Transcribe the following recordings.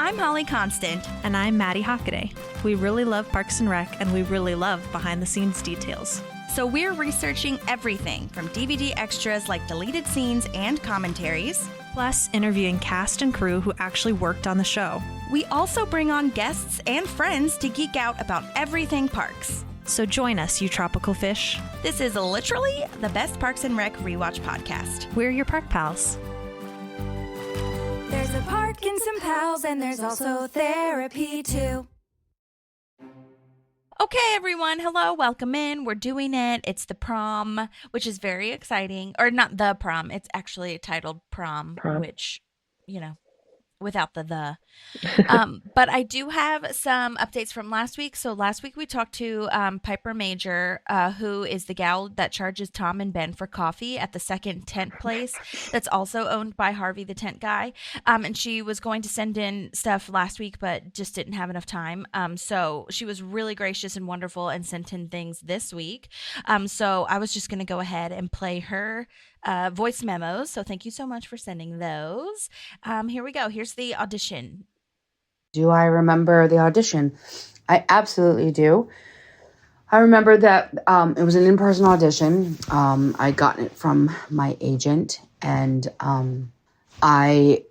I'm Holly Constant. And I'm Maddie Hockaday. We really love Parks and Rec, and we really love behind-the-scenes details. So we're researching everything from DVD extras like deleted scenes and commentaries, plus interviewing cast and crew who actually worked on the show. We also bring on guests and friends to geek out about everything parks. So join us, you tropical fish. This is literally the best Parks and Rec rewatch podcast. We're your park pals. There's a park and some pals, and there's also therapy too. Okay, everyone. Hello. Welcome in. We're doing it. It's the prom, which is very exciting. Or not the prom. It's actually titled prom. Which, you know, without the. But I do have some updates from last week. So last week we talked to Piper Major, who is the gal that charges Tom and Ben for coffee at the second tent place that's also owned by Harvey the tent guy. And she was going to send in stuff last week, but just didn't have enough time. So she was really gracious and wonderful and sent in things this week. So I was just going to go ahead and play her voice memos. So thank you so much for sending those. Here we go. Here's the audition. Do I remember the audition? I absolutely do. I remember that it was an in-person audition. I got it from my agent, and we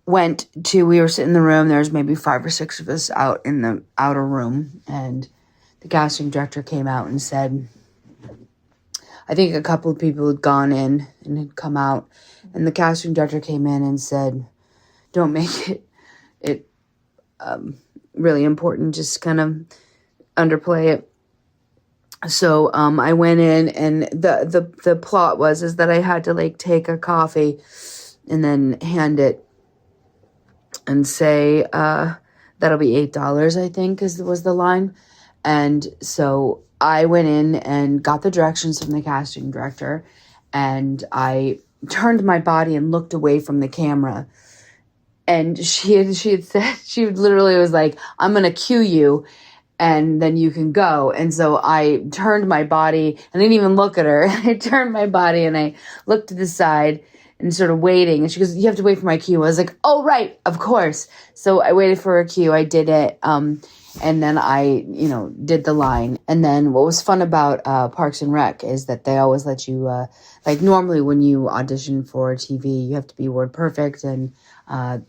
were sitting in the room. There was maybe 5 or 6 of us out in the outer room, and the casting director came out and said, I think a couple of people had gone in and had come out, and the casting director came in and said, don't make it really important, just kind of underplay it. So I went in, and the plot was that I had to like take a coffee and then hand it and say that'll be $8, I think was the line. And so I went in and got the directions from the casting director, and I turned my body and looked away from the camera. And she had said, she literally was like, I'm going to cue you and then you can go. And so I turned my body, and I didn't even look at her. I turned my body and I looked to the side and sort of waiting. And she goes, you have to wait for my cue. I was like, oh, right, of course. So I waited for her cue. I did it. And then I, did the line. And then what was fun about Parks and Rec is that they always let you, like normally when you audition for TV, you have to be word perfect, and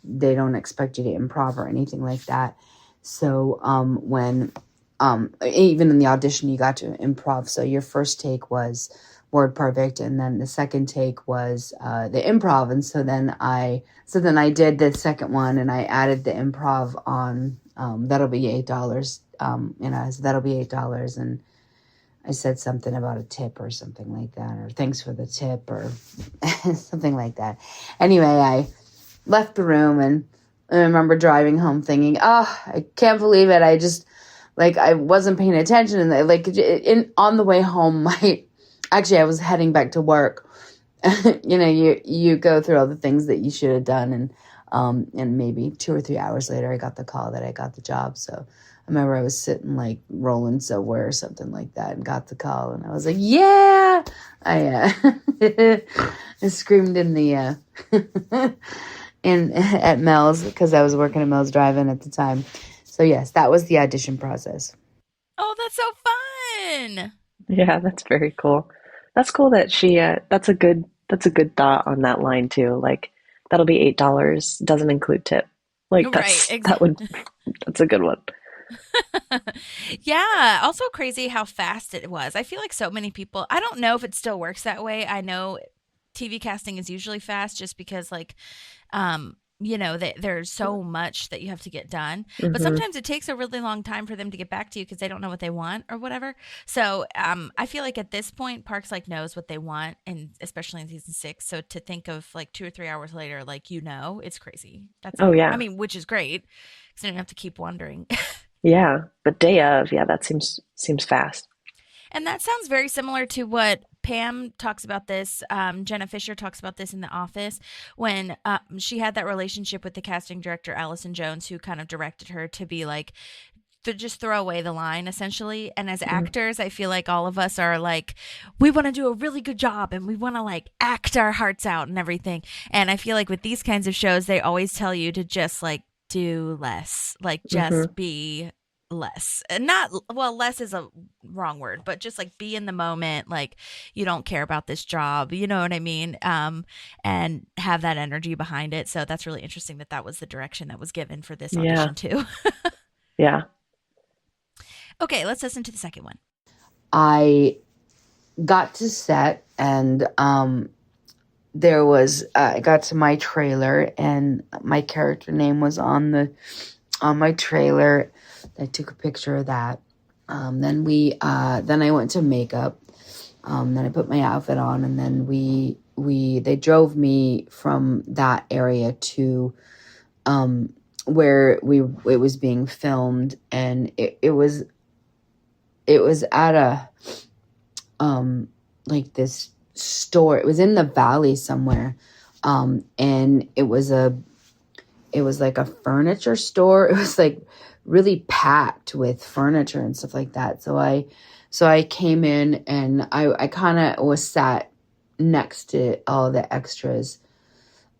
they don't expect you to improv or anything like that. So when even in the audition, you got to improv. So your first take was word perfect, and then the second take was the improv. And so then I did the second one, and I added the improv on. That'll be $8. I said, that'll be $8. And I said something about a tip or something like that, or thanks for the tip or something like that. Anyway, I left the room, and I remember driving home thinking, I can't believe it. I just, I wasn't paying attention. And on the way home, I was heading back to work. You go through all the things that you should have done. And maybe 2 or 3 hours later, I got the call that I got the job. So I remember I was sitting rolling somewhere or something like that, and got the call, and I was like, yeah, I screamed in the, at Mel's, because I was working at Mel's Drive-In at the time. So yes, that was the audition process. Oh, that's so fun. Yeah, that's very cool. That's cool that she, that's a good thought on that line too. That'll be $8, doesn't include tip. That's a good one. Yeah. Also crazy how fast it was. I feel like so many people, I don't know if it still works that way. I know TV casting is usually fast just because there's so much that you have to get done. Mm-hmm. But sometimes it takes a really long time for them to get back to you because they don't know what they want or whatever. So I feel like at this point, Parks knows what they want, and especially in season 6. So to think of 2 or 3 hours later, it's crazy. Which is great because I don't have to keep wondering. Yeah, but day of, that seems fast. And that sounds very similar to what Pam talks about this. Jenna Fisher talks about this in The Office when she had that relationship with the casting director, Alison Jones, who kind of directed her to be to just throw away the line, essentially. And as actors, I feel like all of us are we want to do a really good job, and we want to act our hearts out and everything. And I feel like with these kinds of shows, they always tell you to just do less, like Mm-hmm. just be less. And not, well, less is a wrong word, but just like be in the moment, like you don't care about this job, you know what I mean? And have that energy behind it. So that's really interesting that that was the direction that was given for this Yeah. audition too. Yeah. Okay, let's listen to the second one. I got to set, and there was I got to my trailer, and my character name was on my trailer. I took a picture of that. Then I went to makeup. Then I put my outfit on, and then they drove me from that area to where it was being filmed, and it was at a like this store. It was in the valley somewhere, and it was like a furniture store. It was like really packed with furniture and stuff like that. So I came in, and I kind of was sat next to all the extras,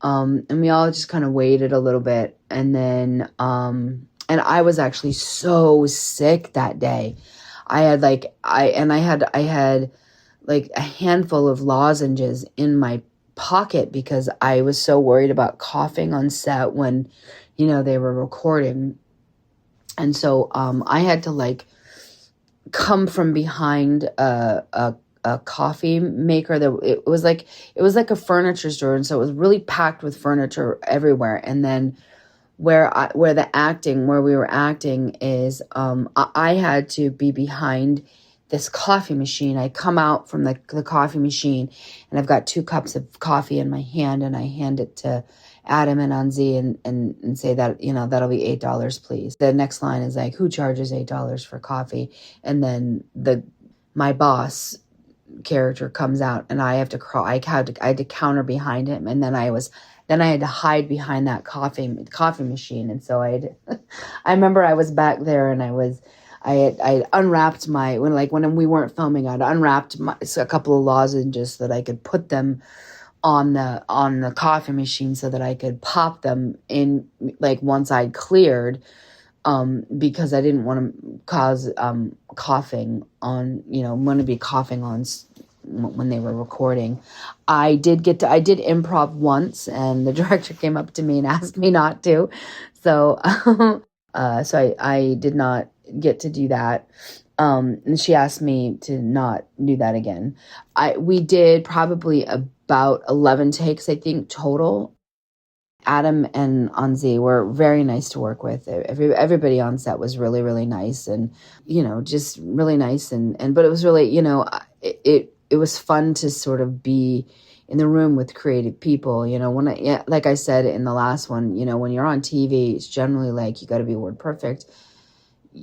and we all just kind of waited a little bit, and then and I was actually so sick that day. I had like a handful of lozenges in my pocket because I was so worried about coughing on set when, they were recording. And so I had to like come from behind a coffee maker. It was like a furniture store, and so it was really packed with furniture everywhere. And then where we were acting is I had to be behind this coffee machine. I come out from the coffee machine, and I've got 2 cups of coffee in my hand, and I hand it to Adam and Anzi and say that, that'll be $8, please. The next line is like, who charges $8 for coffee? And then my boss character comes out, and I have to crawl. I had to counter behind him, and then I had to hide behind that coffee machine. And so I remember I was back there, and I had unwrapped when we weren't filming, I'd unwrapped a couple of lozenges so that I could put them on the coffee machine so that I could pop them in like once I'd cleared, because I didn't want to cause coughing on, want to be coughing on when they were recording. I did improv once, and the director came up to me and asked me not to. So I did not get to do that. And she asked me to not do that again. We did probably about 11 takes, I think, total. Adam and Anzi were very nice to work with. Everybody on set was really, really nice, and just really nice. But it was really, it was fun to sort of be in the room with creative people. Like I said in the last one, when you're on TV, it's generally like you got to be word perfect.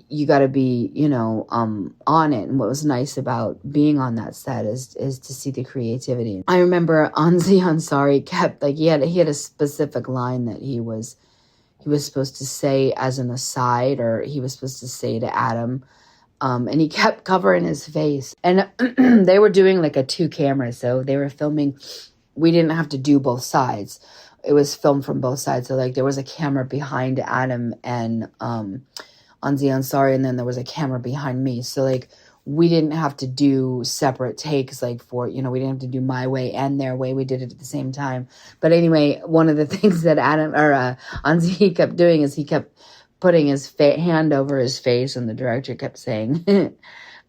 You got to be, on it. And what was nice about being on that set is to see the creativity. I remember Anzi Ansari kept he had a specific line that he was supposed to say as an aside, or he was supposed to say to Adam. And he kept covering his face. And they were doing like a 2 cameras, so they were filming. We didn't have to do both sides. It was filmed from both sides. So like there was a camera behind Adam and Anzi Ansari, and then there was a camera behind me. So like we didn't have to do separate takes we didn't have to do my way and their way. We did it at the same time. But anyway, one of the things that Anzi kept doing is he kept putting his hand over his face, and the director kept saying,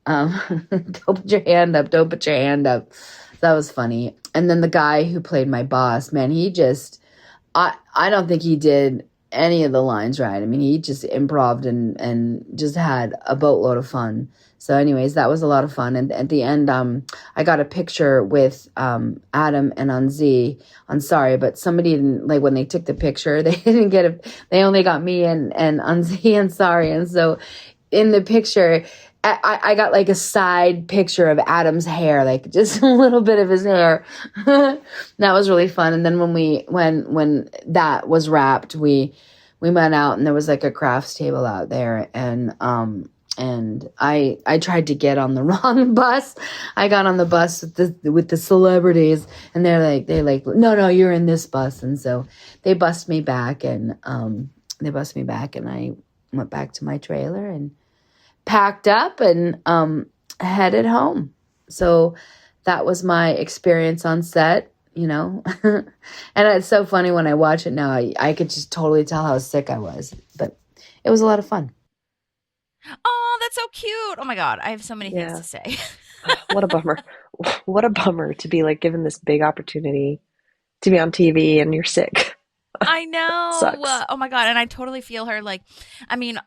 don't put your hand up, don't put your hand up. That was funny. And then the guy who played my boss, man, he just, I don't think he did any of the lines right. I mean, he just improv'd and just had a boatload of fun. So anyways, that was a lot of fun. And at the end, I got a picture with Adam and Anzi. I'm sorry, but somebody didn't, when they took the picture, they didn't get they only got me and Anzi and Sorry. And so in the picture, I got a side picture of Adam's hair, just a little bit of his hair. That was really fun. And then when that was wrapped, we went out, and there was a crafts table out there, and I tried to get on the wrong bus. I got on the bus with the celebrities, and they're like, no, you're in this bus. And so they bussed me back, and they bused me back, and I went back to my trailer and packed up and headed home. So that was my experience on set, and it's so funny when I watch it now. I could just totally tell how sick I was, but it was a lot of fun. Oh, that's so cute. Oh my God, I have so many things to say. What a bummer. What a bummer to be like given this big opportunity to be on TV and you're sick. I know. Sucks. Oh my God. And I totally feel her. Like, I mean,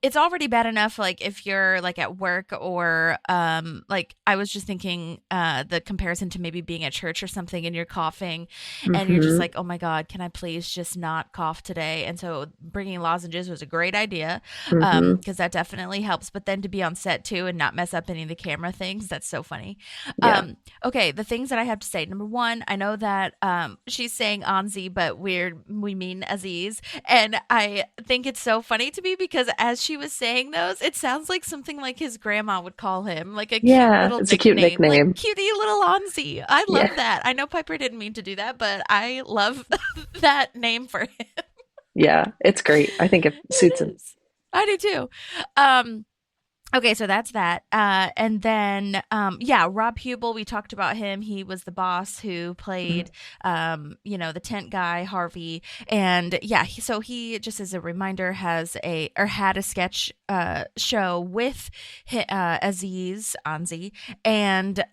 it's already bad enough, like if you're like at work or like I was just thinking the comparison to maybe being at church or something and you're coughing and you're just like, oh my God, can I please just not cough today? And so bringing lozenges was a great idea because that definitely helps. But then to be on set too and not mess up any of the camera things, that's so funny. Okay, the things that I have to say. Number one, I know that she's saying Anzi, but we mean Aziz. And I think it's so funny to me because as she was saying those, it sounds like something like his grandma would call him, like a cute little it's a cute nickname. Like cutie little Anzi. I love that. I know Piper didn't mean to do that, but I love that name for him. Yeah, it's great. I think it suits him. I do too. Okay, so that's that. And then, Rob Hubel, we talked about him. He was the boss who played, the tent guy, Harvey. And so he, just as a reminder, had a sketch show with Aziz Ansari and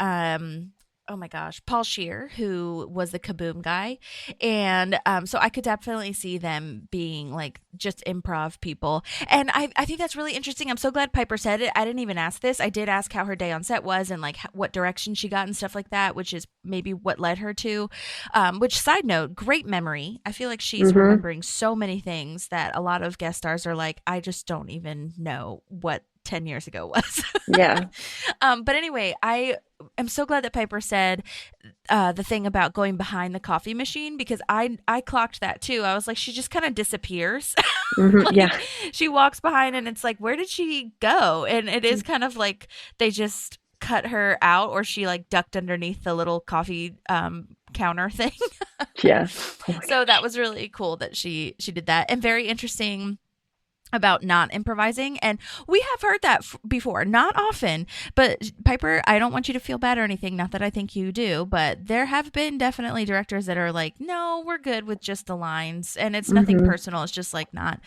oh my gosh, Paul Scheer, who was the Kaboom guy. And so I could definitely see them being like just improv people. And I think that's really interesting. I'm so glad Piper said it. I didn't even ask this. I did ask how her day on set was and like what direction she got and stuff like that, which is maybe what led her to. Which, side note, great memory. I feel like she's remembering so many things that a lot of guest stars are like, I just don't even know what 10 years ago was. Yeah. But anyway, I am so glad that Piper said the thing about going behind the coffee machine because I clocked that too. I was like, she just kind of disappears. She walks behind and it's like, where did she go? And it is kind of like they just cut her out or she like ducked underneath the little coffee counter thing. Yeah. So that was really cool that she did that and very interesting about not improvising. And we have heard that before, not often, but Piper, I don't want you to feel bad or anything. Not that I think you do, but there have been definitely directors that are like, no, we're good with just the lines. And it's nothing personal. It's just like not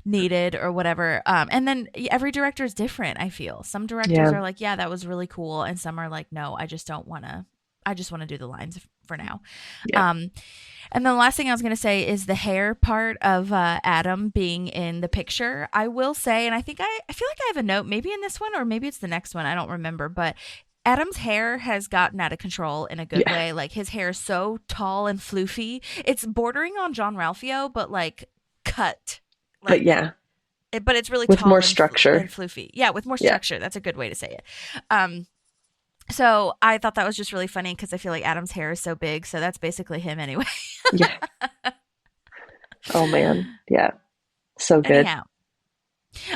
needed or whatever. And then every director is different. I feel some directors are like, yeah, that was really cool. And some are like, no, I just want to do the lines for now. Yeah. And then the last thing I was going to say is the hair part of Adam being in the picture. I will say, and I think I feel like I have a note, maybe in this one or maybe it's the next one. I don't remember, but Adam's hair has gotten out of control in a good way. Like his hair is so tall and floofy. It's bordering on John Ralphio, but like cut. Like, but it's really with tall more and structure and floofy. Yeah, with more structure. That's a good way to say it. So I thought that was just really funny because I feel like Adam's hair is so big. So that's basically him anyway. Yeah. Oh, man. Yeah. So good. Anyhow.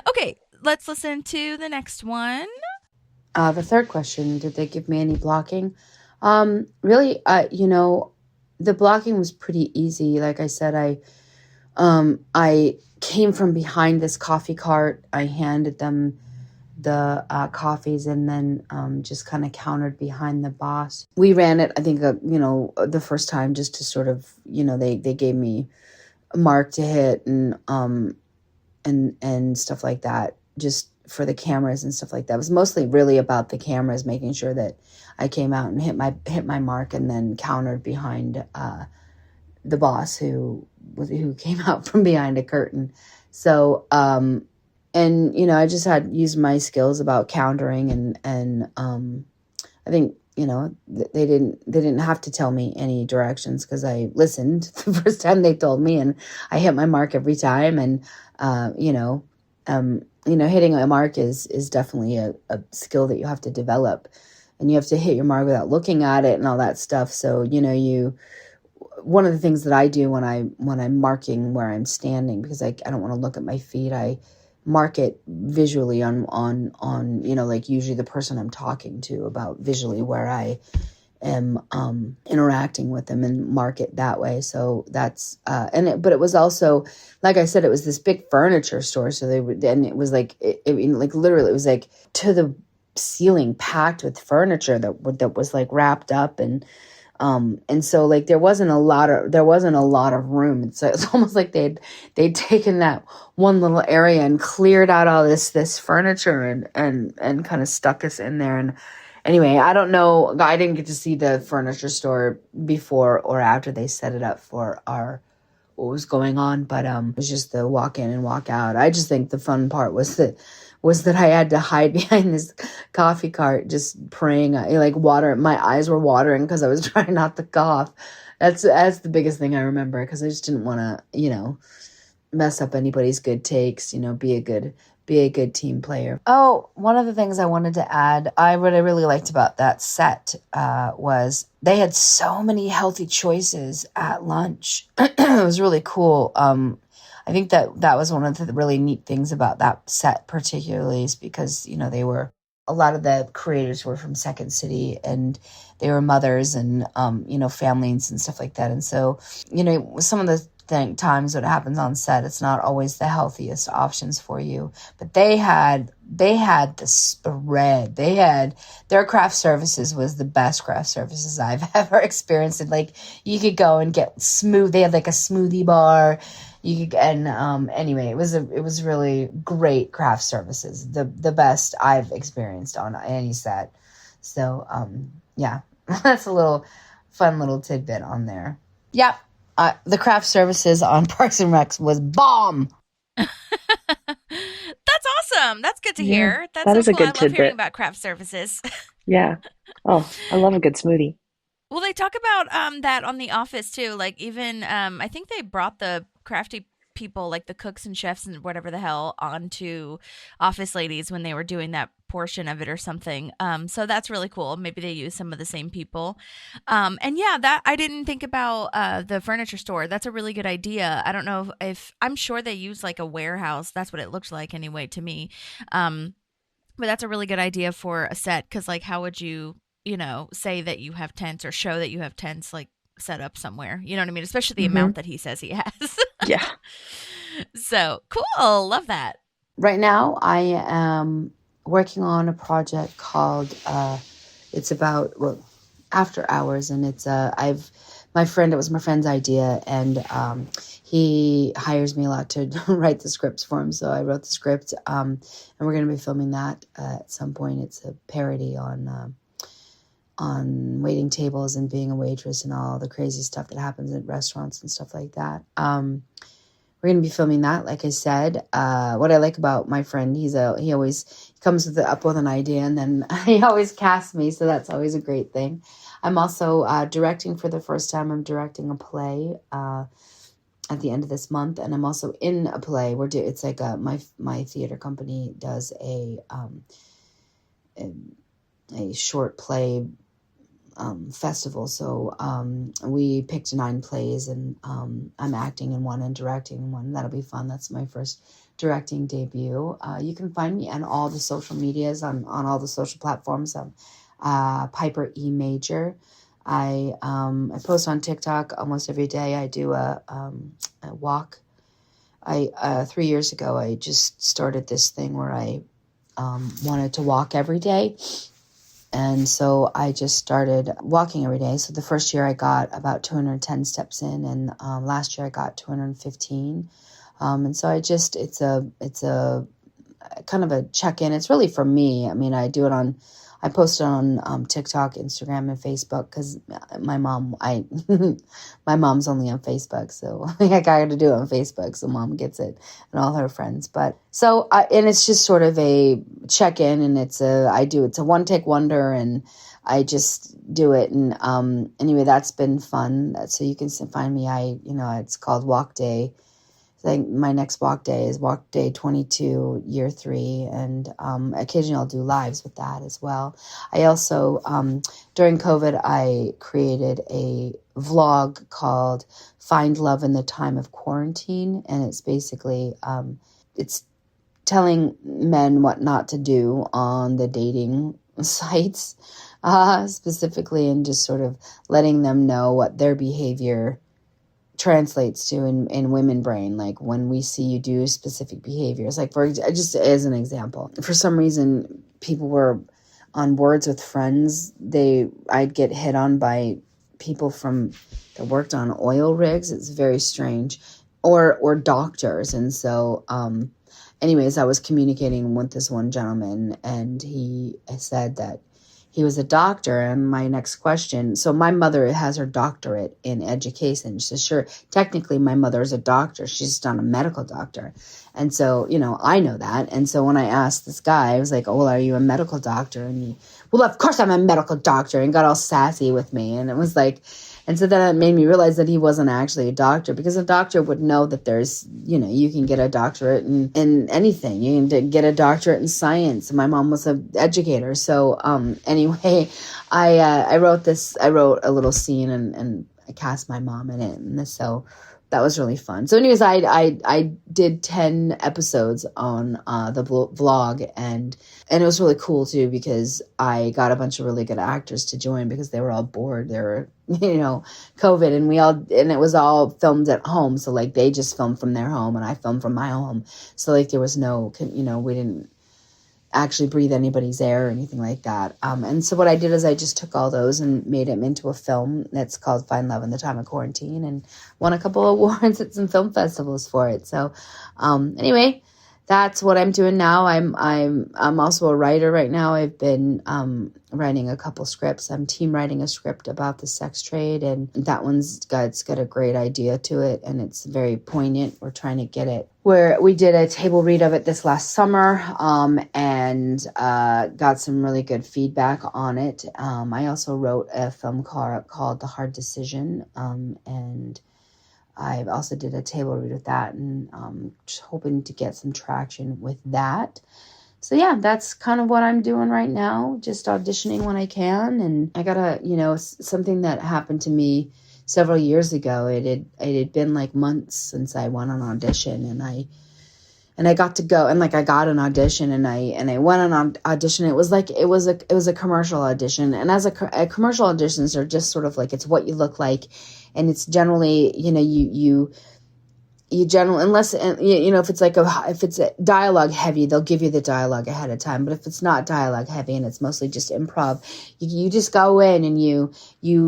Okay, let's listen to the next one. The third question, did they give me any blocking? Really, the blocking was pretty easy. Like I said, I came from behind this coffee cart. I handed them the coffees and then just kind of countered behind the boss. We ran it, I think, the first time just to sort of, they gave me a mark to hit and stuff like that, just for the cameras and stuff like that. It was mostly really about the cameras, making sure that I came out and hit my mark and then countered behind the boss who came out from behind a curtain. So, and, I just had used my skills about countering and I think, they didn't have to tell me any directions because I listened the first time they told me and I hit my mark every time. And, hitting a mark is definitely a skill that you have to develop and you have to hit your mark without looking at it and all that stuff. So, one of the things that I do when I'm marking where I'm standing, because I don't want to look at my feet, I mark it visually on like usually the person I'm talking to about visually where I am interacting with them and market that way. So that's but it was also, like I said, it was this big furniture store. So and it was like like literally it was like to the ceiling packed with furniture that was like wrapped up, and so like there wasn't a lot of room. It's almost like they'd taken that one little area and cleared out all this furniture and kind of stuck us in there. And anyway, I don't know. I didn't get to see the furniture store before or after they set it up for what was going on, but it was just the walk in and walk out. I just think the fun part was that I had to hide behind this coffee cart, just praying, like water. My eyes were watering because I was trying not to cough. That's the biggest thing I remember, because I just didn't want to, mess up anybody's good takes. Be a good team player. Oh, one of the things I wanted to add, what I really liked about that set was they had so many healthy choices at lunch. It was really cool. I think that was one of the really neat things about that set, particularly, is because, a lot of the creators were from Second City, and they were mothers and, families and stuff like that. And so, some of the times what happens on set, it's not always the healthiest options for you, but they had the spread. Their craft services was the best craft services I've ever experienced. And like, you could go and get they had like a smoothie bar. Anyway, it was really great craft services. The best I've experienced on any set. So, yeah, that's a fun little tidbit on there. Yep. The craft services on Parks and Recs was bomb. That's awesome. That's good to hear. That's that so is a cool. good I love tidbit. hearing about craft services. Yeah. Oh, I love a good smoothie. Well, they talk about that on The Office too. Like even I think they brought the crafty people, like the cooks and chefs and whatever the hell, onto Office Ladies when they were doing that portion of it or something. So that's really cool. Maybe they use some of the same people. And yeah, that I didn't think about the furniture store. That's a really good idea. I don't know if I'm sure they use like a warehouse. That's what it looks like anyway to me. But that's a really good idea for a set, because like how would you say that you have tents or show that you have tents like set up somewhere? You know what I mean? Especially the amount that he says he has. Yeah. So cool. Love that. Right now, I am working on a project called, it's about, after hours. And it's, it was my friend's idea. And he hires me a lot to write the scripts for him. So I wrote the script, and we're going to be filming that at some point. It's a parody on waiting tables and being a waitress and all the crazy stuff that happens at restaurants and stuff like that. We're going to be filming that, like I said. What I like about my friend, he always comes up with an idea, and then he always casts me, so that's always a great thing. I'm also directing for the first time. I'm directing a play at the end of this month, and I'm also in a play. It's like my theater company does a short play festival. So we picked 9 plays, and I'm acting in one and directing in one. That'll be fun. That's my first directing debut. You can find me on all the social medias, on all the social platforms. I'm Piper E. Major. I post on TikTok almost every day. I do a walk. 3 years ago, I just started this thing where I wanted to walk every day. And so I just started walking every day. So the first year I got about 210 steps in, and last year I got 215. And so it's a kind of a check-in. It's really for me. I mean, I post it on TikTok, Instagram, and Facebook, because my mom's only on Facebook, so I got to do it on Facebook, so mom gets it, and all her friends. But so and it's just sort of a check-in, and it's a one-take wonder, and I just do it. And anyway, that's been fun. So you can find me. It's called Walk Day. I think my next walk day is Walk Day 22, year 3, and occasionally I'll do lives with that as well. I also, during COVID, I created a vlog called Find Love in the Time of Quarantine, and it's basically, it's telling men what not to do on the dating sites. specifically, and just sort of letting them know what their behavior translates to in women brain. Like when we see you do specific behaviors, like for just as an example, for some reason people were on Words with Friends, I'd get hit on by people that worked on oil rigs. It's very strange, or doctors. And so anyways, I was communicating with this one gentleman, and he said that he was a doctor. And my next question, so my mother has her doctorate in education. So sure, technically my mother is a doctor. She's just not a medical doctor. And so, I know that. And so when I asked this guy, I was like, oh, well, are you a medical doctor? And he, well, of course I'm a medical doctor, and got all sassy with me. And it was like, and so then it made me realize that he wasn't actually a doctor, because a doctor would know that there's, you can get a doctorate in anything. You can get a doctorate in science. My mom was an educator. So anyway, I wrote a little scene, and I cast my mom in it. And so that was really fun. So anyways, I did 10 episodes on the vlog, and it was really cool too, because I got a bunch of really good actors to join, because they were all bored. They were, COVID, and it was all filmed at home. So like they just filmed from their home, and I filmed from my home. So like there was no, we didn't actually breathe anybody's air or anything like that. And so what I did is I just took all those and made them into a film that's called Find Love in the Time of Quarantine, and won a couple of awards at some film festivals for it. So anyway, that's what I'm doing now. I'm also a writer right now. I've been writing a couple scripts. I'm team writing a script about the sex trade, and that it's got a great idea to it, and it's very poignant. We're trying to get it where we did a table read of it this last summer, and got some really good feedback on it. I also wrote a film called The Hard Decision, and I also did a table read with that, and just hoping to get some traction with that. So yeah, that's kind of what I'm doing right now, just auditioning when I can. And I got something that happened to me several years ago. It had been like months since I went on audition, and I got to go, and like I got an audition, and I went on audition. It was a commercial audition, and as a commercial auditions are just sort of like, it's what you look like, and it's generally you generally, unless if it's a dialogue heavy, they'll give you the dialogue ahead of time. But if it's not dialogue heavy and it's mostly just improv, you just go in and you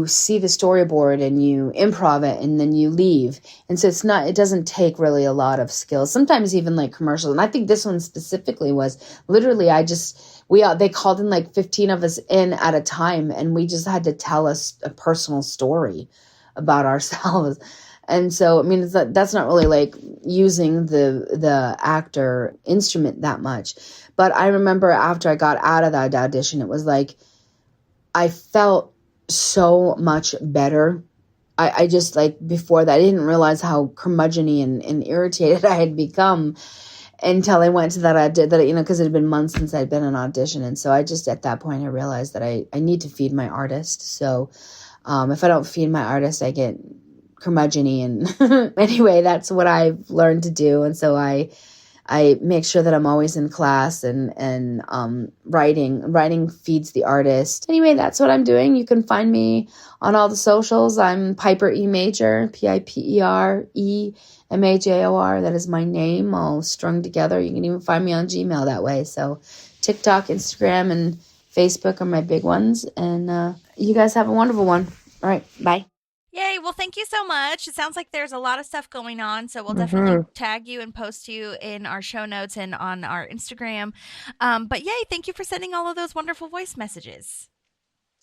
see the storyboard and you improv it, and then you leave. And so it doesn't take really a lot of skills. Sometimes even like commercials. And I think this one specifically was literally, they called in like 15 of us in at a time, and we just had to tell us a personal story about ourselves. And so, I mean, that's not really like using the actor instrument that much. But I remember after I got out of that audition, it was like, I felt so much better. I just, like, before that, I didn't realize how curmudgeon-y and irritated I had become until I went to that, because it had been months since I'd been in audition. And so I just, at that point, I realized that I need to feed my artist. So if I don't feed my artist, I get curmudgeon-y. And anyway, that's what I've learned to do. And so I make sure that I'm always in class, and writing feeds the artist. Anyway, that's what I'm doing. You can find me on all the socials. I'm Piper E. Major, Piper EMAJOR. That is my name, all strung together. You can even find me on Gmail that way. So TikTok, Instagram, and Facebook are my big ones. And you guys have a wonderful one. All right, bye. Yay. Well, thank you so much. It sounds like there's a lot of stuff going on. So we'll definitely tag you and post you in our show notes and on our Instagram. But yay, thank you for sending all of those wonderful voice messages.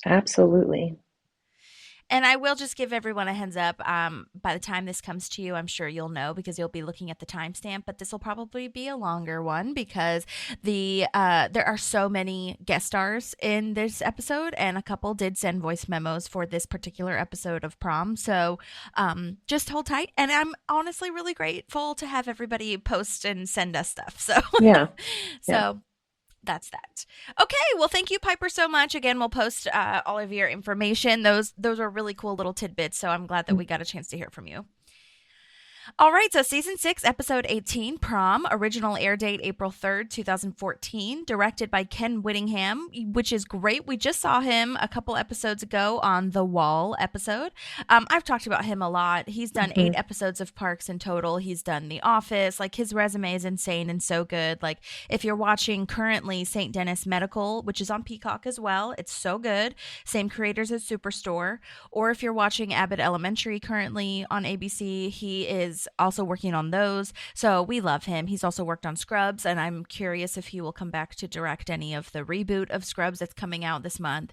Absolutely. And I will just give everyone a heads up. By the time this comes to you, I'm sure you'll know, because you'll be looking at the timestamp. But this will probably be a longer one, because there are so many guest stars in this episode, and a couple did send voice memos for this particular episode of Prom. So just hold tight. And I'm honestly really grateful to have everybody post and send us stuff. So yeah. So. That's that. Okay, well, thank you, Piper, so much. Again, we'll post all of your information. Those are really cool little tidbits, so I'm glad that we got a chance to hear from you. All right, so season 6, episode 18, Prom, original air date April 3rd, 2014, directed by Ken Whittingham, which is great. We just saw him a couple episodes ago on The Wall episode. I've talked about him a lot. He's done 8 episodes of Parks in total. He's done The Office. Like, his resume is insane and so good. Like, if you're watching currently St. Denis Medical, which is on Peacock as well, it's so good. Same creators as Superstore. Or if you're watching Abbott Elementary currently on ABC, he is also working on those. So we love him. He's also worked on Scrubs, and I'm curious if he will come back to direct any of the reboot of Scrubs that's coming out this month.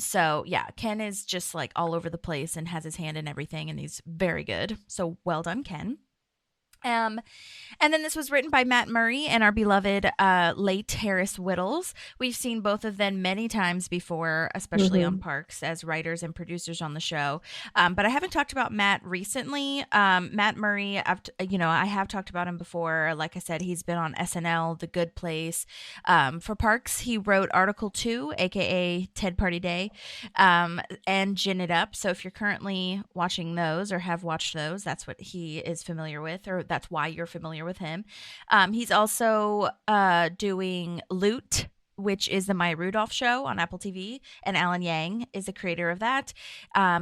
So yeah, Ken is just like all over the place and has his hand in everything, and he's very good. So well done, Ken. And then this was written by Matt Murray and our beloved late Harris Whittles. We've seen both of them many times before, especially on Parks as writers and producers on the show. But I haven't talked about Matt recently. Matt Murray, I have talked about him before. Like I said, he's been on SNL, The Good Place. For Parks, he wrote Article 2, aka Ted Party Day, and Gin It Up. So if you're currently watching those or have watched those, that's what he is familiar with, or that's why you're familiar with him. He's also doing Loot, which is the Maya Rudolph show on Apple TV, and Alan Yang is the creator of that.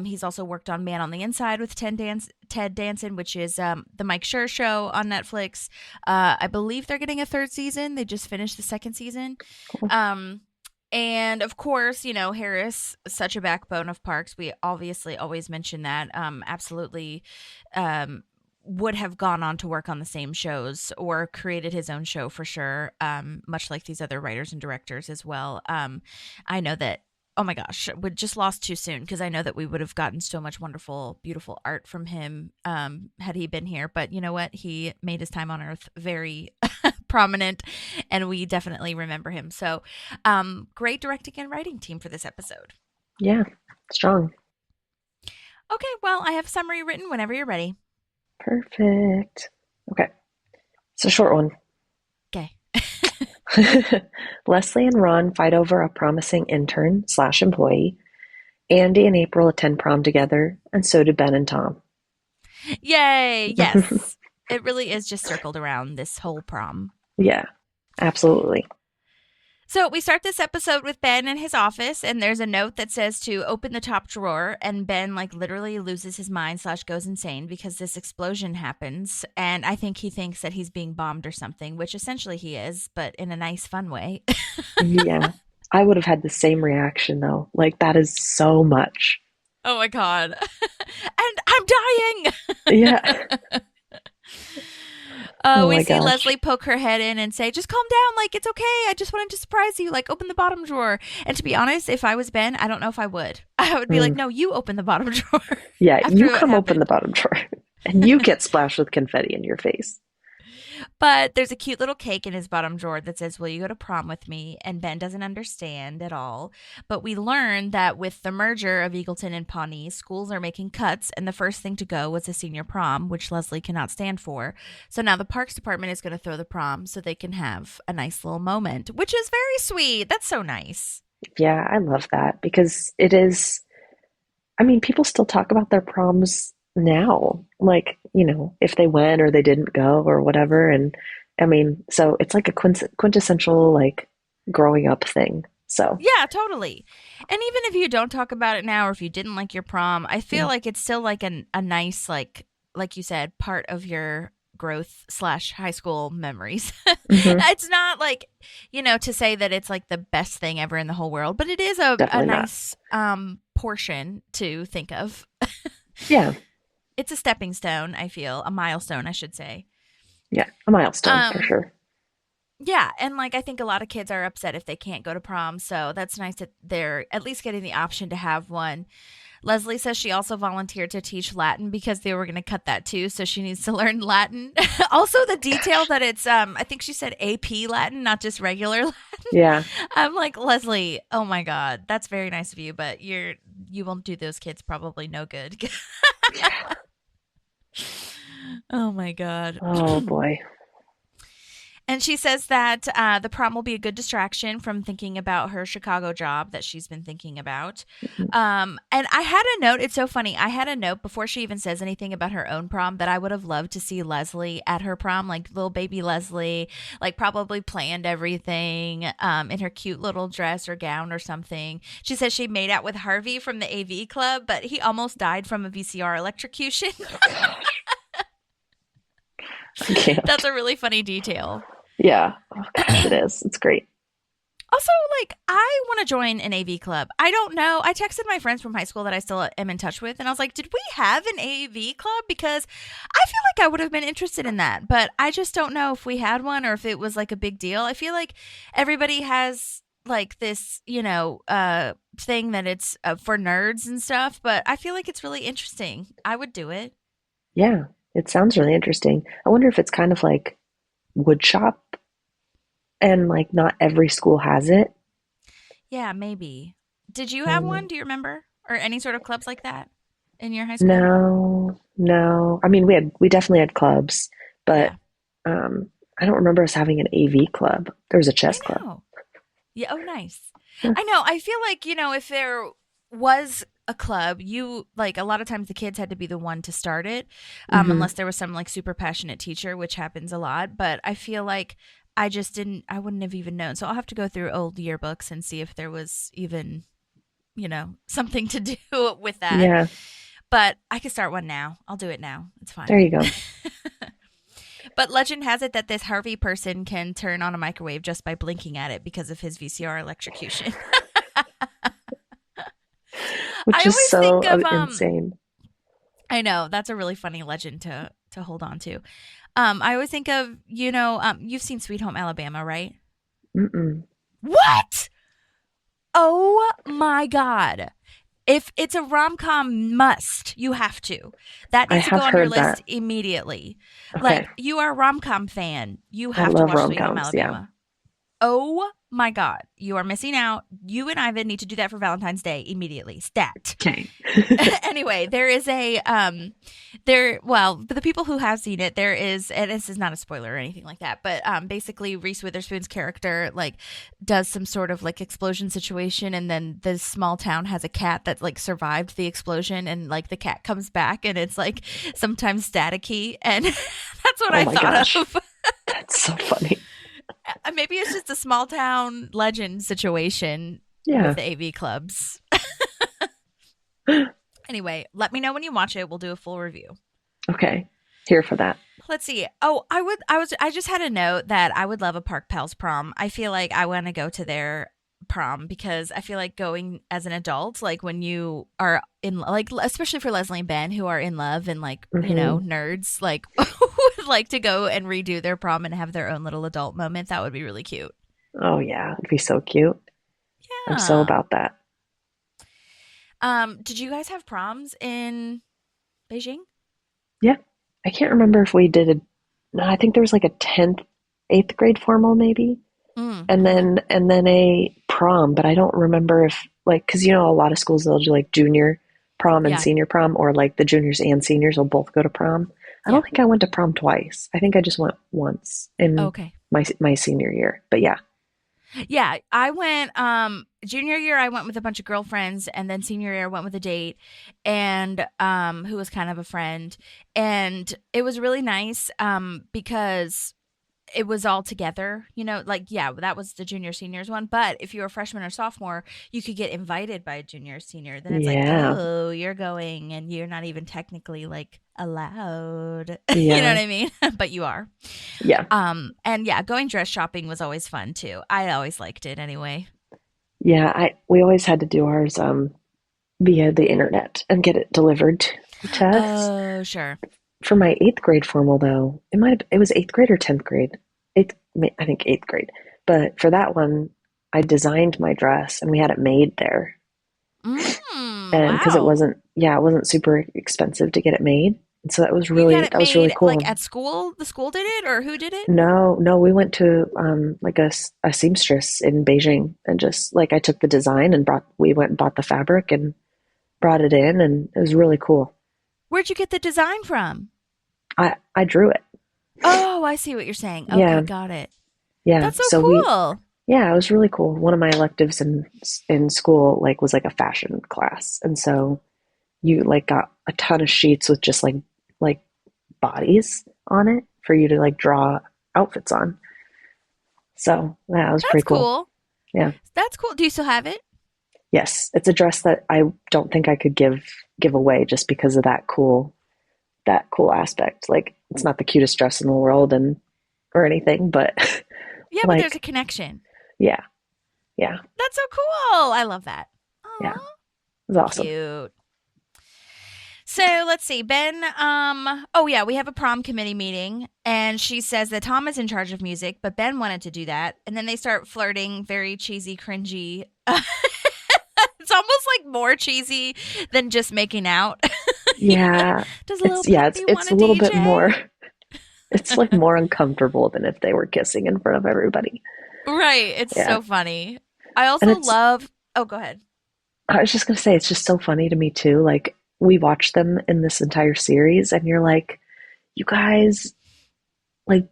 He's also worked on Man on the Inside with Ted Danson, which is the Mike Schur show on Netflix. I believe they're getting a 3rd season. They just finished the 2nd season. Cool. And of course, Harris, such a backbone of Parks. We obviously always mention that. Absolutely would have gone on to work on the same shows or created his own show for sure, much like these other writers and directors as well. I know that, oh my gosh, we just lost too soon, because I know that we would have gotten so much wonderful, beautiful art from him had he been here. But you know what? He made his time on Earth very prominent, and we definitely remember him. So great directing and writing team for this episode. Yeah, strong. Okay, well, I have a summary written whenever you're ready. Perfect. Okay. It's a short one. Okay. Leslie and Ron fight over a promising intern/employee. Andy and April attend prom together, and so do Ben and Tom. Yay! Yes. It really is just circled around this whole prom. Yeah, absolutely. So we start this episode with Ben in his office, and there's a note that says to open the top drawer, and Ben literally loses his mind / goes insane because this explosion happens, and I think he thinks that he's being bombed or something, which essentially he is, but in a nice, fun way. Yeah. I would have had the same reaction, though. That is so much. Oh my God. And I'm dying. Yeah. We see Leslie poke her head in and say, just calm down. It's okay. I just wanted to surprise you. Open the bottom drawer. And to be honest, if I was Ben, I don't know if I would. I would be like, no, you open the bottom drawer. Yeah, you come open the bottom drawer. And you get splashed with confetti in your face. But there's a cute little cake in his bottom drawer that says, will you go to prom with me? And Ben doesn't understand at all. But we learn that with the merger of Eagleton and Pawnee, schools are making cuts, and the first thing to go was a senior prom, which Leslie cannot stand for. So now the Parks Department is going to throw the prom so they can have a nice little moment, which is very sweet. That's so nice. Yeah, I love that, because it is, people still talk about their proms now, if they went or they didn't go or whatever. And so it's like a quintessential growing up thing. So yeah, totally. And even if you don't talk about it now, or if you didn't like your prom, I feel like it's still a nice, like you said, part of your growth / high school memories. It's not to say that it's the best thing ever in the whole world, but it is a nice portion to think of. Yeah. It's a stepping stone, I feel. A milestone, I should say. Yeah, a milestone for sure. Yeah, and I think a lot of kids are upset if they can't go to prom, so that's nice that they're at least getting the option to have one. Leslie says she also volunteered to teach Latin because they were going to cut that too, so she needs to learn Latin. Also, the detail that it's, I think she said AP Latin, not just regular Latin. Yeah. I'm like, Leslie, oh my God, that's very nice of you, but you won't do those kids probably no good. Oh my God. Oh boy. And she says that the prom will be a good distraction from thinking about her Chicago job that she's been thinking about. And I had a note. It's so funny. I had a note before she even says anything about her own prom that I would have loved to see Leslie at her prom, like little baby Leslie, like probably planned everything in her cute little dress or gown or something. She says she made out with Harvey from the AV club, but he almost died from a VCR electrocution. That's a really funny detail. Yeah. Oh, gosh, it is. It's great. Also, like, I want to join an AV club. I don't know. I texted my friends from high school that I still am in touch with, and I was like, did we have an AV club? Because I feel like I would have been interested in that, but I just don't know if we had one or if it was like a big deal. I feel like everybody has like this, thing that it's for nerds and stuff, but I feel like it's really interesting. I would do it. Yeah, it sounds really interesting. I wonder if it's kind of like wood shop and like not every school has it. Yeah, maybe. Did you have one? Do you remember? Or any sort of clubs like that in your high school? No. I mean, we definitely had clubs, but I don't remember us having an AV club. There was a chess club. Yeah. Oh, nice. I know. I feel like, if there was a club, like a lot of times the kids had to be the one to start it, unless there was some like super passionate teacher, which happens a lot. But I feel like I wouldn't have even known. So I'll have to go through old yearbooks and see if there was even, something to do with that. Yeah. But I could start one now. I'll do it now. It's fine. There you go. But legend has it that this Harvey person can turn on a microwave just by blinking at it because of his VCR electrocution. Which is so insane. I know. That's a really funny legend to hold on to. I always think of, you've seen Sweet Home Alabama, right? Mm-mm. What? Oh my God. If it's a rom-com must, you have to. That needs to go on your list immediately. Okay. Like, you are a rom-com fan. You have to watch Sweet Home Alabama. Yeah. Oh my God. You are missing out. You and Ivan need to do that for Valentine's Day immediately. Stat. Okay. Anyway, there is for the people who have seen it, there is, and this is not a spoiler or anything like that, but basically Reese Witherspoon's character like does some sort of like explosion situation, and then this small town has a cat that like survived the explosion, and like the cat comes back and it's like sometimes staticky, and that's what I thought of. That's so funny. Maybe it's just a small town legend situation with the AV clubs. Anyway, let me know when you watch it. We'll do a full review. Okay. Here for that. Let's see. Oh, I just had a note that I would love a Park Pals prom. I feel like I want to go to their prom because I feel like going as an adult, like when you are in, like, especially for Leslie and Ben who are in love and like, nerds, like would like to go and redo their prom and have their own little adult moment. That would be really cute. Oh yeah. It'd be so cute. Yeah. I'm so about that. Did you guys have proms in Beijing? Yeah. I can't remember if we did I think there was like a 8th grade formal maybe. And then a prom, but I don't remember if like, cause a lot of schools, they'll do like junior prom and senior prom, or like the juniors and seniors will both go to prom. I don't think I went to prom twice. I think I just went once in my senior year, but yeah. Yeah, I went junior year I went with a bunch of girlfriends, and then senior year I went with a date and who was kind of a friend, and it was really nice because it was all together, that was the junior seniors one. But if you were a freshman or sophomore, you could get invited by a junior or senior. Then it's like, oh, you're going and you're not even technically like allowed. You know what I mean? But you are. Yeah. And yeah, going dress shopping was always fun too. I always liked it anyway. Yeah, we always had to do ours via the internet and get it delivered to us. Oh, sure. For my 8th grade formal, though, it was 8th grade or 10th grade. I think 8th grade. But for that one, I designed my dress and we had it made there. And because it wasn't super expensive to get it made. And so that was really cool. Like at school, the school did it, or who did it? No, we went to like a seamstress in Beijing, and just like I took the design and we went and bought the fabric and brought it in, and it was really cool. Where'd you get the design from? I drew it. Oh, I see what you're saying. Okay, Yeah, got it. yeah. That's so cool. Yeah, it was really cool. One of my electives in school like was like a fashion class, and so you like got a ton of sheets with just like bodies on it for you to like draw outfits on. So that was That's pretty cool. cool. Yeah. That's cool. Do you still have it? Yes, it's a dress that I don't think I could give away just because of that cool aspect. Like it's not the cutest dress in the world and or anything, but Yeah, but there's a like connection. yeah, yeah, That's so cool. I love that. yeah. Aw, It was awesome. cute. So let's see, Ben. Oh yeah, we have a prom committee meeting, and she says that Tom is in charge of music, but Ben wanted to do that, and then they start flirting, very cheesy, cringy. It's almost like more cheesy than just making out. Yeah, Does little it's a little bit more. It's like more uncomfortable than if they were kissing in front of everybody. Right. It's Yeah, so funny. I and also love. Oh, go ahead. I was just gonna say it's just so funny to me too. Like we watched them in this entire series, and you're like, you guys, like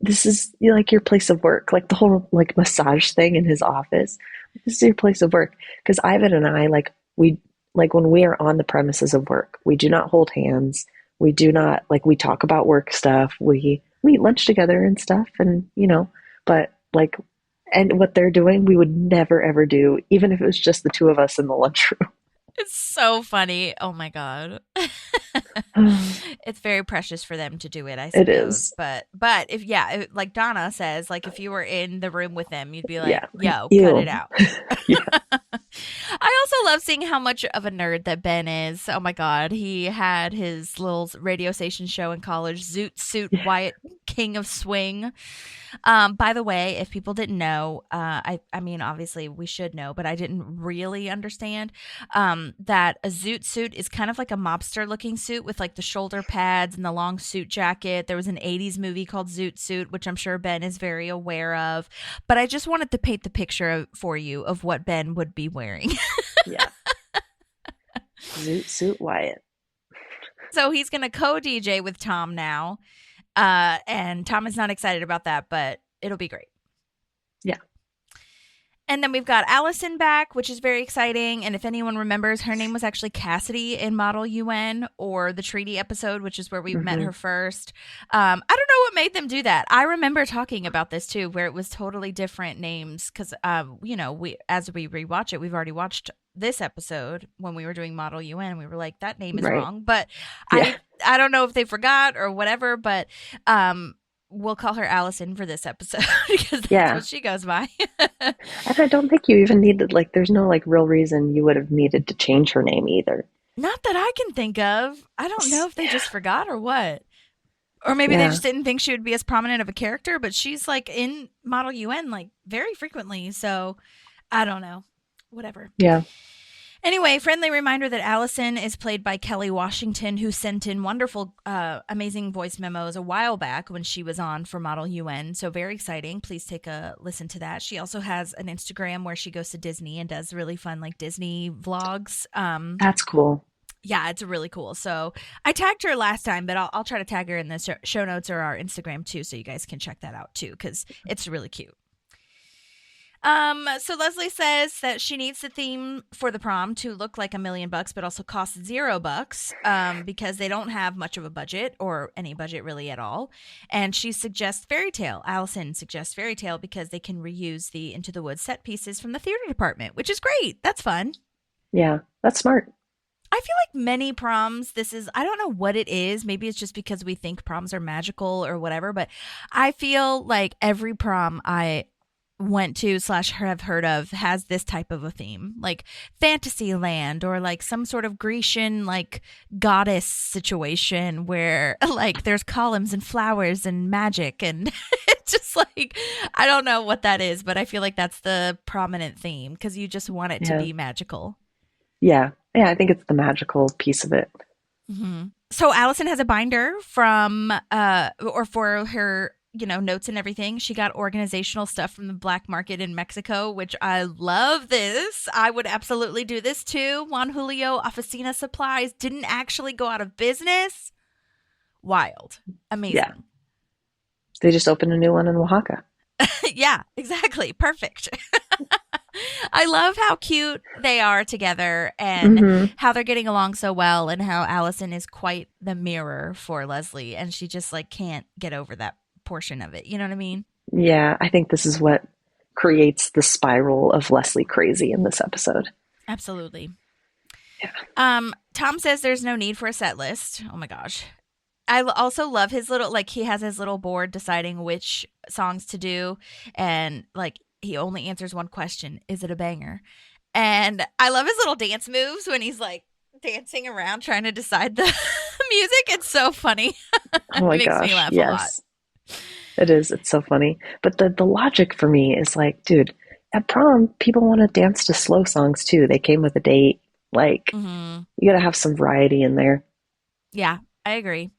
this is like your place of work. Like the whole like massage thing in his office. This is your place of work. Because Ivan and I we like when we are on the premises of work, we do not hold hands. We do not like we talk about work stuff. We eat lunch together and stuff, and but like and what they're doing, we would never ever do, even if it was just the two of us in the lunchroom. It's so funny. Oh my god. It's very precious for them to do it, I It suppose. is. But if like Donna says, like if you were in the room with them, you'd be like, Yeah. "Yo, cut it Ew. out." Yeah. I also love seeing how much of a nerd that Ben is. Oh my god, he had his little radio station show in college, Zoot Suit Wyatt, King of Swing. By the way, if people didn't know, I mean, obviously we should know, but I didn't really understand that a zoot suit is kind of like a mobster looking suit with like the shoulder pads and the long suit jacket. There was an 80s movie called Zoot Suit, which I'm sure Ben is very aware of. But I just wanted to paint the picture for you of what Ben would be wearing. Yeah. Zoot Suit Wyatt. So he's going to co-DJ with Tom now. And Tom is not excited about that, but it'll be great. Yeah. And then we've got Alison back, which is very exciting. And if anyone remembers, her name was actually Cassidy in Model UN or the Treaty episode, which is where we met her first. I don't know what made them do that. I remember talking about this too, where it was totally different names because, as we rewatch it, we've already watched this episode when we were doing Model UN. We were like, that name is wrong. But Yeah. I don't know if they forgot or whatever, but we'll call her Alison for this episode because that's what she goes by. And I don't think you even needed, like, there's no, like, real reason you would have needed to change her name either. Not that I can think of. I don't know if they just forgot or what. Or maybe they just didn't think she would be as prominent of a character, but she's, like, in Model UN, like, very frequently. So, I don't know. Whatever. Yeah. Anyway, friendly reminder that Alison is played by Kelly Washington, who sent in wonderful, amazing voice memos a while back when she was on for Model UN. So very exciting. Please take a listen to that. She also has an Instagram where she goes to Disney and does really fun, like Disney vlogs. That's cool. Yeah, it's really cool. So I tagged her last time, but I'll try to tag her in the show notes or our Instagram too, so you guys can check that out too, because it's really cute. So Leslie says that she needs the theme for the prom to look like $1 million, but also cost $0, because they don't have much of a budget or any budget really at all. And she suggests fairy tale. Alison suggests fairy tale because they can reuse the Into the Woods set pieces from the theater department, which is great. That's fun. Yeah, that's smart. I feel like many proms, I don't know what it is. Maybe it's just because we think proms are magical or whatever, but I feel like every prom I went to / have heard of has this type of a theme, like Fantasyland or like some sort of Grecian like goddess situation where like there's columns and flowers and magic and it's just like I don't know what that is, but I feel like that's the prominent theme because you just want it to be magical. Yeah, I think it's the magical piece of it. Mm-hmm. So Alison has a binder from or for her notes and everything. She got organizational stuff from the black market in Mexico, which I love this. I would absolutely do this too. Juan Julio Oficina Supplies didn't actually go out of business. Wild. Amazing. They just opened a new one in Oaxaca. Yeah, exactly. Perfect. I love how cute they are together and how they're getting along so well, and how Alison is quite the mirror for Leslie, and she just like can't get over that portion of it. You know what I mean? Yeah, I think this is what creates the spiral of Leslie crazy in this episode. Absolutely. Yeah. Tom says there's no need for a set list. Oh my gosh. I also love his little, like, he has his little board deciding which songs to do, and like he only answers one question: is it a banger? And I love his little dance moves when he's like dancing around trying to decide the music. It's so funny. Oh my It makes gosh, me laugh a lot. yes. It is. It's so funny. But the logic for me is like, dude, at prom, people want to dance to slow songs too. They came with a date. Like, you got to have some variety in there. Yeah, I agree.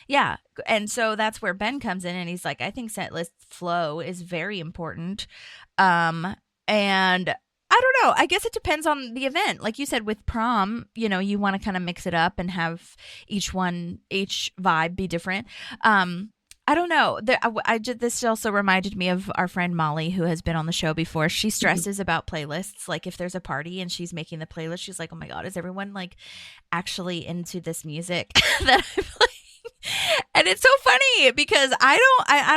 Yeah. And so that's where Ben comes in, and he's like, I think set list flow is very important. And I don't know. I guess it depends on the event. Like you said, with prom, you know, you want to kind of mix it up and have each vibe be different. I don't know. This also reminded me of our friend Molly, who has been on the show before. She stresses about playlists. Like if there's a party and she's making the playlist, she's like, oh my God, is everyone like actually into this music that I'm playing? And it's so funny because I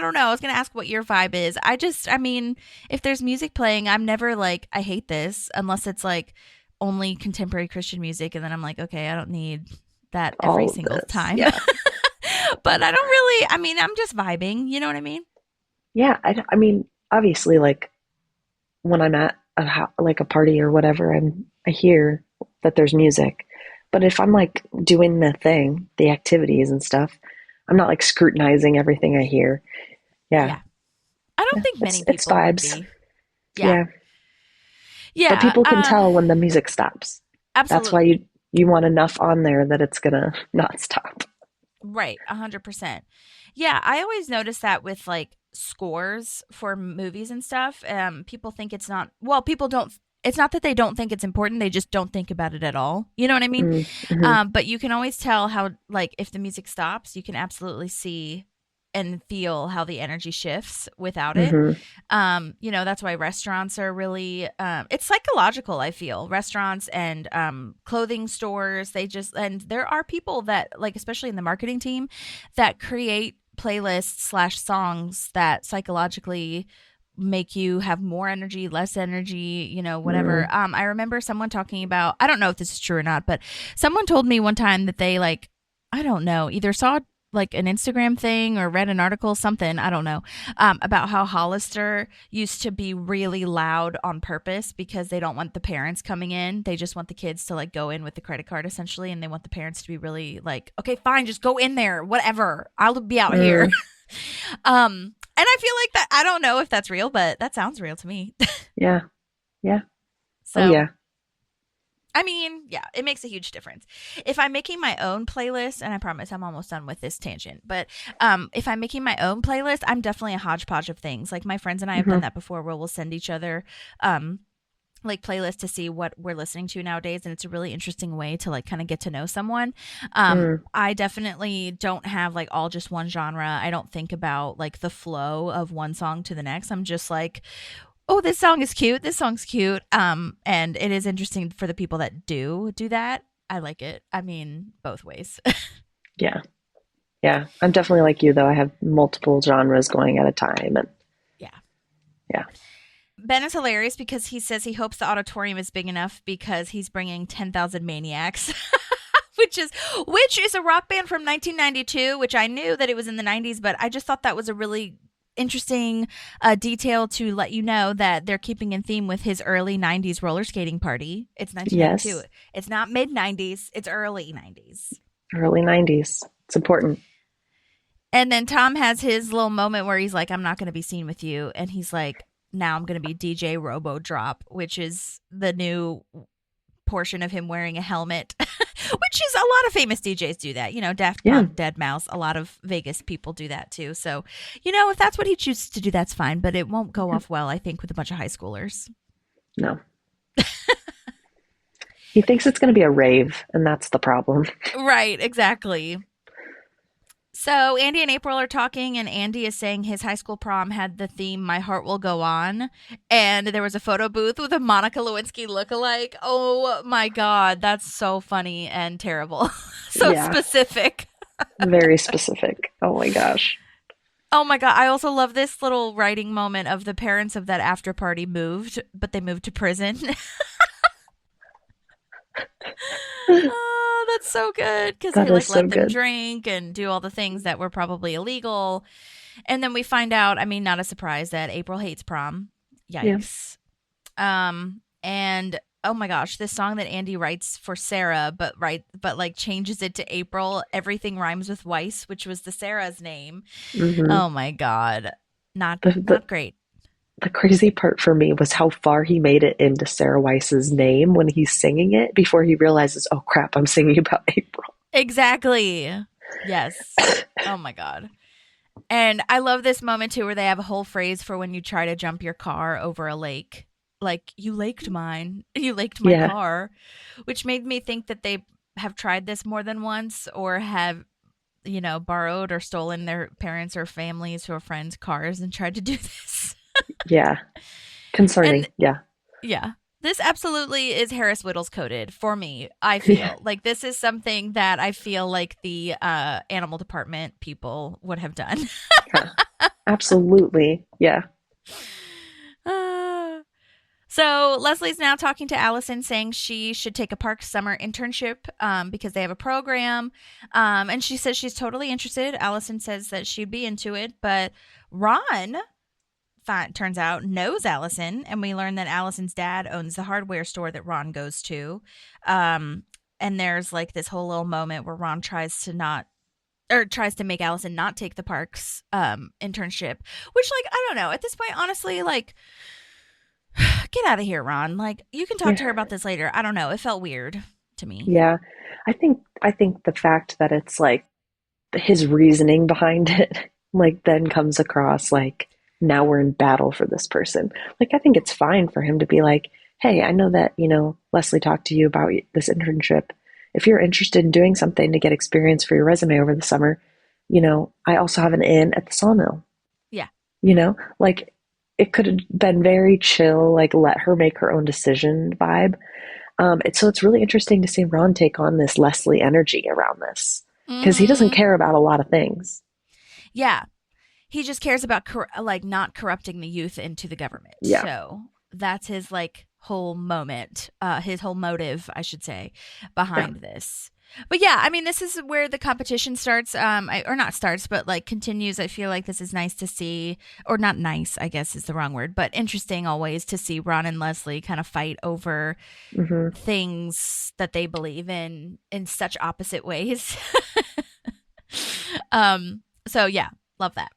don't know. I was going to ask what your vibe is. I mean, if there's music playing, I'm never like, I hate this, unless it's like only contemporary Christian music. And then I'm like, okay, I don't need that every single time. Yeah. But I don't really, I mean, I'm just vibing. You know what I mean? Yeah. I mean, obviously, like when I'm at a party or whatever, I hear that there's music. But if I'm like doing the thing, the activities and stuff, I'm not like scrutinizing everything I hear. Yeah. I don't think many people it's vibes. Would be. Yeah. But people can tell when the music stops. Absolutely. That's why you want enough on there that it's going to not stop. Right. 100%. Yeah. I always notice that with like scores for movies and stuff. People think it's not, well, people don't, it's not that they don't think it's important. They just don't think about it at all. You know what I mean? Mm-hmm. But you can always tell how, like, if the music stops, you can absolutely see and feel how the energy shifts without it. You know, that's why restaurants are really, it's psychological, I feel. Restaurants and clothing stores, and there are people that, like, especially in the marketing team, that create playlists / songs that psychologically make you have more energy, less energy, you know, whatever. I remember someone talking about, I don't know if this is true or not, but someone told me one time that they, like, I don't know, either saw like an Instagram thing or read an article, something, I don't know, about how Hollister used to be really loud on purpose because they don't want the parents coming in. They just want the kids to like go in with the credit card essentially, and they want the parents to be really like, okay, fine, just go in there, whatever, I'll be out here. And I feel like that, I don't know if that's real, but that sounds real to me. Yeah. So, yeah. I mean, yeah, it makes a huge difference. If I'm making my own playlist, and I promise I'm almost done with this tangent, but if I'm making my own playlist, I'm definitely a hodgepodge of things. Like my friends and I have done that before, where we'll send each other like playlists to see what we're listening to nowadays, and it's a really interesting way to like kind of get to know someone. I definitely don't have like all just one genre. I don't think about like the flow of one song to the next. I'm just like, oh, this song is cute, this song's cute. And it is interesting for the people that do that. I like it. I mean, both ways. Yeah I'm definitely like you, though. I have multiple genres going at a time, and yeah. Ben is hilarious because he says he hopes the auditorium is big enough because he's bringing 10,000 Maniacs, which is a rock band from 1992, which I knew that it was in the 90s, but I just thought that was a really interesting detail to let you know that they're keeping in theme with his early 90s roller skating party. It's 1992. Yes. It's not mid 90s. It's early 90s. Early 90s. It's important. And then Tom has his little moment where he's like, I'm not going to be seen with you. And he's like, now I'm going to be DJ Robo Drop, which is the new portion of him wearing a helmet, which is a lot of famous DJs do that. You know, Daft Punk, Dead Mouse, a lot of Vegas people do that too. So, you know, if that's what he chooses to do, that's fine. But it won't go off well, I think, with a bunch of high schoolers. No. He thinks it's going to be a rave, and that's the problem. Right, exactly. So Andy and April are talking, and Andy is saying his high school prom had the theme "My Heart Will Go On," and there was a photo booth with a Monica Lewinsky lookalike. Oh my god, that's so funny and terrible. So specific. Very specific. Oh my gosh. Oh my god, I also love this little writing moment of the parents of that after party moved, but they moved to prison. Oh, that's so good because they like let them drink and do all the things that were probably illegal. And then we find out, I mean, not a surprise, that April hates prom. Yikes. Yeah. And oh my gosh, this song that Andy writes for Sarah, but like changes it to April. Everything rhymes with Weiss, which was the Sarah's name. Mm-hmm. Oh my god, not great. The crazy part for me was how far he made it into Sarah Weiss's name when he's singing it before he realizes, oh crap, I'm singing about April. Exactly. Yes. Oh my god. And I love this moment too where they have a whole phrase for when you try to jump your car over a lake. Like, you laked mine. You laked my car. Which made me think that they have tried this more than once or have, you know, borrowed or stolen their parents' or families' or friends' cars and tried to do this. Yeah. Concerning. Yeah. This absolutely is Harris Whittles coded for me. I feel like this is something that I feel like the animal department people would have done. Yeah. Absolutely. Yeah. So Leslie's now talking to Alison, saying she should take a Park summer internship because they have a program. And she says she's totally interested. Alison says that she'd be into it. But Ron, turns out, knows Alison. And we learn that Alison's dad owns the hardware store that Ron goes to. And there's like this whole little moment where Ron tries to make Alison not take the Parks internship. Which, like, I don't know. At this point, honestly, like, get out of here, Ron. Like, you can talk to her about this later. I don't know. It felt weird to me. Yeah. I think the fact that it's like his reasoning behind it, like, then comes across like, now we're in battle for this person. Like, I think it's fine for him to be like, hey, I know that, you know, Leslie talked to you about this internship. If you're interested in doing something to get experience for your resume over the summer, you know, I also have an in at the sawmill. Yeah. You know, like, it could have been very chill, like, let her make her own decision vibe. So it's really interesting to see Ron take on this Leslie energy around this because he doesn't care about a lot of things. Yeah. He just cares about not corrupting the youth into the government. Yeah. So that's his like whole moment, his whole motive, I should say, behind this. But yeah, I mean, this is where the competition starts, or not starts, but like continues. I feel like this is nice to see, or not nice, I guess is the wrong word, but interesting always to see Ron and Leslie kind of fight over things that they believe in such opposite ways. So yeah, love that.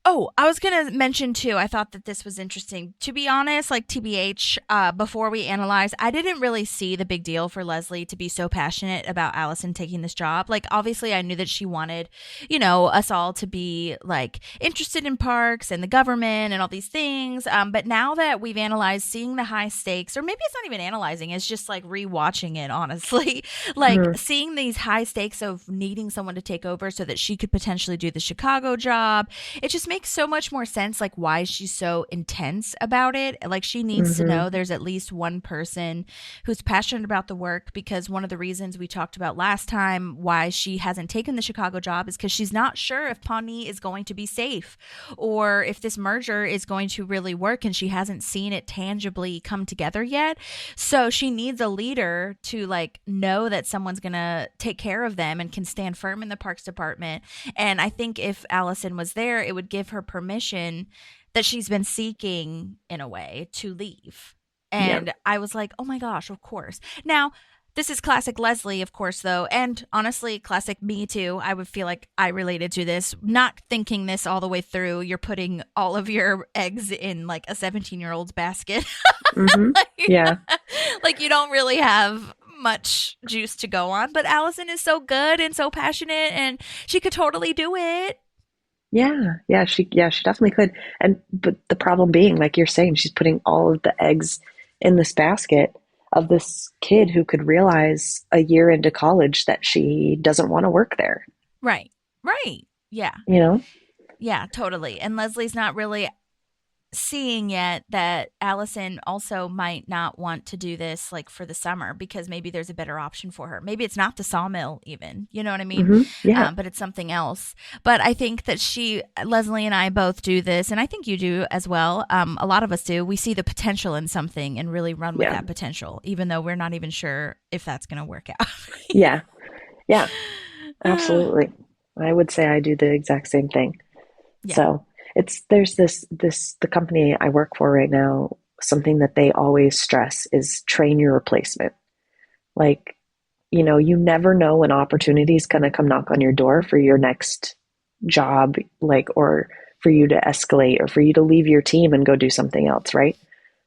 Oh, I was going to mention, too, I thought that this was interesting. To be honest, like TBH, before we analyze, I didn't really see the big deal for Leslie to be so passionate about Alison taking this job. Like, obviously, I knew that she wanted, you know, us all to be, like, interested in parks and the government and all these things. But now that we've analyzed, seeing the high stakes, or maybe it's not even analyzing, it's just, like, rewatching it, honestly. Like, seeing these high stakes of needing someone to take over so that she could potentially do the Chicago job, it just makes so much more sense, like, why she's so intense about it. Like, she needs to know there's at least one person who's passionate about the work, because one of the reasons we talked about last time why she hasn't taken the Chicago job is because she's not sure if Pawnee is going to be safe or if this merger is going to really work, and she hasn't seen it tangibly come together yet. So she needs a leader to, like, know that someone's gonna take care of them and can stand firm in the Parks Department. And I think if Alison was there, it would give her permission that she's been seeking, in a way, to leave. And I was like, oh my gosh, of course. Now, this is classic Leslie, of course, though, and honestly, classic me too. I would feel like I related to this, not thinking this all the way through. You're putting all of your eggs in, like, a 17-year-old's basket. Yeah. Like, you don't really have much juice to go on, but Alison is so good and so passionate, and she could totally do it. Yeah, she definitely could. But the problem being, like you're saying, she's putting all of the eggs in this basket of this kid who could realize a year into college that she doesn't want to work there. Right. Yeah. You know? Yeah, totally. And Leslie's not really seeing yet that Alison also might not want to do this like for the summer because maybe there's a better option for her. Maybe it's not the sawmill even, you know what I mean? Yeah. But it's something else. But I think that Leslie and I both do this, and I think you do as well. A lot of us do. We see the potential in something and really run with that potential, even though we're not even sure if that's going to work out. Yeah. Yeah. Absolutely. I would say I do the exact same thing. Yeah. So there's the company I work for right now, something that they always stress is train your replacement. Like, you know, you never know when opportunity is going to come knock on your door for your next job, like, or for you to escalate or for you to leave your team and go do something else. Right.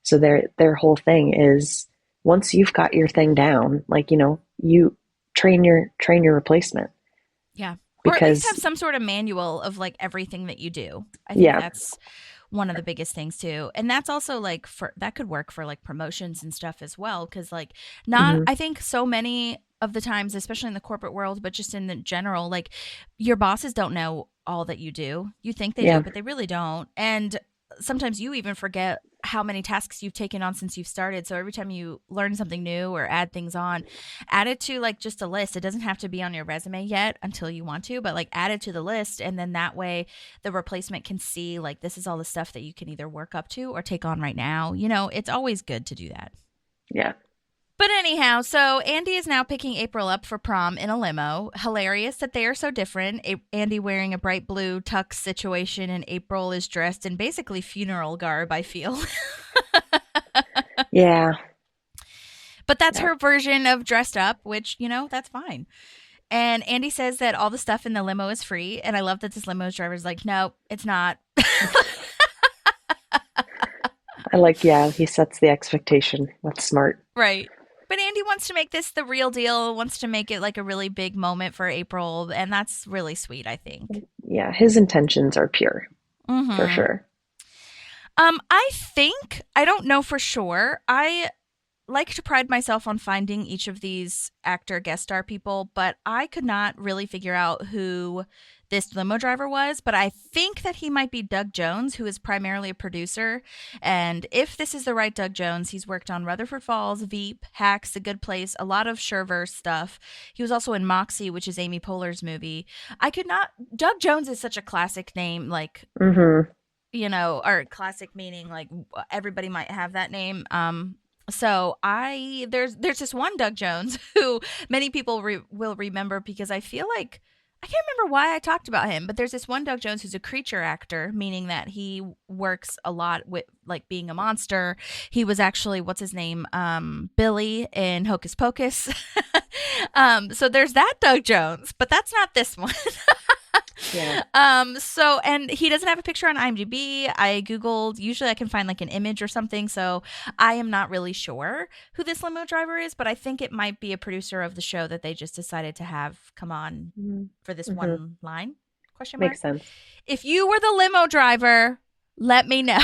So their whole thing is once you've got your thing down, like, you know, you train your replacement. Yeah. Or at least have some sort of manual of like everything that you do. I think that's one of the biggest things too. And that's also like that could work for like promotions and stuff as well. Cause like I think so many of the times, especially in the corporate world, but just in the general, like your bosses don't know all that you do. You think they do, but they really don't. And sometimes you even forget how many tasks you've taken on since you've started. So every time you learn something new or add things on, add it to like just a list. It doesn't have to be on your resume yet until you want to, but like add it to the list. And then that way the replacement can see like this is all the stuff that you can either work up to or take on right now. You know, it's always good to do that. Yeah. But anyhow, so Andy is now picking April up for prom in a limo. Hilarious that they are so different. Andy wearing a bright blue tux situation and April is dressed in basically funeral garb, I feel. Yeah. But that's her version of dressed up, which, you know, that's fine. And Andy says that all the stuff in the limo is free. And I love that this limo driver is like, no, it's not. He sets the expectation. That's smart. Right. But Andy wants to make this the real deal, wants to make it like a really big moment for April. And that's really sweet, I think. Yeah, his intentions are pure, for sure. I don't know for sure. I like to pride myself on finding each of these actor guest star people, but I could not really figure out who this limo driver was, but I think that he might be Doug Jones, who is primarily a producer. And if this is the right Doug Jones, he's worked on Rutherford Falls, Veep, Hacks, The Good Place, a lot of Sherverse stuff. He was also in Moxie, which is Amy Poehler's movie. Doug Jones is such a classic name, like, you know, or classic meaning like everybody might have that name. So there's this one Doug Jones who many people will remember because I feel like I can't remember why I talked about him, but there's this one Doug Jones who's a creature actor, meaning that he works a lot with like being a monster. He was actually, what's his name? Billy in Hocus Pocus. So there's that Doug Jones, but that's not this one. Yeah. And he doesn't have a picture on IMDb. I Googled, usually I can find like an image or something. So I am not really sure who this limo driver is, but I think it might be a producer of the show that they just decided to have come on for this one line. Question mark. Makes sense. If you were the limo driver, let me know.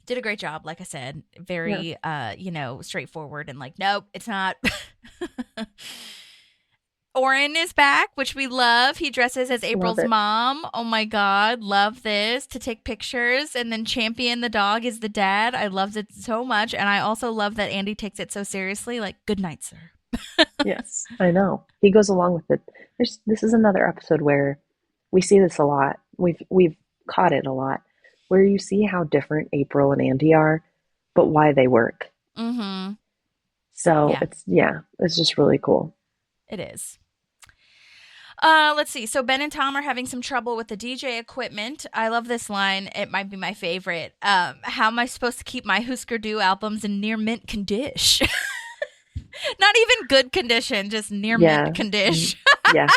Did a great job, like I said. Very straightforward and like, nope, it's not. Oren is back, which we love. He dresses as April's mom. Oh my God, love this. To take pictures and then Champion the dog is the dad. I loved it so much. And I also love that Andy takes it so seriously, like, good night, sir. Yes, I know. He goes along with it. This is another episode where we see this a lot. We've caught it a lot, where you see how different April and Andy are, but why they work. Mm-hmm. So it's just really cool. It is. Let's see. So Ben and Tom are having some trouble with the DJ equipment. I love this line. It might be my favorite. How am I supposed to keep my Husker Du albums in near mint condition? Not even good condition, just near mint condition. Yeah.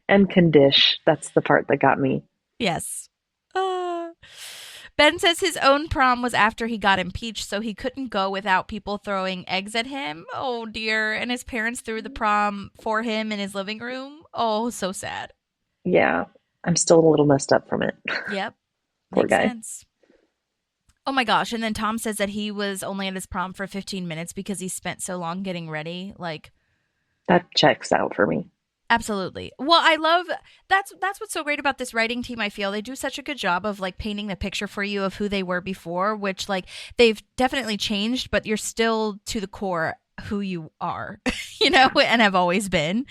And condish. That's the part that got me. Yes. Ben says his own prom was after he got impeached, so he couldn't go without people throwing eggs at him. Oh, dear. And his parents threw the prom for him in his living room. Oh, so sad. Yeah. I'm still a little messed up from it. Yep. Poor Makes guy. sense. Oh, my gosh. And then Tom says that he was only at his prom for 15 minutes because he spent so long getting ready. Like, That checks out for me. Absolutely. Well, I love that's what's so great about this writing team. I feel they do such a good job of like painting the picture for you of who they were before, which like they've definitely changed, but you're still to the core who you are, and have always been.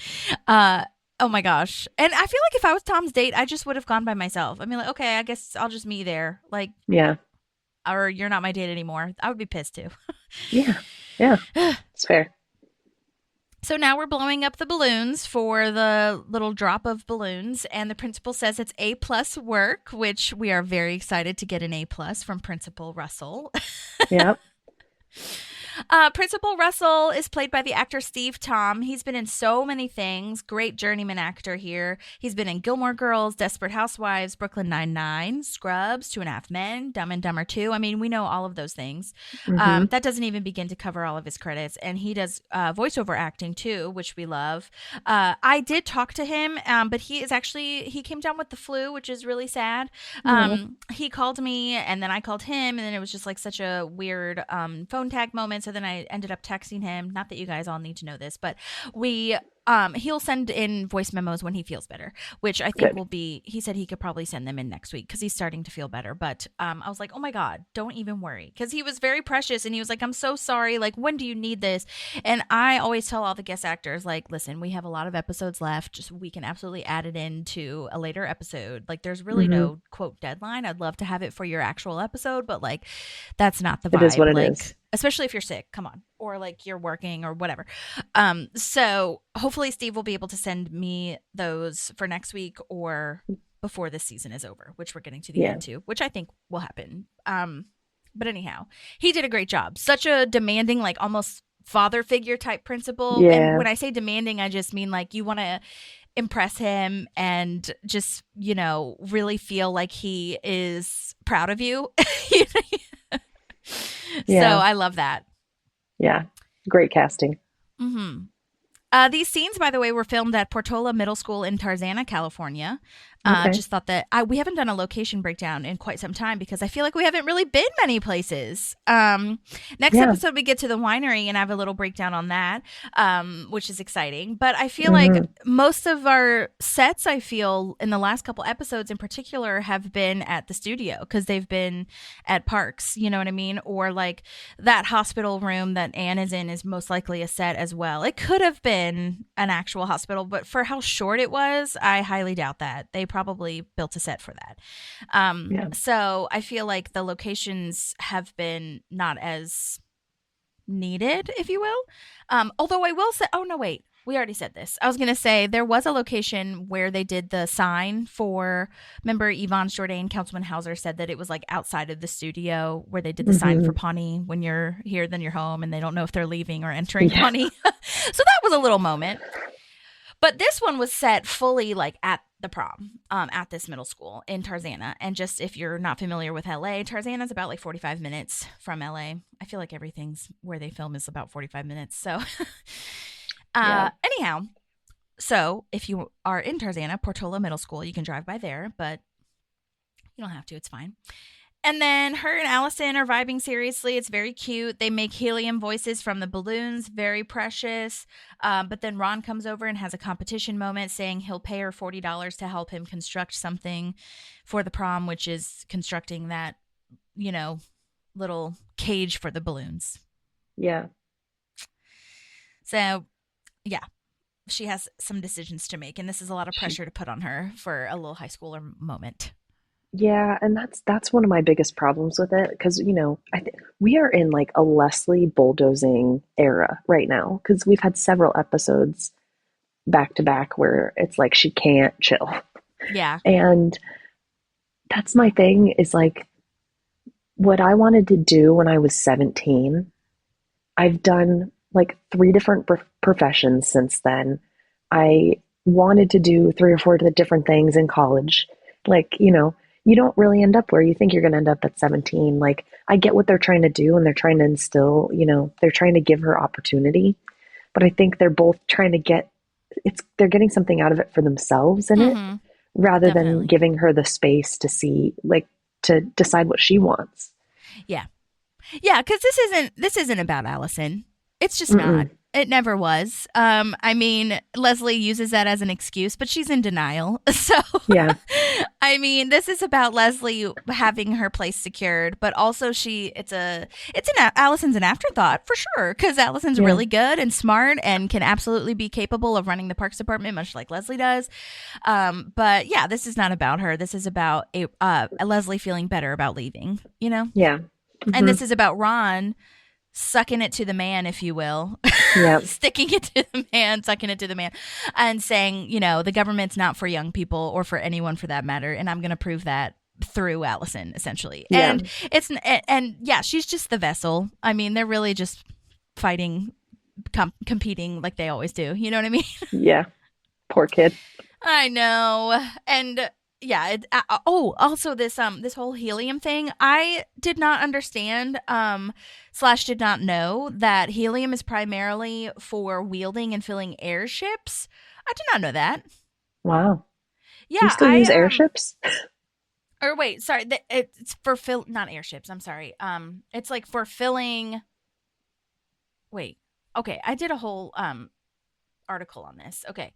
Oh my gosh. And I feel like if I was Tom's date, I just would have gone by myself. I mean, like, okay, I guess I'll just meet there. Like, yeah. Or you're not my date anymore. I would be pissed too. Yeah. It's fair. So now we're blowing up the balloons for the little drop of balloons, and the principal says it's A+ work, which we are very excited to get an A+ from Principal Russell. Yep. Principal Russell is played by the actor Steve Tom. He's been in so many things. Great journeyman actor here. He's been in Gilmore Girls, Desperate Housewives, Brooklyn Nine-Nine, Scrubs, 2.5 Men, Dumb and Dumber 2. I mean, we know all of those things. That doesn't even begin to cover all of his credits. And he does voiceover acting too, which we love. I did talk to him, but he came down with the flu, which is really sad. He called me, and then I called him, and then it was just like such a weird phone tag moment. So then I ended up texting him. Not that you guys all need to know this, but he'll send in voice memos when he feels better, which I think will be, he said he could probably send them in next week because he's starting to feel better. But I was like, oh my God, don't even worry. Because he was very precious and he was like, I'm so sorry. Like, when do you need this? And I always tell all the guest actors, like, listen, we have a lot of episodes left. Just we can absolutely add it into a later episode. Like, there's really no quote deadline. I'd love to have it for your actual episode, but like, that's not the vibe. It is what it is. Especially if you're sick, come on, or like you're working or whatever. So hopefully Steve will be able to send me those for next week or before this season is over, which we're getting to the end too, which I think will happen. But anyhow, he did a great job. Such a demanding, like almost father figure type principal. Yeah. And when I say demanding, I just mean like you want to impress him and just, really feel like he is proud of you. So I love that. Yeah. Great casting. These scenes, by the way, were filmed at Portola Middle School in Tarzana, California. Just thought that we haven't done a location breakdown in quite some time because I feel like we haven't really been many places. Next episode, we get to the winery and I have a little breakdown on that, which is exciting. But I feel like most of our sets, I feel, in the last couple episodes in particular, have been at the studio because they've been at parks, you know what I mean? Or like that hospital room that Anne is in is most likely a set as well. It could have been an actual hospital, but for how short it was, I highly doubt that. They probably built a set for that. So I feel like the locations have been not as needed, if you will. Although I will say, oh no, wait, we already said this. I was going to say there was a location where they did the sign for, remember Yvonne Jourdain, Councilman Hauser said that it was like outside of the studio where they did the sign for Pawnee. When you're here, then you're home, and they don't know if they're leaving or entering Pawnee. So that was a little moment. But this one was set fully like at the prom, at this middle school in Tarzana. And just if you're not familiar with LA, Tarzana is about like 45 minutes from LA. I feel like everything's where they film is about 45 minutes. So anyhow, so if you are in Tarzana, Portola Middle School, you can drive by there, but you don't have to. It's fine. And then her and Alison are vibing seriously. It's very cute. They make helium voices from the balloons. Very precious. But then Ron comes over and has a competition moment saying he'll pay her $40 to help him construct something for the prom, which is constructing that, little cage for the balloons. Yeah. So, yeah. She has some decisions to make, and this is a lot of pressure to put on her for a little high schooler moment. Yeah, and that's one of my biggest problems with it because I think we are in like a Leslie bulldozing era right now because we've had several episodes back to back where it's like she can't chill. Yeah, and that's my thing is like what I wanted to do when I was 17. I've done like 3 different professions since then. I wanted to do 3 or 4 different things in college, like you don't really end up where you think you're going to end up at 17. Like, I get what they're trying to do and they're trying to instill, they're trying to give her opportunity. But I think they're both trying to they're getting something out of it for themselves in it rather than giving her the space to see, like, to decide what she wants. Yeah. Yeah, because this isn't about Alison. It's just not. It never was. I mean, Leslie uses that as an excuse, but she's in denial. So, Yeah. I mean, this is about Leslie having her place secured, but also Allison's an afterthought for sure, because Allison's really good and smart and can absolutely be capable of running the Parks Department, much like Leslie does. But yeah, this is not about her. This is about a Leslie feeling better about leaving, you know? Yeah. Mm-hmm. And this is about Ron sucking it to the man, if you will. Yep. Sticking it to the man, sucking it to the man, and saying, you know, the government's not for young people or for anyone for that matter, and I'm going to prove that through Alison, essentially. Yeah. And yeah, she's just the vessel. I mean, they're really just fighting, competing like they always do. You know what I mean? Yeah. Poor kid. I know. And yeah. Also this whole helium thing, I did not understand / did not know that helium is primarily for wielding and filling airships. I did not know that. Wow. Yeah. You still use airships? Or wait, sorry. It's for not airships. I'm sorry. It's like for filling. Wait. Okay. I did a whole article on this. Okay.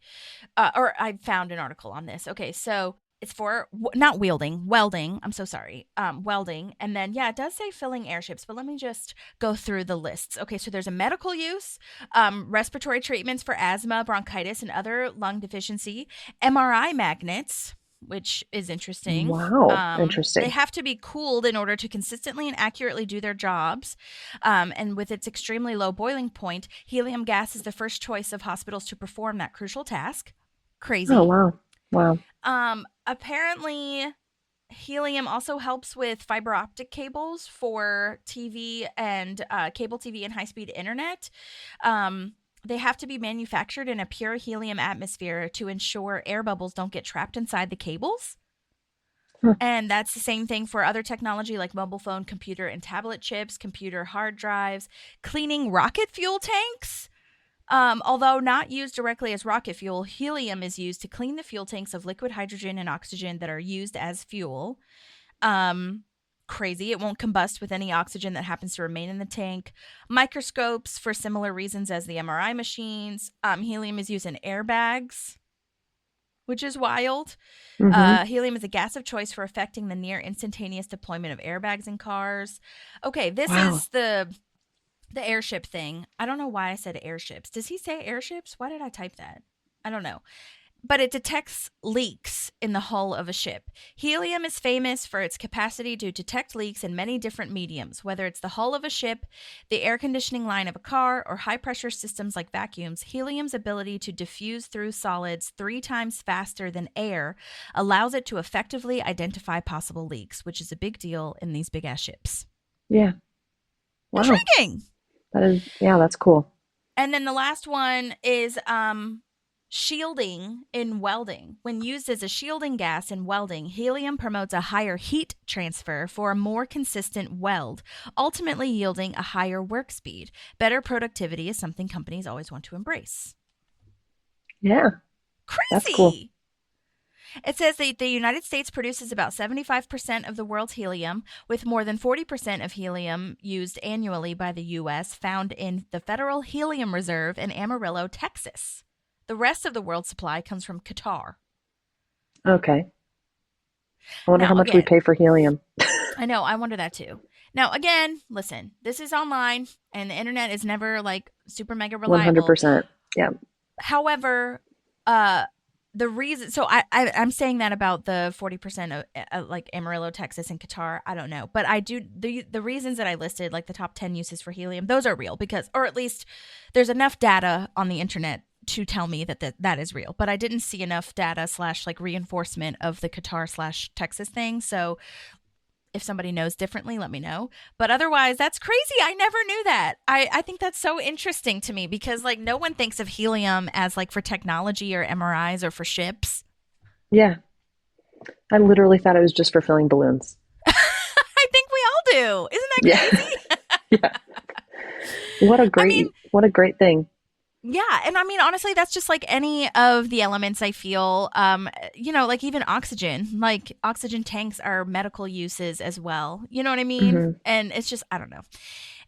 Or I found an article on this. Okay. So it's for not welding. I'm so sorry. Welding. And then, yeah, it does say filling airships, but let me just go through the lists. Okay. So there's a medical use, respiratory treatments for asthma, bronchitis, and other lung deficiency, MRI magnets, which is interesting. Wow. Interesting. They have to be cooled in order to consistently and accurately do their jobs. And with its extremely low boiling point, helium gas is the first choice of hospitals to perform that crucial task. Crazy. Oh, wow. Wow. Apparently, helium also helps with fiber optic cables for TV and cable TV and high-speed internet. They have to be manufactured in a pure helium atmosphere to ensure air bubbles don't get trapped inside the cables. And that's the same thing for other technology like mobile phone, computer, and tablet chips, computer hard drives, cleaning rocket fuel tanks. Although not used directly as rocket fuel, helium is used to clean the fuel tanks of liquid hydrogen and oxygen that are used as fuel. Crazy. It won't combust with any oxygen that happens to remain in the tank. Microscopes for similar reasons as the MRI machines. Helium is used in airbags, which is wild. Mm-hmm. Helium is a gas of choice for affecting the near instantaneous deployment of airbags in cars. Okay, this is the airship thing. I don't know why I said airships. Does he say airships? Why did I type that? I don't know. But it detects leaks in the hull of a ship. Helium is famous for its capacity to detect leaks in many different mediums, whether it's the hull of a ship, the air conditioning line of a car, or high-pressure systems like vacuums. Helium's ability to diffuse through solids 3 times faster than air allows it to effectively identify possible leaks, which is a big deal in these big-ass ships. Yeah. Wow. Intriguing. That's cool. And then the last one is shielding in welding. When used as a shielding gas in welding, helium promotes a higher heat transfer for a more consistent weld, ultimately yielding a higher work speed. Better productivity is something companies always want to embrace. Yeah. Crazy. That's cool. It says that the United States produces about 75% of the world's helium, with more than 40% of helium used annually by the U.S. found in the Federal Helium Reserve in Amarillo, Texas. The rest of the world's supply comes from Qatar. Okay. I wonder how much we pay for helium. I know. I wonder that too. Now, again, listen, this is online and the internet is never like super mega reliable. 100%. Yeah. However, the reason, so I'm saying that about the 40% of like Amarillo, Texas, and Qatar. I don't know, but I do the reasons that I listed, like the top 10 uses for helium, those are real because, or at least there's enough data on the internet to tell me that is real. But I didn't see enough data / like reinforcement of the Qatar / Texas thing. So if somebody knows differently, let me know. But otherwise, that's crazy. I never knew that. I think that's so interesting to me because like no one thinks of helium as like for technology or MRIs or for ships. Yeah. I literally thought it was just for filling balloons. I think we all do. Isn't that crazy? Yeah. What a great thing. Yeah, and I mean, honestly, that's just like any of the elements I feel, like even oxygen, like oxygen tanks are medical uses as well. You know what I mean? Mm-hmm. And it's just, I don't know.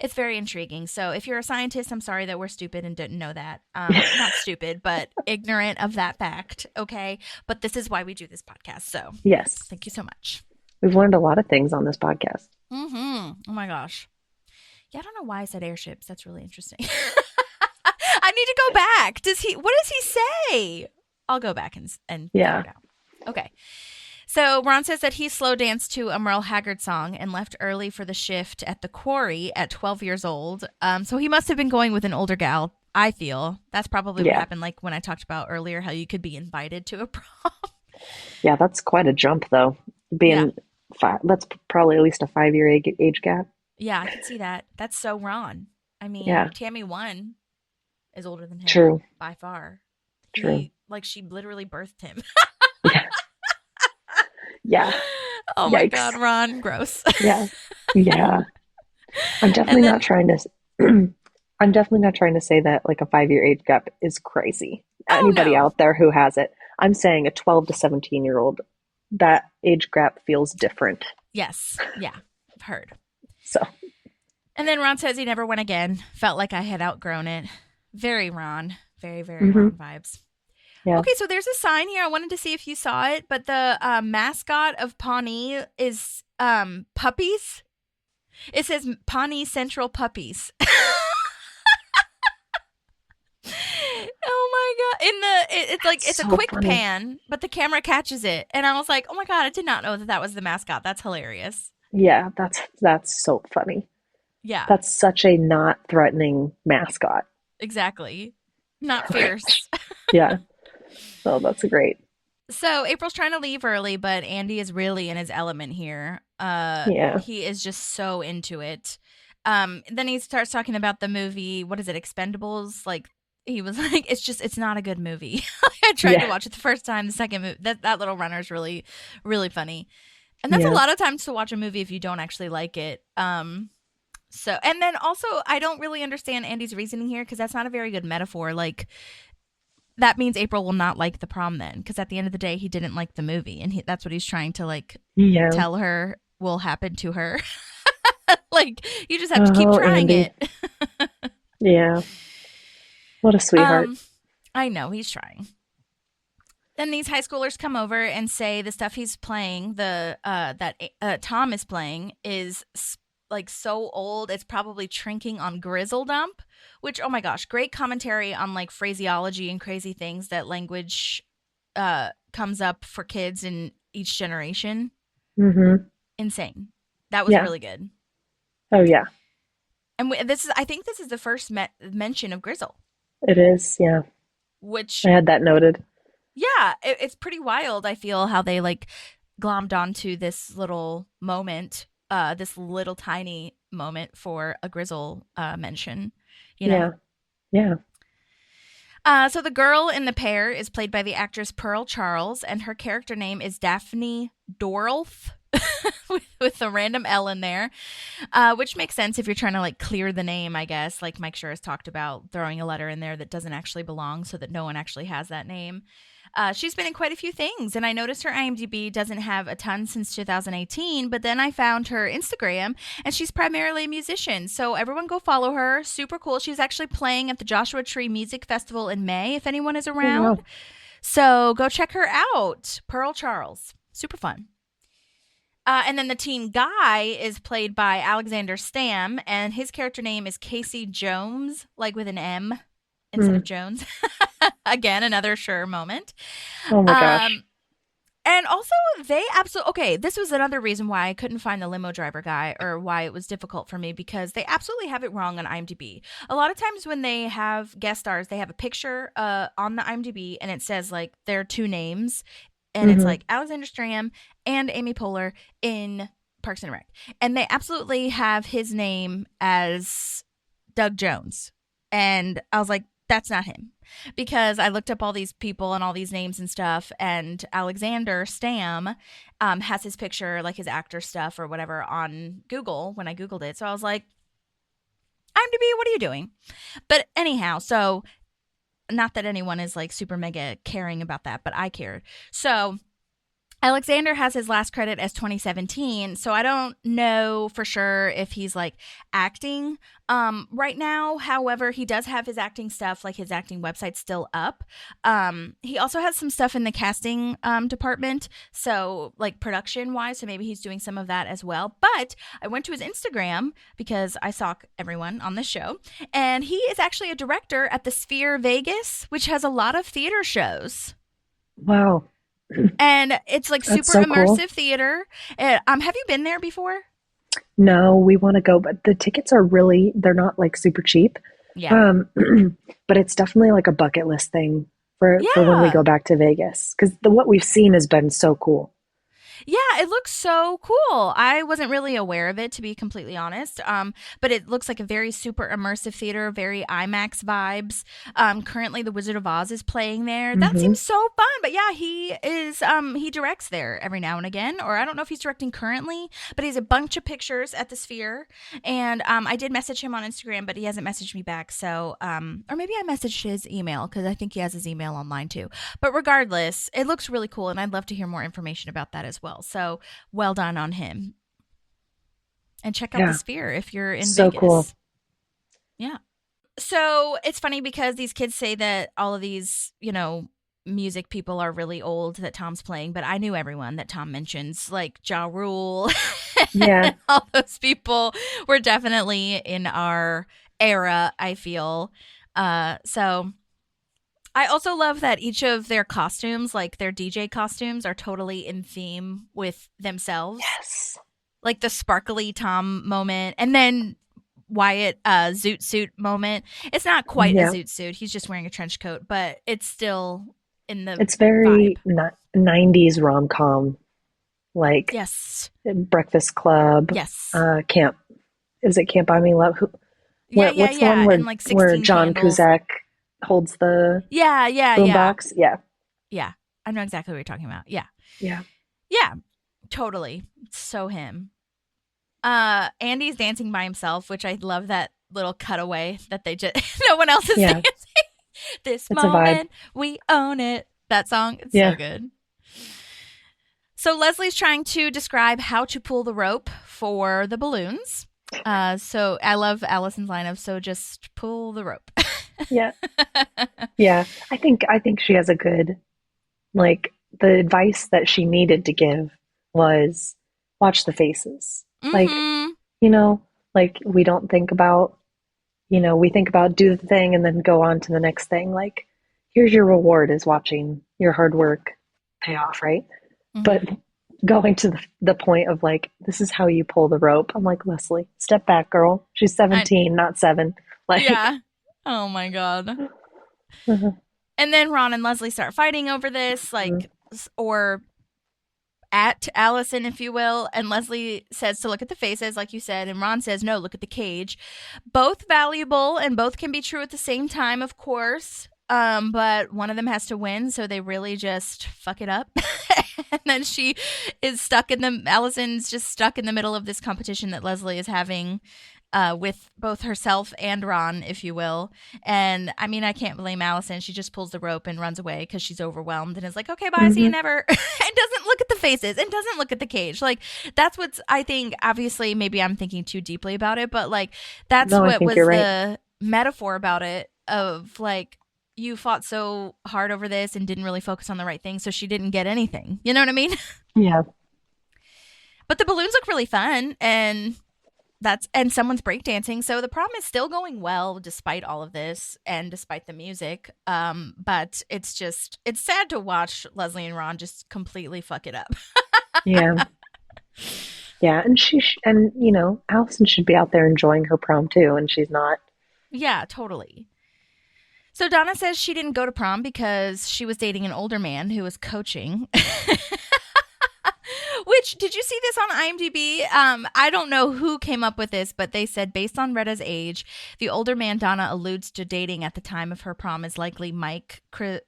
It's very intriguing. So if you're a scientist, I'm sorry that we're stupid and didn't know that. Not stupid, but ignorant of that fact. Okay. But this is why we do this podcast. So Yes. thank you so much. We've learned a lot of things on this podcast. Oh my gosh. Yeah, I don't know why I said airships. That's really interesting. I need to go back. What does he say? I'll go back and figure it out. Okay. So Ron says that he slow danced to a Merle Haggard song and left early for the shift at the quarry at 12 years old. So he must have been going with an older gal, I feel. That's probably what happened, like when I talked about earlier how you could be invited to a prom. Yeah, that's quite a jump, though. That's probably at least a 5-year age gap. Yeah, I can see that. That's so Ron. I mean, Tammy 1 is older than him. True. By far. True. She literally birthed him. Yeah. Oh my God, Ron, gross. Yeah. I'm definitely not trying to say that like a 5-year age gap is crazy. Anybody out there who has it, I'm saying a 12 to 17-year-old, that age gap feels different. Yes. Yeah. I've heard. So. And then Ron says he never went again. Felt like I had outgrown it. Very Ron. Very, very Ron vibes. Yeah. Okay, so there's a sign here. I wanted to see if you saw it, but the mascot of Pawnee is puppies. It says Pawnee Central Puppies. Oh my God. It's so a quick funny pan, but the camera catches it. And I was like, oh my God, I did not know that was the mascot. That's hilarious. Yeah, that's so funny. Yeah. That's such a not threatening mascot. Exactly. Not fierce. Yeah. Oh, that's great. So April's trying to leave early, but Andy is really in his element here. He is just so into it. Then he starts talking about the movie, what is it, Expendables? Like, he was like, it's not a good movie. I tried to watch it the first time. The second movie, that little runner is really, really funny. And that's a lot of times to watch a movie if you don't actually like it. So, and then also, I don't really understand Andy's reasoning here because that's not a very good metaphor. Like, that means April will not like the prom then, because at the end of the day, he didn't like the movie, and that's what he's trying to tell her will happen to her. Like, you just have to keep trying Andy. It. Yeah. What a sweetheart. I know, he's trying. Then these high schoolers come over and say the stuff he's playing, that Tom is playing, is like so old it's probably trinking on grizzle dump, which, oh my gosh, great commentary on like phraseology and crazy things that language comes up for kids in each generation. Insane. That was really good. Oh yeah. And I think this is the first mention of grizzle. It is, yeah. Which I had that noted. Yeah, it's pretty wild. I feel how they like glommed onto this little moment, this little tiny moment for a grizzle mention. You know? Yeah. So the girl in the pair is played by the actress Pearl Charles, and her character name is Daphne Doralf. with a random L in there, which makes sense if you're trying to like clear the name, I guess. Like Mike Schur has talked about throwing a letter in there that doesn't actually belong so that no one actually has that name. She's been in quite a few things, and I noticed her IMDb doesn't have a ton since 2018, but then I found her Instagram, and she's primarily a musician, so everyone go follow her. Super cool. She's actually playing at the Joshua Tree Music Festival in May, if anyone is around. Oh, wow. So go check her out. Pearl Charles. Super fun. And then the teen guy is played by Alexander Stam, and his character name is Casey Jones, like with an M instead of Jones. Again, another Schur moment. Oh my gosh. And also, they absolutely... Okay, this was another reason why I couldn't find the limo driver guy, or why it was difficult for me, because they absolutely have it wrong on IMDb. A lot of times when they have guest stars, they have a picture on the IMDb, and it says, like, their two names. And it's like Alexander Stram and Amy Poehler in Parks and Rec. And they absolutely have his name as Doug Jones. And I was like, that's not him. Because I looked up all these people and all these names and stuff. And Alexander Stam has his picture, like his actor stuff or whatever, on Google when I Googled it. So I was like, IMDb, what are you doing? But anyhow, so not that anyone is like super mega caring about that, but I cared. So Alexander has his last credit as 2017, so I don't know for sure if he's like acting right now. However, he does have his acting stuff, like his acting website, still up. He also has some stuff in the casting department, so like production wise, so maybe he's doing some of that as well. But I went to his Instagram because I saw everyone on this show, and he is actually a director at the Sphere Vegas, which has a lot of theater shows. Wow. And it's like super so immersive cool. theater. Have you been there before? No, we want to go, but the tickets are they're not like super cheap. Yeah. But it's definitely like a bucket list thing for when we go back to Vegas, because what we've seen has been so cool. Yeah, it looks so cool. I wasn't really aware of it, to be completely honest. But it looks like a very super immersive theater, very IMAX vibes. Currently, The Wizard of Oz is playing there. That seems so fun. But yeah, he is. He directs there every now and again, or I don't know if he's directing currently, but he has a bunch of pictures at the Sphere. And I did message him on Instagram, but he hasn't messaged me back. So, or maybe I messaged his email because I think he has his email online too. But regardless, it looks really cool, and I'd love to hear more information about that as well. So well done on him. And check out the Sphere if you're in Vegas. So cool. Yeah. So it's funny because these kids say that all of these, music people are really old that Tom's playing, but I knew everyone that Tom mentions, like Ja Rule. Yeah. All those people were definitely in our era, I feel. So I also love that each of their costumes, like their DJ costumes, are totally in theme with themselves. Yes. Like the sparkly Tom moment, and then Wyatt zoot suit moment. It's not quite a zoot suit. He's just wearing a trench coat, but it's still in the It's very 90s rom-com. Like yes. Breakfast Club. Yes. Camp. Is it Can't Buy Me Love? What's the one where, like where John Candles. Cusack holds the boombox? Yeah. I know exactly what you're talking about. Yeah. Totally. So him. Andy's dancing by himself, which I love that little cutaway that they just no one else is dancing. This it's moment we own it. That song, it's so good. So Leslie's trying to describe how to pull the rope for the balloons. So I love Alison's line of, so just pull the rope. Yeah. I think she has a good, like, the advice that she needed to give was watch the faces. Like, like we don't think about, we think about do the thing and then go on to the next thing. Like, here's your reward is watching your hard work pay off, right? But going to the point of like, this is how you pull the rope. I'm like, Leslie, step back, girl. She's 17, not 7. Like, yeah. Oh my God. And then Ron and Leslie start fighting over this, like, or at Alison, if you will. And Leslie says to look at the faces, like you said. And Ron says, no, look at the cage. Both valuable and both can be true at the same time, of course. But one of them has to win, so they really just fuck it up. And then she is Alison's just stuck in the middle of this competition that Leslie is having with both herself and Ron, if you will. And I mean, I can't blame Alison. She just pulls the rope and runs away because she's overwhelmed and is like, okay, bye, see you never. And doesn't look at the faces and doesn't look at the cage. Like, that's what's, I think, obviously, maybe I'm thinking too deeply about it, but like, that's what was the metaphor about it, of like, you fought so hard over this and didn't really focus on the right thing, so she didn't get anything. You know what I mean? Yeah. But the balloons look really fun, and someone's breakdancing, so the prom is still going well despite all of this and despite the music. But it's sad to watch Leslie and Ron just completely fuck it up. Yeah. Yeah, and Alison should be out there enjoying her prom too, and she's not. Yeah, totally. So Donna says she didn't go to prom because she was dating an older man who was coaching. Which, did you see this on IMDb? I don't know who came up with this, but they said based on Retta's age, the older man Donna alludes to dating at the time of her prom is likely Mike. How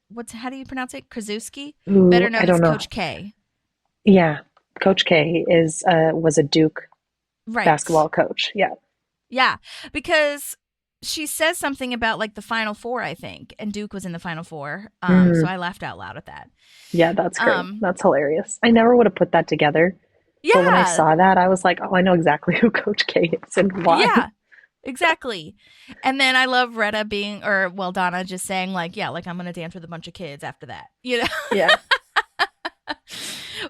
do you pronounce it? Krasuski, better known as Coach K. Yeah, Coach K was a Duke basketball coach. Yeah. Yeah, because she says something about like the final four, I think, and Duke was in the final four. So I laughed out loud at that. Yeah, that's great. That's hilarious. I never would have put that together. Yeah. But when I saw that, I was like, oh, I know exactly who Coach K is and why. Yeah, exactly. And then I love Retta Donna just saying like, yeah, like I'm going to dance with a bunch of kids after that, you know? Yeah.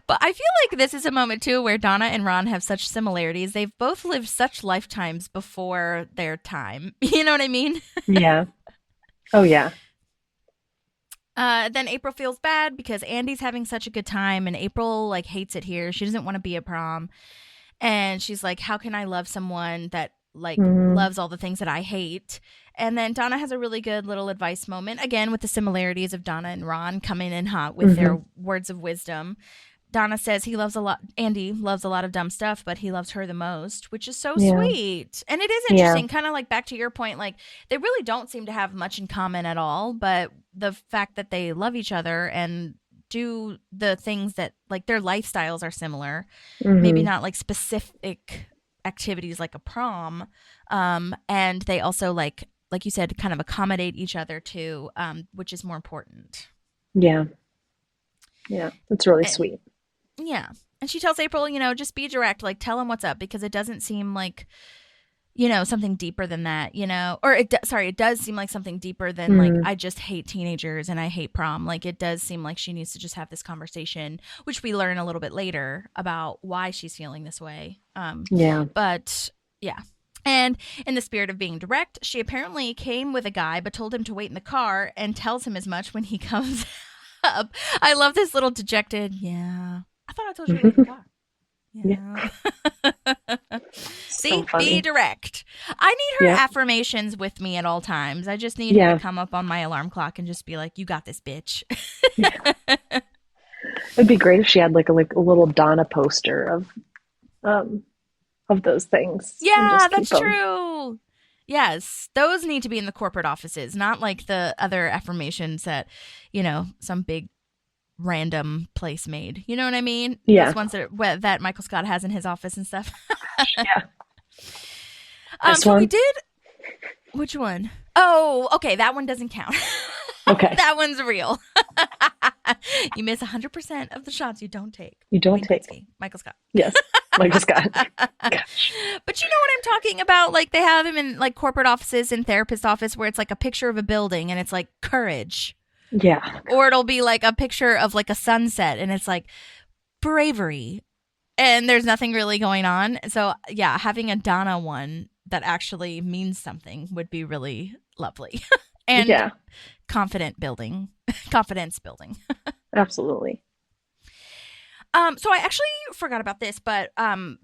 But I feel like this is a moment too where Donna and Ron have such similarities. They've both lived such lifetimes before their time. You know what I mean? Yeah. Oh, yeah. Then April feels bad because Andy's having such a good time and April like hates it here. She doesn't want to be at prom. And she's like, how can I love someone that like loves all the things that I hate? And then Donna has a really good little advice moment, again, with the similarities of Donna and Ron coming in hot with their words of wisdom. Donna says Andy loves a lot of dumb stuff, but he loves her the most, which is so sweet. And it is interesting, kind of like back to your point, like they really don't seem to have much in common at all, but the fact that they love each other and do the things that like their lifestyles are similar, maybe not like specific activities like a prom, and they also like you said, kind of accommodate each other too, which is more important. Yeah. That's really sweet. Yeah. And she tells April, just be direct, like tell him what's up, because it doesn't seem like, something deeper than that, or it does seem like something deeper than like, I just hate teenagers and I hate prom. Like it does seem like she needs to just have this conversation, which we learn a little bit later about why she's feeling this way. But yeah. And in the spirit of being direct, she apparently came with a guy, but told him to wait in the car and tells him as much when he comes up. I love this little dejected, yeah. I thought I told you to wait in the car. Yeah. See, So be direct. I need her affirmations with me at all times. I just need her to come up on my alarm clock and just be like, you got this, bitch. It'd be great if she had like a little Donna poster of those things. Yeah, that's true. Yes, those need to be in the corporate offices, not like the other affirmations that, some big random place made. You know what I mean? Yeah. Those ones that Michael Scott has in his office and stuff. Yeah. So we did. Which one? Oh, okay. That one doesn't count. Okay. That one's real. You miss 100% of the shots you don't take. You don't take. Michael Scott. Yes. Michael Scott. Gosh. But you know what I'm talking about? Like they have him in like corporate offices and therapist office where it's like a picture of a building and it's like courage. Yeah. Or it'll be like a picture of like a sunset and it's like bravery. And there's nothing really going on. So yeah, having a Donna one that actually means something would be really lovely. And confidence building. Absolutely. So I actually forgot about this, but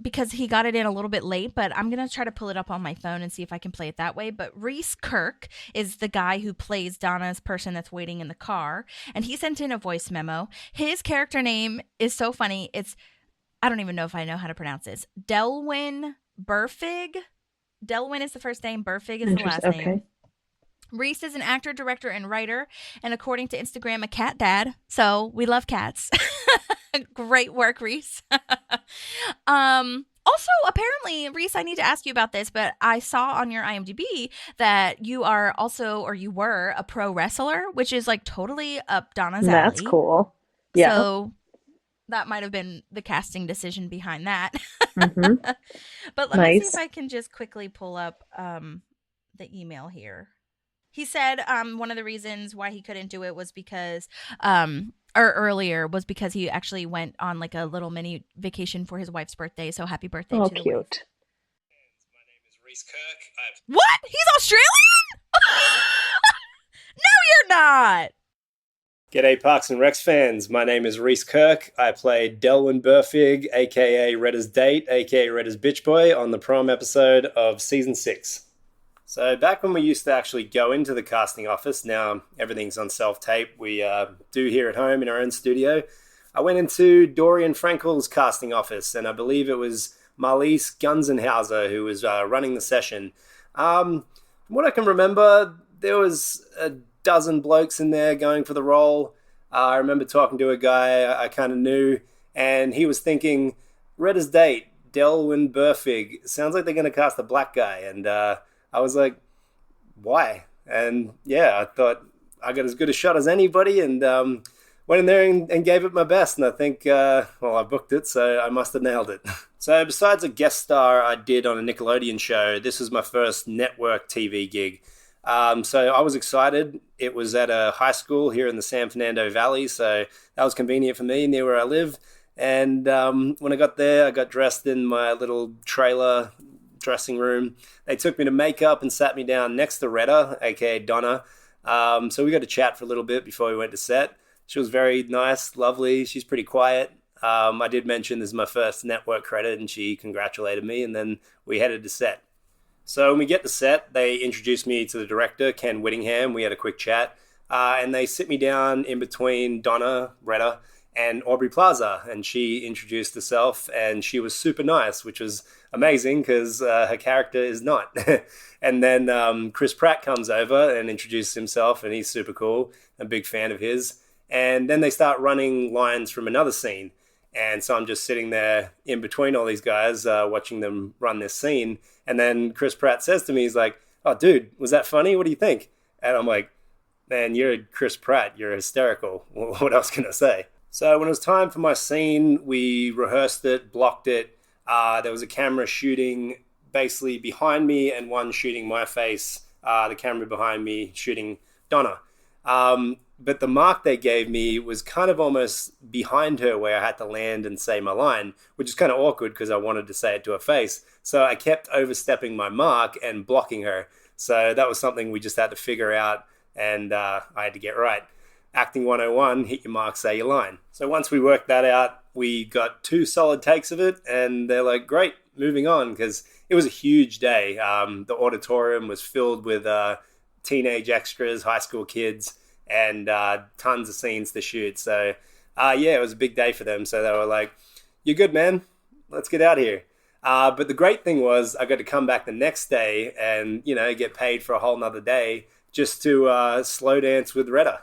because he got it in a little bit late, but I'm going to try to pull it up on my phone and see if I can play it that way. But Reece Kirk is the guy who plays Donna's person that's waiting in the car. And he sent in a voice memo. His character name is so funny. I don't even know if I know how to pronounce this. Delwyn Burfig. Delwyn is the first name. Burfig is the last name. Reece is an actor, director, and writer. And according to Instagram, a cat dad. So we love cats. Great work, Reece. Also, apparently, Reece, I need to ask you about this, but I saw on your IMDb that you were a pro wrestler, which is like totally up Donna's alley. That's cool. Yeah. So that might have been the casting decision behind that. But let me see if I can just quickly pull up the email here. He said one of the reasons why he couldn't do it was because because he actually went on like a little mini vacation for his wife's birthday. So happy birthday to the cute. wife. My name is Reece Kirk. What? He's Australian? No, you're not. G'day Parks and Recs fans. My name is Reece Kirk. I played Delwyn Burfig, aka Retta's date, aka Retta's bitch boy, on the Prom episode of season 6. So back when we used to actually go into the casting office, now everything's on self-tape, we do here at home in our own studio. I went into Dorian Frankel's casting office, and I believe it was Marlies Gunzenhauser who was running the session. From what I can remember, there was a dozen blokes in there going for the role. I remember talking to a guy I kind of knew, and he was thinking, Retta's date, Delwyn Burfig, sounds like they're going to cast a black guy, and I was like, why? And yeah, I thought I got as good a shot as anybody, and went in there and gave it my best. And I think, well, I booked it, so I must have nailed it. So besides a guest star I did on a Nickelodeon show, this was my first network TV gig. So I was excited. It was at a high school here in the San Fernando Valley, so that was convenient for me, near where I live. And when I got there, I got dressed in my little trailer dressing room. They took me to makeup and sat me down next to Retta, aka Donna. So we got to chat for a little bit before we went to set. She was very nice, lovely. She's pretty quiet. I did mention this is my first network credit, and she congratulated me, and then we headed to set. So when we get to set, they introduced me to the director, Ken Whittingham. We had a quick chat, and they sit me down in between Donna, Retta, and Aubrey Plaza, and she introduced herself, and she was super nice, which was amazing because her character is not. And then Chris Pratt comes over and introduces himself, and he's super cool. I'm a big fan of his. And then they start running lines from another scene. And so I'm just sitting there in between all these guys, watching them run this scene. And then Chris Pratt says to me, he's like, "Oh, dude, was that funny? What do you think?" And I'm like, "Man, you're Chris Pratt. You're hysterical. What else can I say?" So when it was time for my scene, we rehearsed it, blocked it. There was a camera shooting basically behind me and one shooting my face. The camera behind me shooting Donna. But the mark they gave me was kind of almost behind her where I had to land and say my line, which is kind of awkward because I wanted to say it to her face. So I kept overstepping my mark and blocking her. So that was something we just had to figure out, and I had to get right. Acting 101, hit your mark, say your line. So once we worked that out, we got 2 solid takes of it, and they're like, great, moving on, because it was a huge day. The auditorium was filled with teenage extras, high school kids, and tons of scenes to shoot. So yeah, it was a big day for them. So they were like, "You're good, man. Let's get out of here." But the great thing was I got to come back the next day and, get paid for a whole nother day just to slow dance with Retta.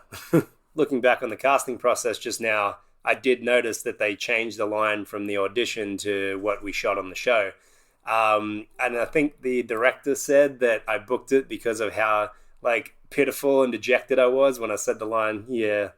Looking back on the casting process just now, I did notice that they changed the line from the audition to what we shot on the show. And I think the director said that I booked it because of how pitiful and dejected I was when I said the line, yeah.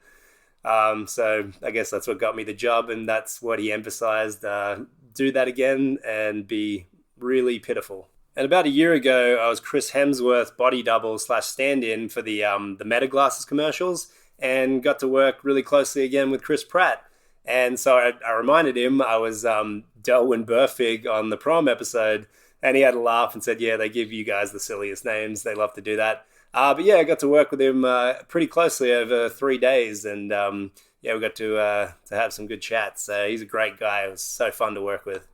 So I guess that's what got me the job, and that's what he emphasized. Do that again and be really pitiful. And about a year ago, I was Chris Hemsworth body double / stand-in for the Meta Glasses commercials, and got to work really closely again with Chris Pratt. And so I reminded him I was Delwyn Burfig on the Prom episode, and he had a laugh and said, "Yeah, they give you guys the silliest names. They love to do that." But yeah, I got to work with him pretty closely over 3 days, and yeah, we got to have some good chats. He's a great guy. It was so fun to work with.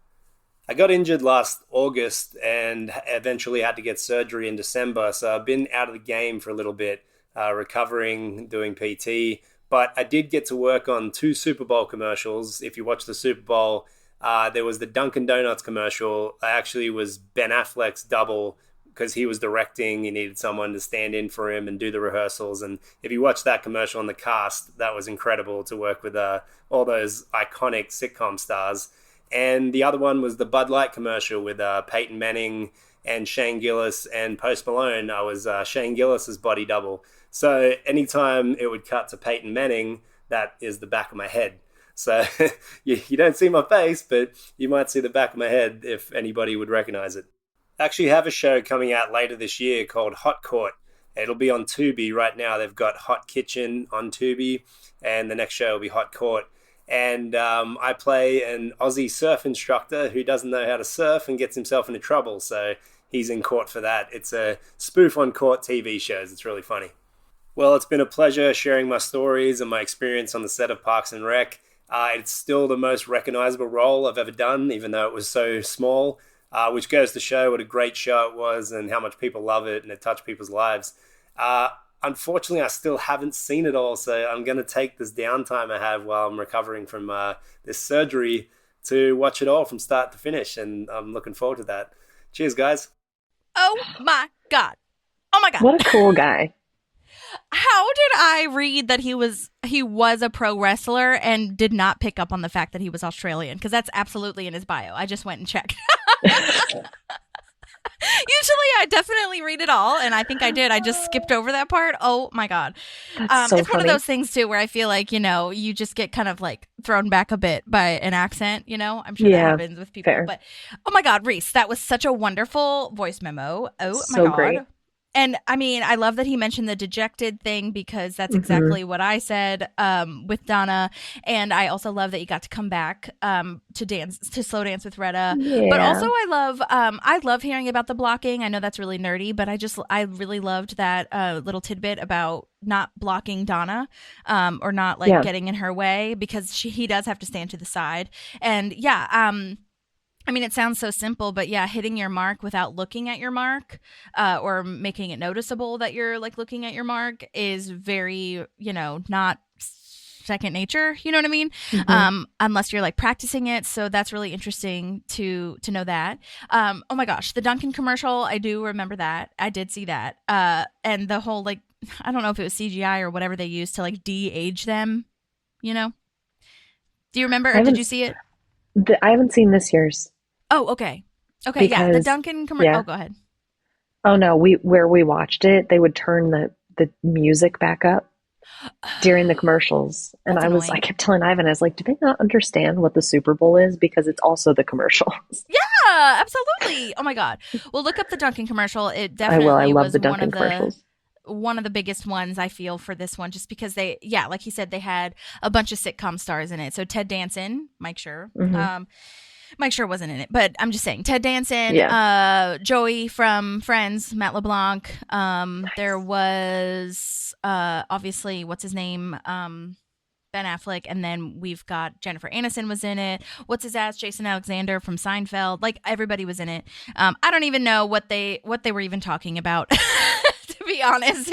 I got injured last August and eventually had to get surgery in December, so I've been out of the game for a little bit, recovering, doing PT. But I did get to work on 2 Super Bowl commercials. If you watch the Super Bowl, there was the Dunkin' Donuts commercial. I actually was Ben Affleck's double because he was directing. He needed someone to stand in for him and do the rehearsals. And if you watch that commercial on the cast, that was incredible to work with all those iconic sitcom stars. And the other one was the Bud Light commercial with Peyton Manning and Shane Gillis and Post Malone. I was Shane Gillis's body double. So anytime it would cut to Peyton Manning, that is the back of my head. So you don't see my face, but you might see the back of my head if anybody would recognize it. I actually have a show coming out later this year called Hot Court. It'll be on Tubi. Right now they've got Hot Kitchen on Tubi, and the next show will be Hot Court. And I play an Aussie surf instructor who doesn't know how to surf and gets himself into trouble. So he's in court for that. It's a spoof on court TV shows. It's really funny. Well, it's been a pleasure sharing my stories and my experience on the set of Parks and Rec. It's still the most recognizable role I've ever done, even though it was so small, which goes to show what a great show it was and how much people love it and it touched people's lives. Unfortunately, I still haven't seen it all, so I'm going to take this downtime I have while I'm recovering from this surgery to watch it all from start to finish, and I'm looking forward to that. Cheers, guys. Oh my God. Oh my God. What a cool guy. How did I read that he was a pro wrestler and did not pick up on the fact that he was Australian? Because that's absolutely in his bio. I just went and checked. Usually I definitely read it all, and I think I did. I just skipped over that part. Oh my God. That's so it's funny. one of those things too where I feel like, you just get kind of like thrown back a bit by an accent, I'm sure that happens with people. Fair. But oh my God, Reece, that was such a wonderful voice memo. Oh So my God. great. And I mean, I love that he mentioned the dejected thing because that's exactly what I said with Donna. And I also love that you got to come back to slow dance with Retta. Yeah. But also I love hearing about the blocking. I know that's really nerdy, but I really loved that little tidbit about not blocking Donna or not getting in her way, because he does have to stand to the side. And I mean, it sounds so simple, but hitting your mark without looking at your mark or making it noticeable that you're looking at your mark is very, not second nature. You know what I mean? Unless you're practicing it. So that's really interesting to know that. Oh my gosh, the Dunkin' commercial. I do remember that. I did see that. And the whole I don't know if it was CGI or whatever they used to de-age them. Do you remember? Or did you see it? I haven't seen this year's. Oh, okay. Okay, because, the Dunkin' commercial. Oh, go ahead. Oh, no. Where we watched it, they would turn the music back up during the commercials. And I kept telling Ivan, I was like, do they not understand what the Super Bowl is? Because it's also the commercials. Yeah, absolutely. Oh, my God. Well, look up the Dunkin' commercial. It definitely I love was the Dunkin' commercials. One of the biggest ones I feel for this one, just because like he said, they had a bunch of sitcom stars in it. So Ted Danson, Mike Schur. Mike Schur wasn't in it, but I'm just saying Ted Danson, Joey from Friends, Matt LeBlanc. There was obviously what's his name, Ben Affleck, and then we've got Jennifer Aniston was in it. What's his ass, Jason Alexander from Seinfeld. Everybody was in it. I don't even know what they were even talking about. To be honest,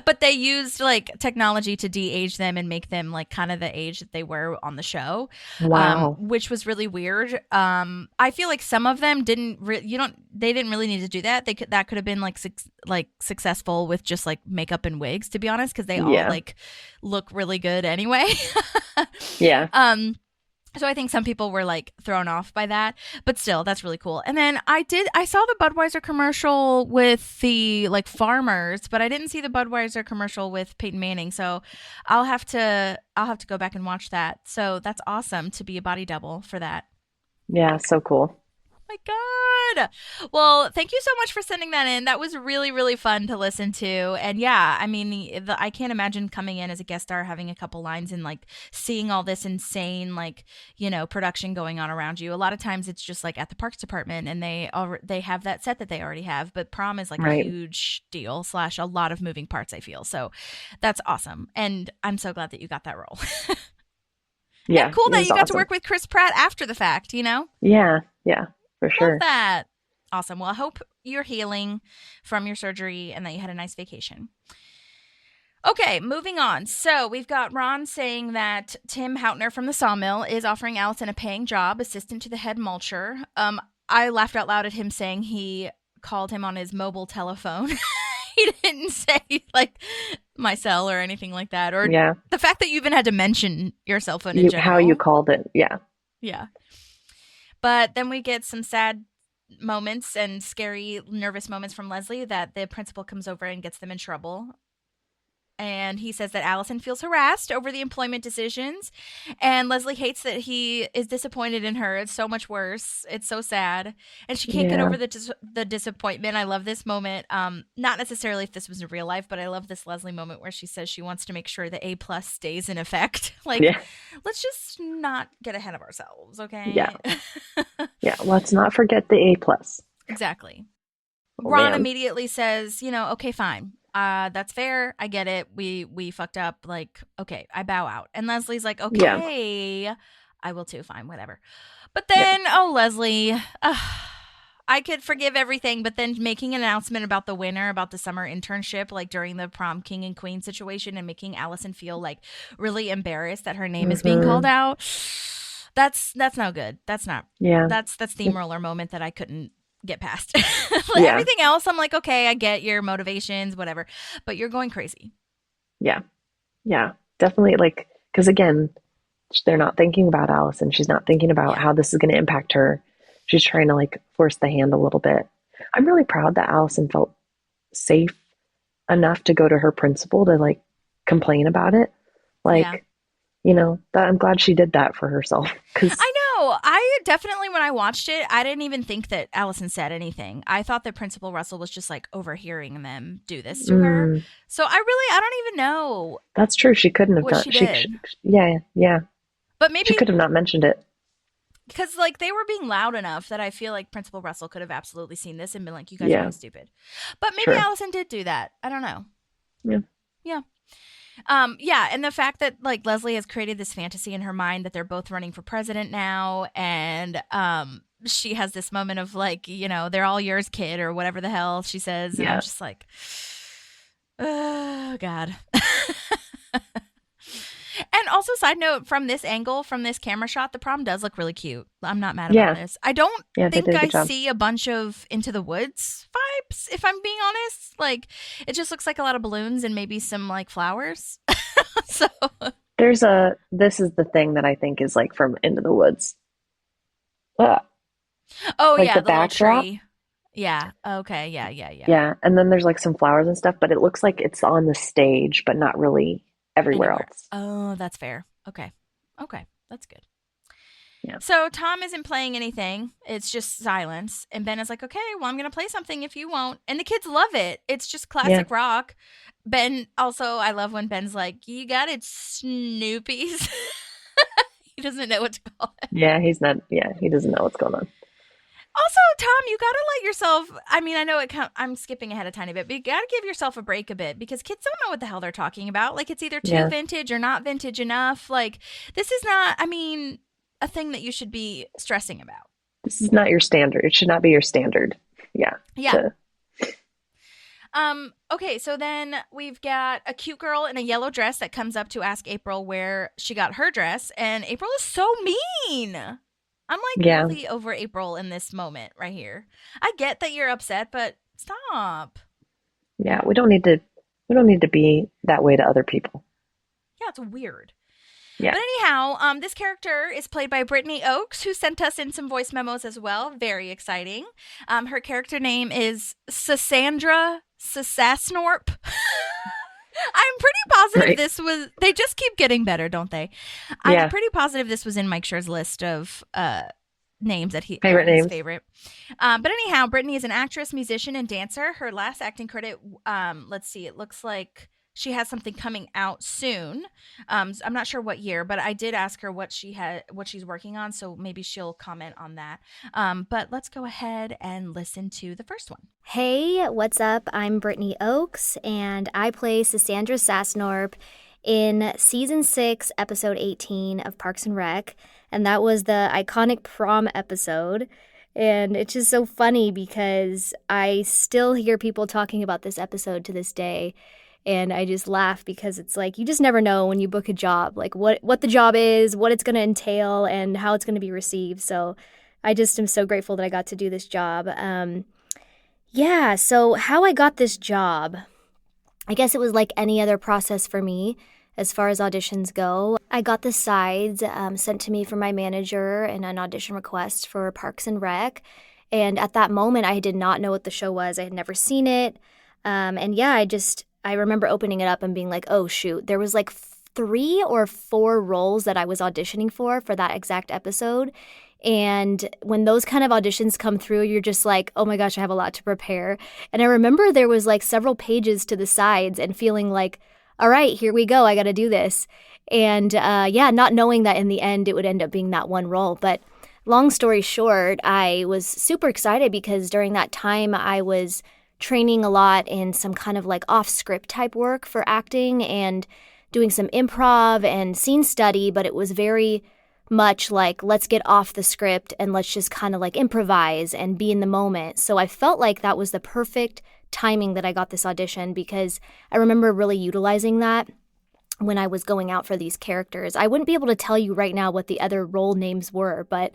but they used technology to de-age them and make them kind of the age that they were on the show. Wow, which was really weird. I feel like some of them didn't really need to do that. That could have been successful with just makeup and wigs, to be honest, because they all look really good anyway. Yeah. So I think some people were thrown off by that, but still, that's really cool. And then I saw the Budweiser commercial with the farmers, but I didn't see the Budweiser commercial with Peyton Manning. So I'll have to go back and watch that. So that's awesome to be a body double for that. Yeah, so cool. My God. Well, thank you so much for sending that in. That was really, really fun to listen to. And I mean, I can't imagine coming in as a guest star, having a couple lines and seeing all this insane, production going on around you. A lot of times it's just at the parks department and they have that set that they already have. But prom is a huge deal / a lot of moving parts, I feel. So that's awesome. And I'm so glad that you got that role. Yeah. And cool that you got to work with Chris Pratt after the fact, Yeah. Yeah. For sure. Love that. Awesome. Well, I hope you're healing from your surgery and that you had a nice vacation. Okay, moving on. So we've got Ron saying that Tim Houtner from the Sawmill is offering Alison a paying job, assistant to the head mulcher. I laughed out loud at him saying he called him on his mobile telephone. He didn't say my cell or anything like that. Or the fact that you even had to mention your cell phone in general. How you called it. Yeah. Yeah. But then we get some sad moments and scary, nervous moments from Leslie that the principal comes over and gets them in trouble. And he says that Alison feels harassed over the employment decisions. And Leslie hates that he is disappointed in her. It's so much worse. It's so sad. And she can't get over the disappointment. I love this moment. Not necessarily if this was in real life, but I love this Leslie moment where she says she wants to make sure the A+ stays in effect. Let's just not get ahead of ourselves, okay? Yeah. Yeah, let's not forget the A+. Exactly. Oh, Ron immediately says, okay, fine. That's fair. I get it. We fucked up. Okay, I bow out. And Leslie's like, okay, I will too. Fine, whatever. But then, Leslie, I could forgive everything, but then making an announcement about the winner, about the summer internship, during the prom king and queen situation, and making Alison feel really embarrassed that her name is being called out. That's no good. That's not. Yeah. That's steamroller moment that I couldn't get past. Everything else, I'm okay, I get your motivations, whatever, but you're going crazy. Yeah. Definitely. Because again, they're not thinking about Alison. She's not thinking about how this is going to impact her. She's trying to force the hand a little bit. I'm really proud that Alison felt safe enough to go to her principal to like complain about it. Like, that I'm glad she did that for herself. Cause I know. I definitely, when I watched it, I didn't even think that Alison said anything. I thought that Principal Russell was just like overhearing them do this to her. So I don't even know. That's true. She couldn't have what done. She did. Yeah. But maybe she could have not mentioned it. Because like they were being loud enough that I feel like Principal Russell could have absolutely seen this and been like, "You guys are being stupid." But maybe Alison did do that. I don't know. Yeah. And the fact that like Leslie has created this fantasy in her mind that they're both running for president now, and she has this moment of like, they're all yours, kid, or whatever the hell she says, and I'm just like, oh God. And also, side note, from this angle, from this camera shot, the prom does look really cute. I'm not mad about this. I don't think I see a bunch of Into the Woods vibes, if I'm being honest. Like, it just looks like a lot of balloons and maybe some, like, flowers. So this is the thing that I think is, like, from Into the Woods. Oh, like yeah, the backdrop. Yeah. Okay. Yeah. Yeah, and then there's, like, some flowers and stuff, but it looks like it's on the stage, but not really everywhere else. Oh, that's fair. Okay, that's good. Yeah. So Tom isn't playing anything. It's just silence. And Ben is like, okay, well, I'm going to play something if you won't. And the kids love it. It's just classic rock. Ben, also, I love when Ben's like, you got it, Snoopies. He doesn't know what to call it. Yeah, he doesn't know what's going on. Also, Tom, you got to let yourself, I mean, I know I'm skipping ahead a tiny bit, but you got to give yourself a break a bit because kids don't know what the hell they're talking about. Like, it's either too vintage or not vintage enough. Like, this is not, I mean, a thing that you should be stressing about. This is not your standard. It should not be your standard. Yeah. Okay, so then we've got a cute girl in a yellow dress that comes up to ask April where she got her dress, and April is so mean. I'm like really over April in this moment right here. I get that you're upset, but stop. Yeah, we don't need to be that way to other people. Yeah, it's weird. Yeah. But anyhow, this character is played by Brittany Oaks, who sent us in some voice memos as well. Very exciting. Her character name is Cassandra Sasnorp. I'm pretty positive this was... They just keep getting better, don't they? I'm pretty positive this was in Mike Schur's list of names that he... Favorite. But anyhow, Brittany is an actress, musician, and dancer. Her last acting credit, let's see, it looks like she has something coming out soon. I'm not sure what year, but I did ask her what she's working on, so maybe she'll comment on that. But let's go ahead and listen to the first one. Hey, what's up? I'm Brittany Oaks, and I play Cassandra Sasnorp in Season 6, Episode 18 of Parks and Rec, and that was the iconic prom episode. And it's just so funny because I still hear people talking about this episode to this day. And I just laugh because it's like you just never know when you book a job, like what the job is, what it's going to entail, and how it's going to be received. So I just am so grateful that I got to do this job. So how I got this job, I guess it was like any other process for me as far as auditions go. I got the sides sent to me from my manager and an audition request for Parks and Rec. And at that moment, I did not know what the show was. I had never seen it. I remember opening it up and being like, oh, shoot. There was like 3 or 4 roles that I was auditioning for that exact episode. And when those kind of auditions come through, you're just like, oh my gosh, I have a lot to prepare. And I remember there was like several pages to the sides and feeling like, all right, here we go. I got to do this. And not knowing that in the end it would end up being that one role. But long story short, I was super excited because during that time I was training a lot in some kind of like off-script type work for acting and doing some improv and scene study, but it was very much like, let's get off the script and let's just kind of like improvise and be in the moment. So I felt like that was the perfect timing that I got this audition because I remember really utilizing that when I was going out for these characters. I wouldn't be able to tell you right now what the other role names were, but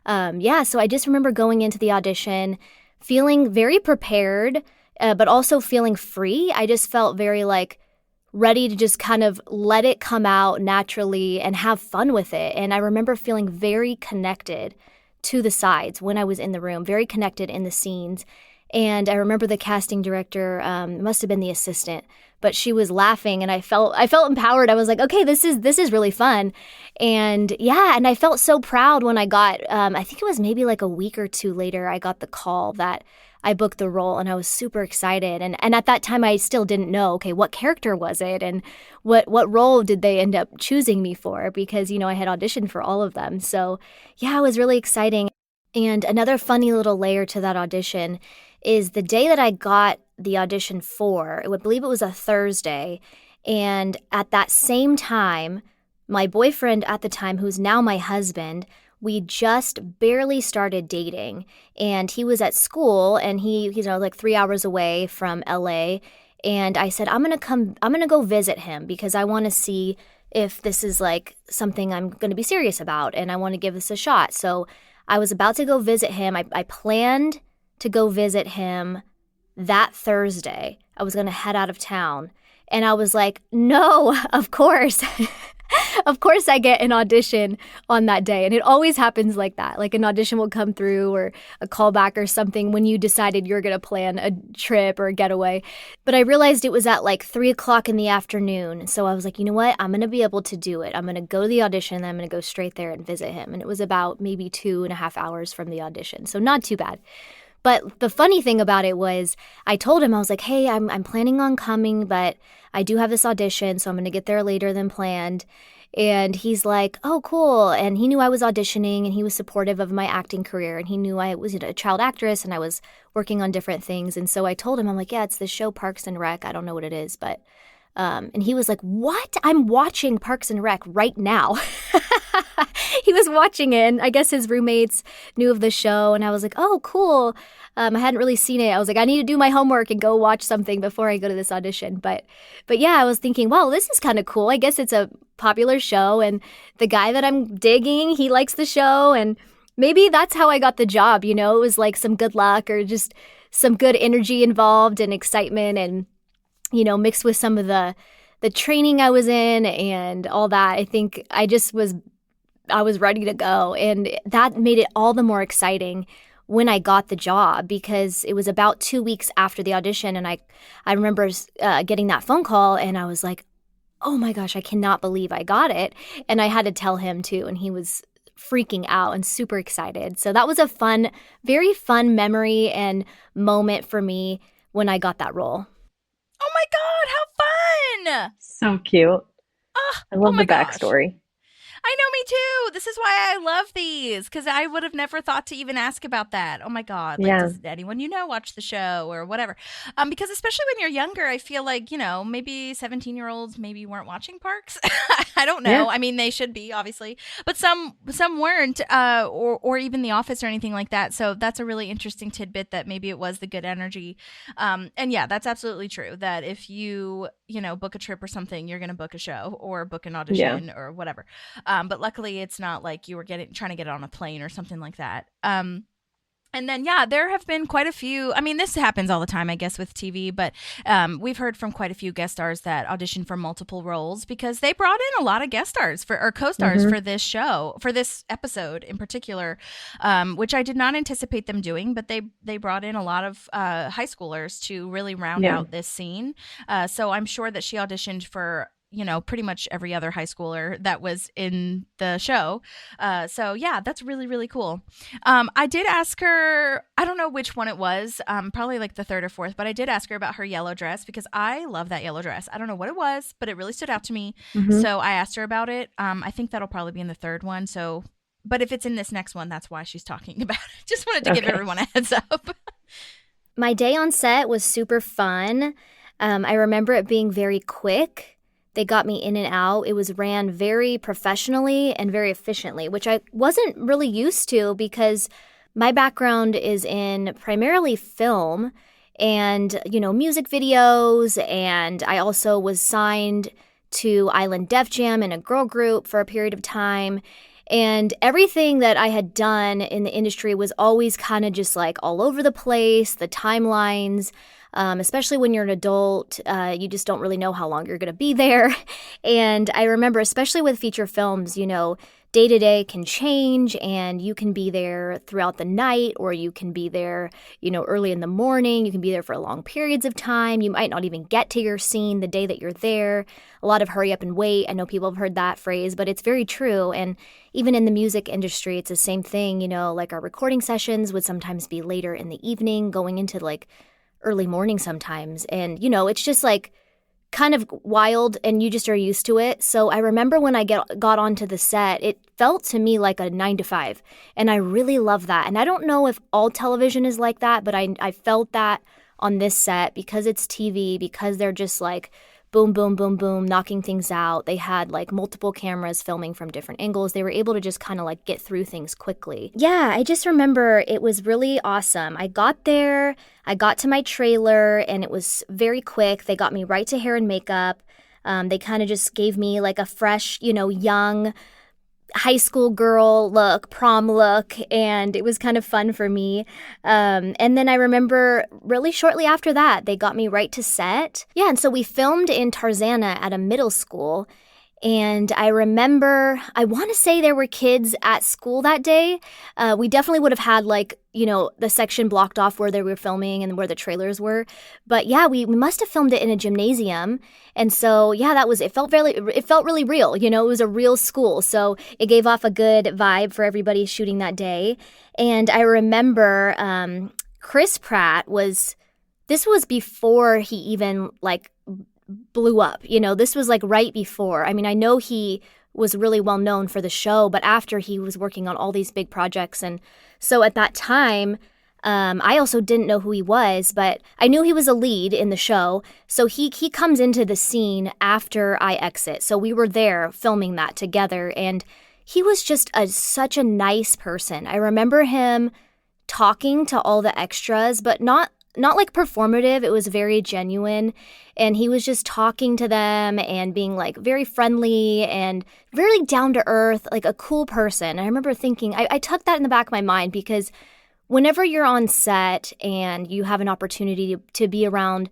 so I just remember going into the audition feeling very prepared, but also feeling free. I just felt very like ready to just kind of let it come out naturally and have fun with it. And I remember feeling very connected to the sides when I was in the room, very connected in the scenes. And I remember the casting director, it must have been the assistant, but she was laughing, and I felt empowered. I was like, okay, this is really fun. And yeah, and I felt so proud when I got, I think it was maybe like a week or two later, I got the call that I booked the role, and I was super excited. And at that time, I still didn't know, okay, what character was it, and what role did they end up choosing me for? Because, you know, I had auditioned for all of them. So yeah, it was really exciting. And another funny little layer to that audition is the day that I got the audition for, I would believe it was a Thursday. And at that same time, my boyfriend at the time, who's now my husband, we just barely started dating, and he was at school, and he's like 3 hours away from LA. And I said, I'm going to go visit him because I want to see if this is like something I'm going to be serious about, and I want to give this a shot. So I was about to go visit him. I planned to go visit him that Thursday. I was going to head out of town, and I was like, no, of course. Of course I get an audition on that day. And it always happens like that. Like an audition will come through, or a callback or something, when you decided you're going to plan a trip or a getaway. But I realized it was at like 3:00 in the afternoon. So I was like, you know what? I'm going to be able to do it. I'm going to go to the audition, and I'm going to go straight there and visit him. And it was about maybe 2.5 hours from the audition. So not too bad. But the funny thing about it was I told him, I was like, hey, I'm planning on coming, but I do have this audition, so I'm going to get there later than planned. And he's like, oh, cool. And he knew I was auditioning, and he was supportive of my acting career. And he knew I was a child actress, and I was working on different things. And so I told him, I'm like, yeah, it's the show Parks and Rec. I don't know what it is, but and he was like, what? I'm watching Parks and Rec right now. He was watching it, and I guess his roommates knew of the show, and I was like, oh, cool. I hadn't really seen it. I was like, I need to do my homework and go watch something before I go to this audition. But yeah, I was thinking, wow, this is kind of cool. I guess it's a popular show, and the guy that I'm digging, he likes the show, and maybe that's how I got the job. You know, it was like some good luck or just some good energy involved and excitement, and, you know, mixed with some of the training I was in and all that. I think I was ready to go, and that made it all the more exciting when I got the job, because it was about 2 weeks after the audition, and I remember getting that phone call, and I was like, oh my gosh, I cannot believe I got it. And I had to tell him too, and he was freaking out and super excited. So that was a very fun memory and moment for me when I got that role. Oh my God, how fun! So cute. I love the backstory. I know, me too. This is why I love these, because I would have never thought to even ask about that. Oh my God. Like, does anyone you know watch the show or whatever? Because especially when you're younger, I feel like, you know, maybe 17-year-olds maybe weren't watching Parks. I don't know. Yeah. I mean, they should be, obviously. But some weren't, or even The Office or anything like that. So that's a really interesting tidbit that maybe it was the good energy. And yeah, that's absolutely true, that if you book a trip or something, you're going to book a show or book an audition or whatever. But luckily it's not like you were trying to get it on a plane or something like that. And then, yeah, there have been quite a few. I mean, this happens all the time, I guess, with TV, but we've heard from quite a few guest stars that audition for multiple roles because they brought in a lot of guest stars or co-stars for this show, for this episode in particular, which I did not anticipate them doing, but they brought in a lot of high schoolers to really round out this scene. So I'm sure that she auditioned for pretty much every other high schooler that was in the show. So yeah, that's really, really cool. I did ask her, I don't know which one it was, probably like the third or fourth, but I did ask her about her yellow dress because I love that yellow dress. I don't know what it was, but it really stood out to me. So I asked her about it. I think that'll probably be in the third one. So, but if it's in this next one, that's why she's talking about it. Just wanted to give everyone a heads up. My day on set was super fun. I remember it being very quick. They got me in and out. It was ran very professionally and very efficiently, which I wasn't really used to because my background is in primarily film and, music videos. And I also was signed to Island Def Jam in a girl group for a period of time. And everything that I had done in the industry was always kind of just like all over the place, the timelines. Especially when you're an adult, you just don't really know how long you're going to be there. And I remember, especially with feature films, day to day can change, and you can be there throughout the night, or you can be there, early in the morning. You can be there for long periods of time. You might not even get to your scene the day that you're there. A lot of hurry up and wait. I know people have heard that phrase, but it's very true. And even in the music industry, it's the same thing. Like our recording sessions would sometimes be later in the evening, going into like early morning sometimes. And, it's just like kind of wild, and you just are used to it. So I remember when I got onto the set, it felt to me like a 9 to 5, and I really love that. And I don't know if all television is like that, but I felt that on this set because it's TV, because they're just like boom, boom, boom, boom, knocking things out. They had like multiple cameras filming from different angles. They were able to just kind of like get through things quickly. Yeah, I just remember it was really awesome. I got there, I got to my trailer, and it was very quick. They got me right to hair and makeup. They kind of just gave me like a fresh, young high school girl look, prom look, and it was kind of fun for me. And then I remember really shortly after that, they got me right to set. Yeah, and so we filmed in Tarzana at a middle school. And I remember, I want to say there were kids at school that day. We definitely would have had like, the section blocked off where they were filming and where the trailers were. But yeah, we must have filmed it in a gymnasium. And so, yeah, it felt really real. It was a real school. So it gave off a good vibe for everybody shooting that day. And I remember Chris Pratt this was before he even like blew up. This was like right before. I mean, I know he was really well known for the show, but after he was working on all these big projects. And so at that time, I also didn't know who he was, but I knew he was a lead in the show. So he comes into the scene after I exit. So we were there filming that together, and he was just such a nice person. I remember him talking to all the extras, but not like performative. It was very genuine. And he was just talking to them and being like very friendly and really down to earth, like a cool person. And I remember thinking, I took that in the back of my mind because whenever you're on set and you have an opportunity to be around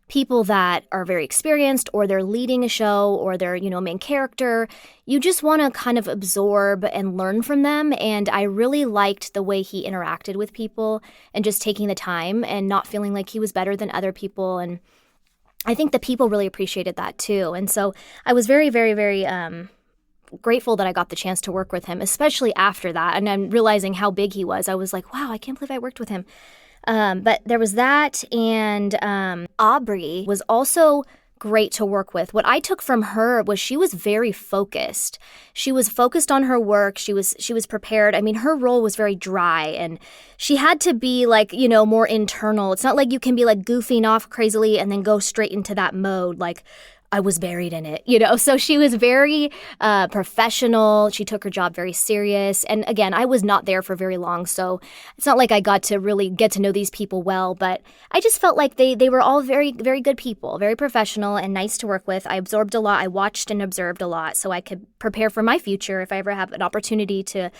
people that are very experienced, or they're leading a show, or they're, main character, you just want to kind of absorb and learn from them. And I really liked the way he interacted with people and just taking the time and not feeling like he was better than other people. And I think the people really appreciated that too. And so I was very, very, very grateful that I got the chance to work with him, especially after that. And I'm realizing how big he was. I was like, wow, I can't believe I worked with him. But there was that, and Aubrey was also great to work with. What I took from her was she was very focused. She was focused on her work. She was prepared. I mean, her role was very dry, and she had to be like, more internal. It's not like you can be like goofing off crazily and then go straight into that mode. Like, I was buried in it, So she was very professional. She took her job very serious. And again, I was not there for very long, so it's not like I got to really get to know these people well. But I just felt like they were all very, very good people, very professional and nice to work with. I absorbed a lot. I watched and observed a lot, so I could prepare for my future if I ever have an opportunity to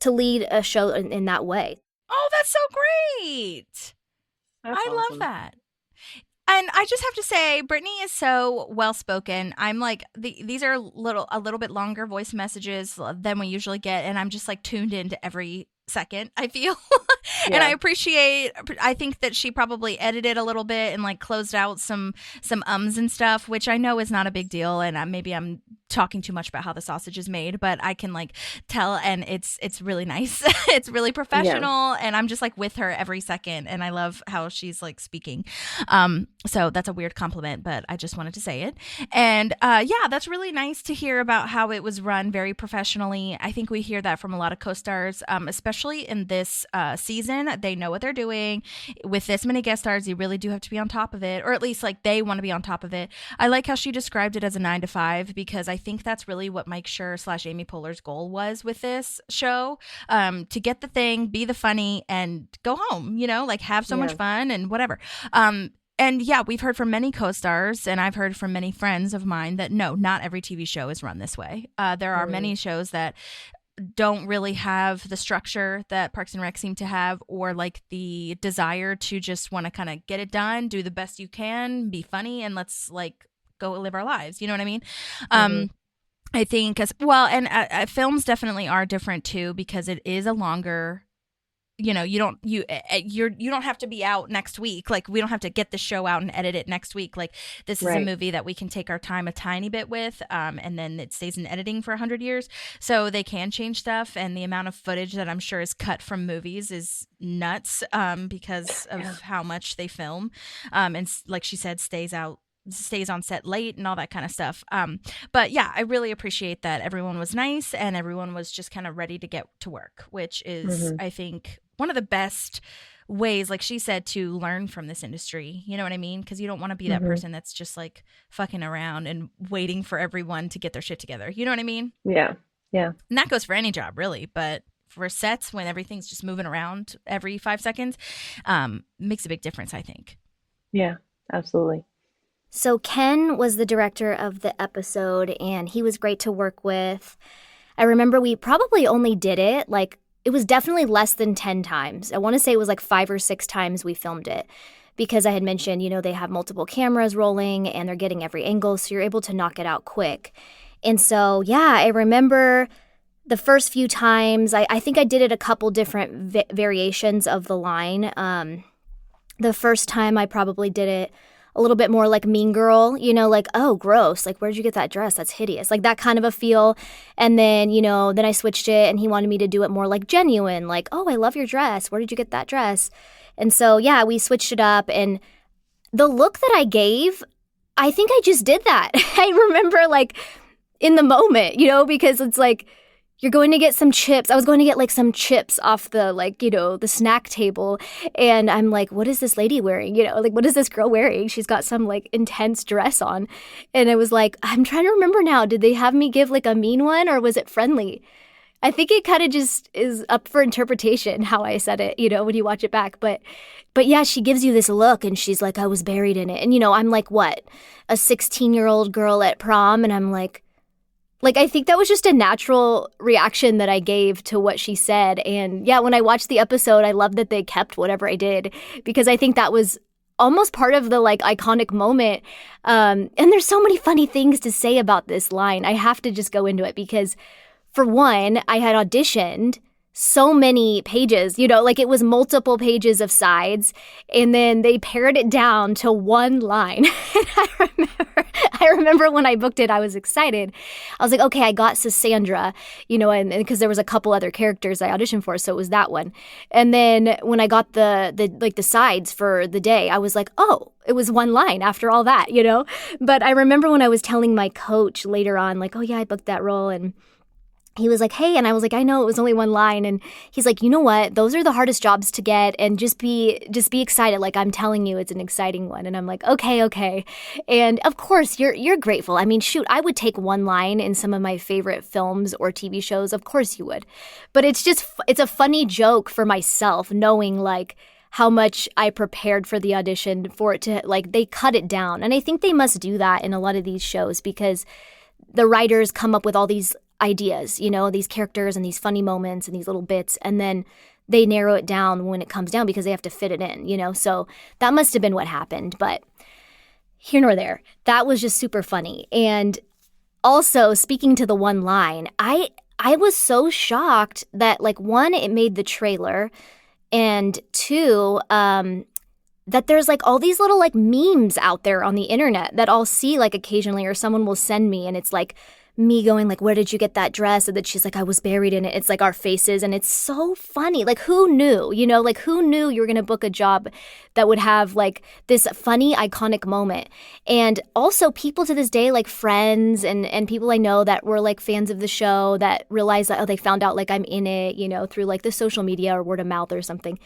lead a show in that way. Oh, that's so great! That's I awesome. love that. And I just have to say, Brittany is so well-spoken. I'm like, these are a little bit longer voice messages than we usually get, and I'm just like tuned into every second, I feel. And I think that she probably edited a little bit and like closed out some ums and stuff, which I know is not a big deal. And maybe I'm talking too much about how the sausage is made, but I can like tell, and it's really nice. It's really professional, and I'm just like with her every second, and I love how she's like speaking. So that's a weird compliment, but I just wanted to say it. And yeah, that's really nice to hear about how it was run very professionally. I think we hear that from a lot of co-stars, especially in this season. They know what they're doing. With this many guest stars, you really do have to be on top of it, or at least like they want to be on top of it. I like how she described it as a 9 to 5, because I think that's really what Mike Schur / Amy Poehler's goal was with this show, to get the thing, be the funny, and go home, like have so much fun and whatever. And yeah, we've heard from many co-stars, and I've heard from many friends of mine that no, not every TV show is run this way. There are many shows that don't really have the structure that Parks and Rec seem to have, or like the desire to just want to kind of get it done, do the best you can, be funny, and let's like go live our lives. You know what I mean? I think, as well, and films definitely are different too, because it is a longer, you know, you don't have to be out next week. Like, we don't have to get the show out and edit it next week. Like, this is a movie that we can take our time a tiny bit with, and then it stays in editing for 100 years. So they can change stuff, and the amount of footage that I'm sure is cut from movies is nuts, because of how much they film, and like she said, stays on set late and all that kind of stuff. But yeah, I really appreciate that everyone was nice and everyone was just kind of ready to get to work, which is, I think, one of the best ways, like she said, to learn from this industry. You know what I mean? Because you don't want to be that person that's just like fucking around and waiting for everyone to get their shit together. You know what I mean? Yeah. Yeah. And that goes for any job, really. But for sets, when everything's just moving around every 5 seconds, makes a big difference, I think. Yeah, absolutely. So Ken was the director of the episode, and he was great to work with. I remember we probably only did it, like, it was definitely less than 10 times. I want to say it was like 5 or 6 times we filmed it, because I had mentioned, you know, they have multiple cameras rolling and they're getting every angle, so you're able to knock it out quick. And so, yeah, I remember the first few times, I think I did it a couple different variations of the line. The first time I probably did it a little bit more like Mean Girl, you know, like, oh, gross, like, where'd you get that dress? That's hideous. Like, that kind of a feel. And then, you know, then I switched it and he wanted me to do it more like genuine, like, oh, I love your dress. Where did you get that dress? And so, yeah, we switched it up. And the look that I gave, I think I just did that. I remember, like, in the moment, you know, because it's like, you're going to get some chips. I was going to get like some chips off the, like, you know, the snack table. And I'm like, what is this lady wearing? You know, like, what is this girl wearing? She's got some like intense dress on. And I was like, I'm trying to remember now. Did they have me give like a mean one, or was it friendly? I think it kind of just is up for interpretation how I said it, you know, when you watch it back. But yeah, she gives you this look and she's like, I was buried in it. And, you know, I'm like, what, a 16-year-old girl at prom? And I'm like, I think that was just a natural reaction that I gave to what she said. And yeah, when I watched the episode, I love that they kept whatever I did, because I think that was almost part of the like iconic moment. And there's so many funny things to say about this line. I have to just go into it because, for one, I had auditioned so many pages, you know, like it was multiple pages of sides, and then they pared it down to one line. And I remember when I booked it, I was excited. I was like, okay, I got Cassandra, you know, and because there was a couple other characters I auditioned for, so it was that one. And then when I got the sides for the day, I was like, oh, it was one line after all that, you know. But I remember when I was telling my coach later on, like, oh yeah, I booked that role, and he was like, hey, and I was like, I know it was only one line. And he's like, you know what? Those are the hardest jobs to get, and just be excited. Like, I'm telling you, it's an exciting one. And I'm like, okay. And of course, you're grateful. I mean, shoot, I would take one line in some of my favorite films or TV shows. Of course you would. But it's a funny joke for myself, knowing like how much I prepared for the audition for it to, like, they cut it down. And I think they must do that in a lot of these shows, because the writers come up with all these ideas, you know, these characters and these funny moments and these little bits, and then they narrow it down when it comes down because they have to fit it in, you know. So that must have been what happened, but here nor there. That was just super funny. And also, speaking to the one line, I was so shocked that, like, one, it made the trailer, and two, that there's like all these little like memes out there on the internet that I'll see like occasionally, or someone will send me, and it's like me going like, where did you get that dress? And then she's like, I was buried in it. It's like our faces, and it's so funny. Like, who knew, you know, like who knew you were going to book a job that would have like this funny, iconic moment? And also people to this day, like friends and people I know that were like fans of the show that realized that, oh, they found out like I'm in it, you know, through like the social media or word of mouth or something.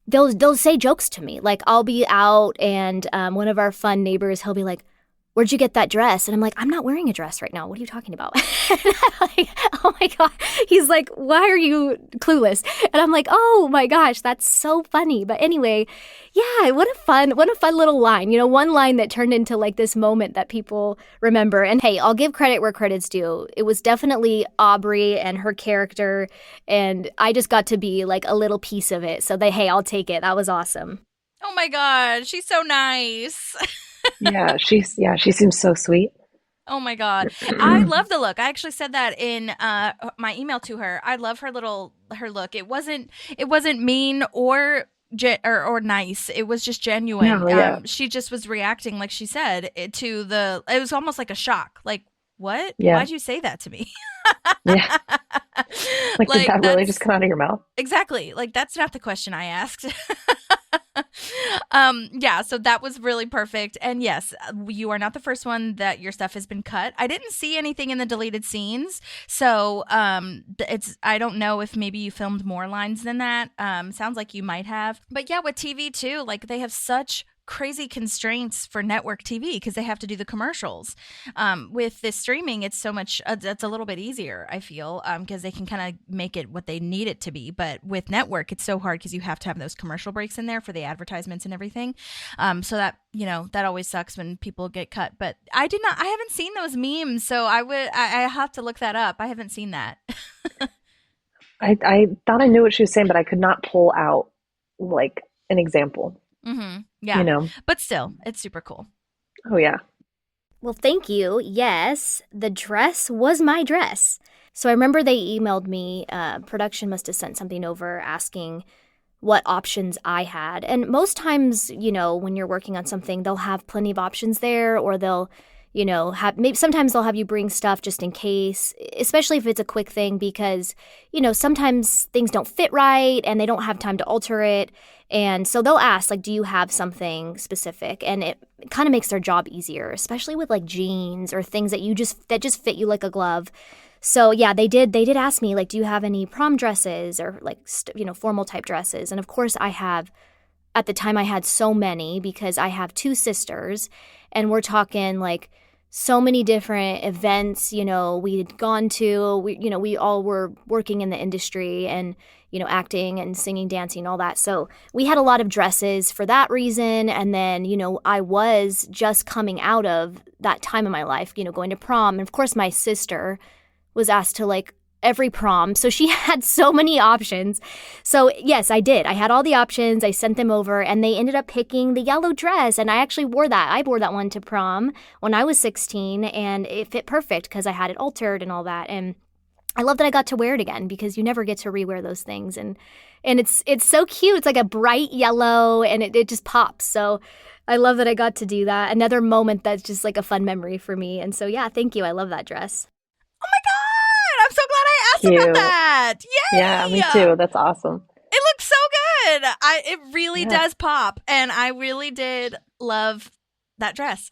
They'll say jokes to me. Like, I'll be out and one of our fun neighbors, he'll be like, where'd you get that dress? And I'm like, I'm not wearing a dress right now. What are you talking about? And I'm like, oh my God. He's like, why are you clueless? And I'm like, oh my gosh, that's so funny. But anyway, yeah, what a fun little line. You know, one line that turned into like this moment that people remember. And hey, I'll give credit where credit's due. It was definitely Aubrey and her character, and I just got to be like a little piece of it. So hey, I'll take it. That was awesome. Oh my God, she's so nice. Yeah, she seems so sweet. Oh my God. I love the look. I actually said that in my email to her. I love her look. It wasn't mean or nice. It was just genuine. No, yeah. She just was reacting, like she said, it was almost like a shock. Like, what? Yeah. Why'd you say that to me? Yeah. Like, did that really just come out of your mouth? Exactly. Like, that's not the question I asked. Yeah, so that was really perfect. And yes, you are not the first one that your stuff has been cut. I didn't see anything in the deleted scenes. So, I don't know if maybe you filmed more lines than that. Sounds like you might have. But yeah, with TV too, like they have such crazy constraints for network TV because they have to do the commercials. With this streaming, it's so much, it's a little bit easier, I feel, because they can kind of make it what they need it to be. But with network, it's so hard because you have to have those commercial breaks in there for the advertisements and everything. So that, that always sucks when people get cut. But I haven't seen those memes, so I have to look that up. I haven't seen that. I thought I knew what she was saying, but I could not pull out like an example. Mm-hmm. Yeah. But still, it's super cool. Oh, yeah. Well, thank you. Yes, the dress was my dress. So I remember they emailed me, production must have sent something over asking what options I had. And most times, when you're working on something, they'll have plenty of options there, or they'll, sometimes they'll have you bring stuff just in case, especially if it's a quick thing, because, sometimes things don't fit right and they don't have time to alter it. And so they'll ask, like, do you have something specific? And it kind of makes their job easier, especially with like jeans or things that just fit you like a glove. So yeah, they did ask me, like, do you have any prom dresses or like, formal type dresses? And of course at the time I had so many because I have two sisters and we're talking like so many different events, we'd gone to, we all were working in the industry and, acting and singing, dancing, all that. So we had a lot of dresses for that reason. And then, I was just coming out of that time in my life, going to prom. And of course, my sister was asked to like every prom. So she had so many options. So yes, I did. I had all the options. I sent them over and they ended up picking the yellow dress. And I actually wore that. I wore that one to prom when I was 16 and it fit perfect because I had it altered and all that. And I love that I got to wear it again because you never get to rewear those things. And it's so cute. It's like a bright yellow and it just pops. So I love that I got to do that. Another moment that's just like a fun memory for me. And so yeah, thank you. I love that dress. Oh my God. I'm so glad I asked about that. Yay! Yeah, me too. That's awesome. It looks so good. It really does pop. And I really did love that dress.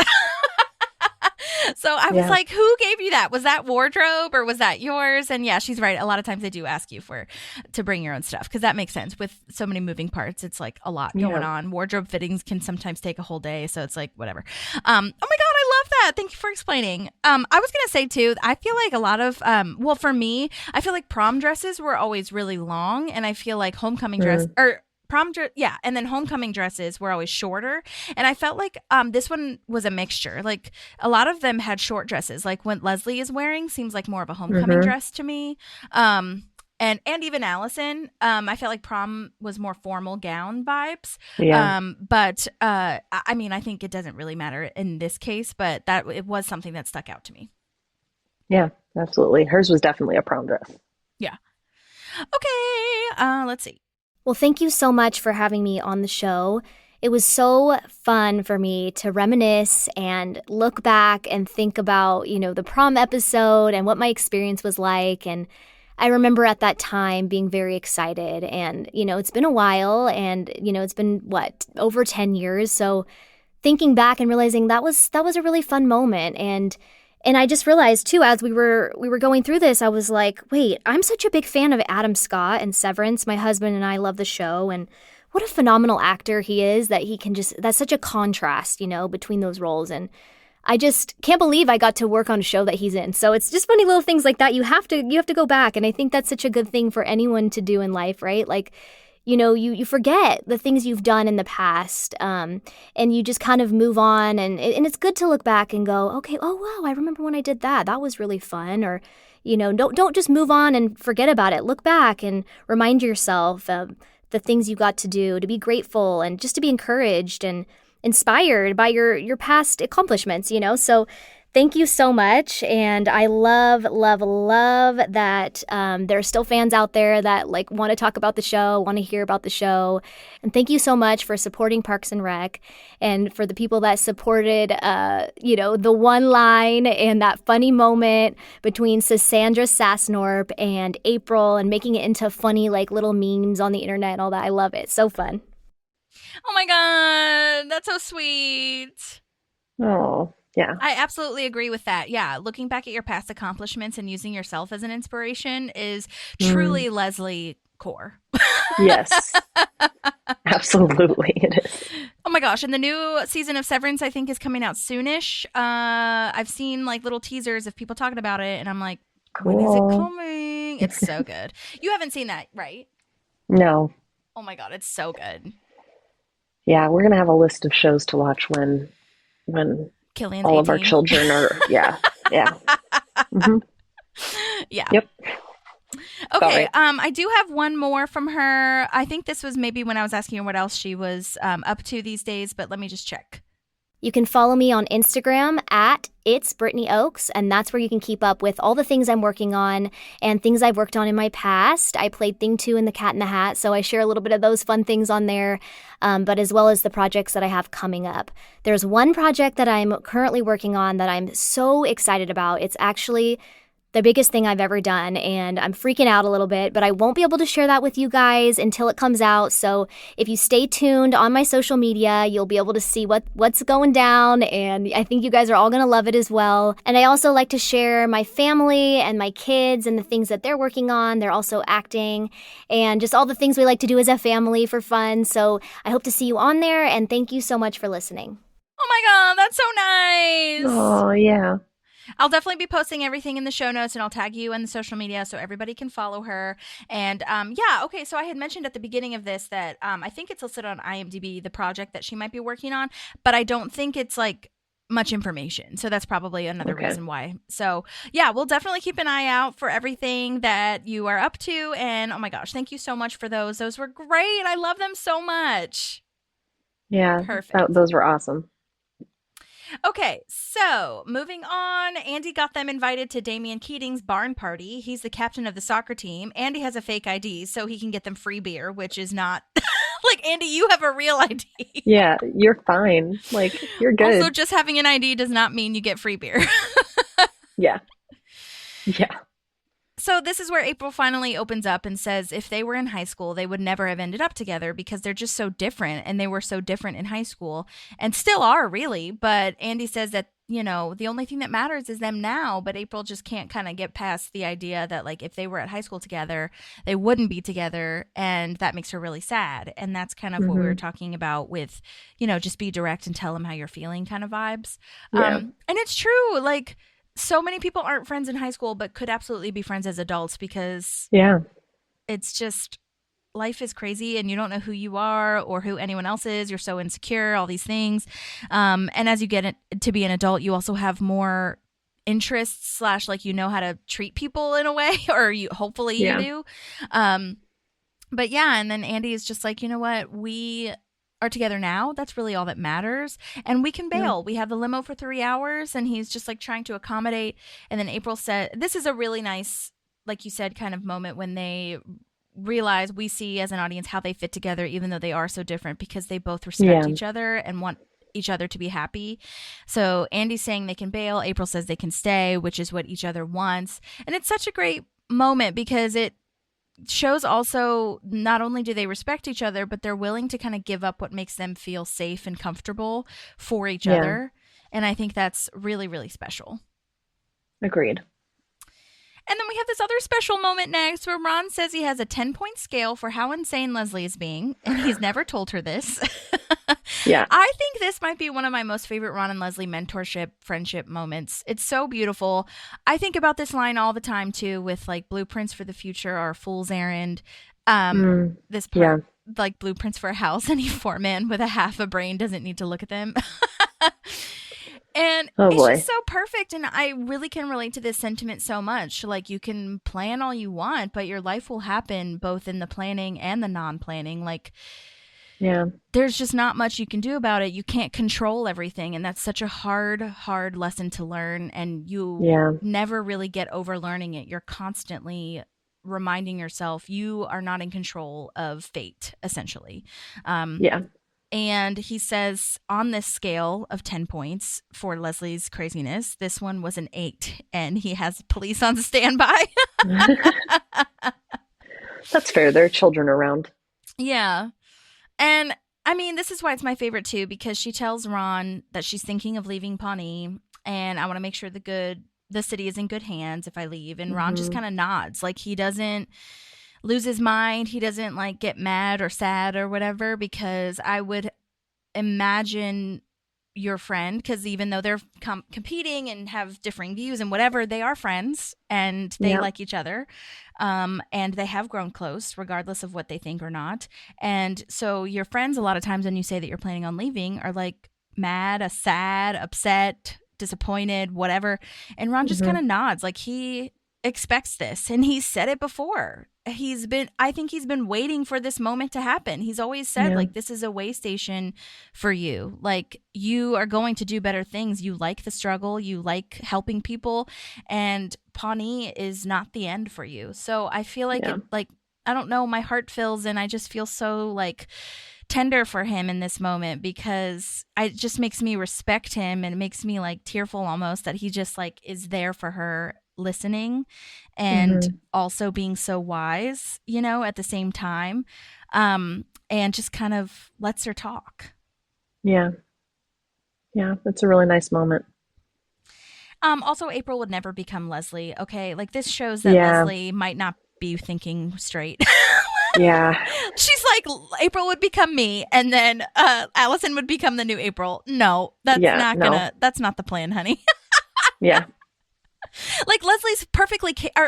So I was like, who gave you that? Was that wardrobe or was that yours? And yeah, she's right. A lot of times they do ask you to bring your own stuff because that makes sense. With so many moving parts, it's like a lot going on. Wardrobe fittings can sometimes take a whole day. So it's like, whatever. Oh my God, I love that. Thank you for explaining. I was going to say too, I feel like a lot of, for me, I feel like prom dresses were always really long. And I feel like homecoming dress and then homecoming dresses were always shorter. And I felt like this one was a mixture. Like a lot of them had short dresses. Like what Leslie is wearing seems like more of a homecoming dress to me. And even Alison, I felt like prom was more formal gown vibes. Yeah. But I mean, I think it doesn't really matter in this case, but that it was something that stuck out to me. Yeah, absolutely. Hers was definitely a prom dress. Yeah. Okay. Let's see. Well, thank you so much for having me on the show. It was so fun for me to reminisce and look back and think about, the prom episode and what my experience was like. And I remember at that time being very excited. And, it's been a while and, it's been, over 10 years. So thinking back and realizing that was a really fun moment. And I just realized, too, as we were going through this, I was like, wait, I'm such a big fan of Adam Scott and Severance. My husband and I love the show. And what a phenomenal actor he is that he can that's such a contrast, between those roles. And I just can't believe I got to work on a show that he's in. So it's just funny little things like that. You have to go back. And I think that's such a good thing for anyone to do in life, right? Like, you forget the things you've done in the past, and you just kind of move on. And it's good to look back and go, okay, oh, wow, I remember when I did that. That was really fun. Or, don't just move on and forget about it. Look back and remind yourself of the things you got to do, to be grateful and just to be encouraged and inspired by your past accomplishments, So Thank you so much. And I love, love, love that there are still fans out there that like want to talk about the show, want to hear about the show. And thank you so much for supporting Parks and Rec, and for the people that supported, the one line and that funny moment between Cassandra Sassnorp and April, and making it into funny like little memes on the internet and all that. I love it. So fun. Oh my God, that's so sweet. Oh. Yeah. I absolutely agree with that. Yeah. Looking back at your past accomplishments and using yourself as an inspiration is truly Leslie core. Yes. Absolutely. It is. Oh my gosh. And the new season of Severance, I think, is coming out soonish. I've seen like little teasers of people talking about it, and I'm like, when is it coming? It's so good. You haven't seen that, right? No. Oh my God. It's so good. Yeah. We're going to have a list of shows to watch when Killian's all 18. of our children are, yeah. Mm-hmm. Yeah. Yep. Okay. I do have one more from her. I think this was maybe when I was asking her what else she was up to these days, but let me just check. You can follow me on Instagram at It's Brittany Oaks, and that's where you can keep up with all the things I'm working on and things I've worked on in my past. I played Thing 2 in The Cat in the Hat, so I share a little bit of those fun things on there, but as well as the projects that I have coming up. There's one project that I'm currently working on that I'm so excited about. It's actually the biggest thing I've ever done, and I'm freaking out a little bit, but I won't be able to share that with you guys until it comes out. So if you stay tuned on my social media, you'll be able to see what's going down, and I think you guys are all going to love it as well. And I also like to share my family and my kids and the things that they're working on. They're also acting, and just all the things we like to do as a family for fun. So I hope to see you on there, and thank you so much for listening. Oh my God, that's so nice. Oh, yeah. I'll definitely be posting everything in the show notes, and I'll tag you in the social media so everybody can follow her. And okay, so I had mentioned at the beginning of this that I think it's listed on IMDb, the project that she might be working on, but I don't think it's like much information. So that's probably another reason why. So yeah, we'll definitely keep an eye out for everything that you are up to. And oh my gosh, thank you so much for those. Those were great. I love them so much. Yeah. Perfect. Those were awesome. Okay, so moving on, Andy got them invited to Damian Keating's barn party. He's the captain of the soccer team. Andy has a fake ID, so he can get them free beer, which is not like, Andy, you have a real ID. Yeah, you're fine. Like, you're good. Also, just having an ID does not mean you get free beer. Yeah. Yeah. So this is where April finally opens up and says if they were in high school, they would never have ended up together because they're just so different, and they were so different in high school and still are, really. But Andy says that, the only thing that matters is them now, but April just can't kind of get past the idea that like if they were at high school together, they wouldn't be together, and that makes her really sad. And that's kind of what we were talking about with, just be direct and tell them how you're feeling kind of vibes. Yeah. And it's true, like, so many people aren't friends in high school, but could absolutely be friends as adults because it's just life is crazy and you don't know who you are or who anyone else is. You're so insecure, all these things. And as you get to be an adult, you also have more interests / like, how to treat people in a way, or hopefully you do. But yeah, and then Andy is just like, you know what? We are together now. That's really all that matters. And we can bail. We have the limo for 3 hours, and he's just like trying to accommodate. And then April said, this is a really nice, like you said, kind of moment when they realize, we see as an audience how they fit together, even though they are so different, because they both respect each other and want each other to be happy. So Andy's saying they can bail. April says they can stay, which is what each other wants. And it's such a great moment because it shows also not only do they respect each other, but they're willing to kind of give up what makes them feel safe and comfortable for each other. And I think that's really, really special. Agreed. And then we have this other special moment next where Ron says he has a 10-point scale for how insane Leslie is being, and he's never told her this. Yeah. I think this might be one of my most favorite Ron and Leslie mentorship friendship moments. It's so beautiful. I think about this line all the time too, with like blueprints for the future or fool's errand. This part, like blueprints for a house, any foreman with a half a brain doesn't need to look at them. And it's just so perfect. And I really can relate to this sentiment so much. Like, you can plan all you want, but your life will happen both in the planning and the non-planning. Like, Yeah. there's just not much you can do about it. You can't control everything. And that's such a hard lesson to learn. And you never really get over learning it. You're constantly reminding yourself you are not in control of fate, essentially. And he says on this scale of 10 points for Leslie's craziness, this one was an 8, and he has police on standby. That's fair. There are children around. Yeah. And I mean, this is why it's my favorite too, because she tells Ron that she's thinking of leaving Pawnee, and I want to make sure the city is in good hands if I leave. And Ron just kind of nods. Like, he doesn't lose his mind. He doesn't like get mad or sad or whatever, because I would imagine your friend, because even though they're competing and have differing views and whatever, they are friends and they like each other, and they have grown close regardless of what they think or not. And so your friends, a lot of times when you say that you're planning on leaving, are like mad, sad, upset, disappointed, whatever. And Ron just kind of nods, like he expects this, and he's said it before. I think he's been waiting for this moment to happen. He's always said, like, this is a way station for you. Like, you are going to do better things. You like the struggle. You like helping people. And Pawnee is not the end for you. So I feel like, I don't know, my heart fills, and I just feel so, like, tender for him in this moment, because it just makes me respect him, and it makes me, like, tearful almost that he just, like, is there for her, listening and also being so wise, you know, at the same time, and just kind of lets her talk. Yeah, that's a really nice moment. Also, April would never become Leslie. Okay, like, this shows that Leslie might not be thinking straight. She's like, April would become me, and then Alison would become the new April. No, that's that's not the plan, honey. Like,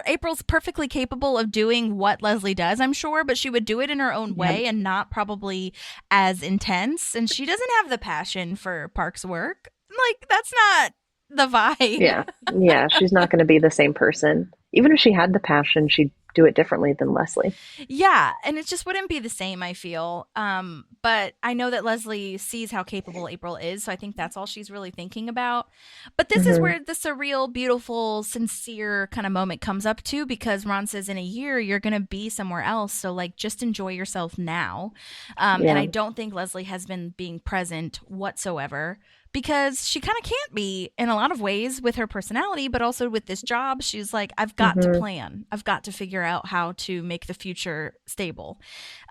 April's perfectly capable of doing what Leslie does, I'm sure, but she would do it in her own way and not probably as intense. And she doesn't have the passion for Park's work. Like, that's not the vibe. She's not going to be the same person. Even if she had the passion, she'd do it differently than Leslie. Yeah, and it just wouldn't be the same, I feel. But I know that Leslie sees how capable April is, so I think that's all she's really thinking about. But this is where the surreal, beautiful, sincere kind of moment comes up too, because Ron says in a year you're going to be somewhere else, so like, just enjoy yourself now. And I don't think Leslie has been being present whatsoever, because she kind of can't be in a lot of ways with her personality, but also with this job. She's like, I've got to plan. I've got to figure out how to make the future stable.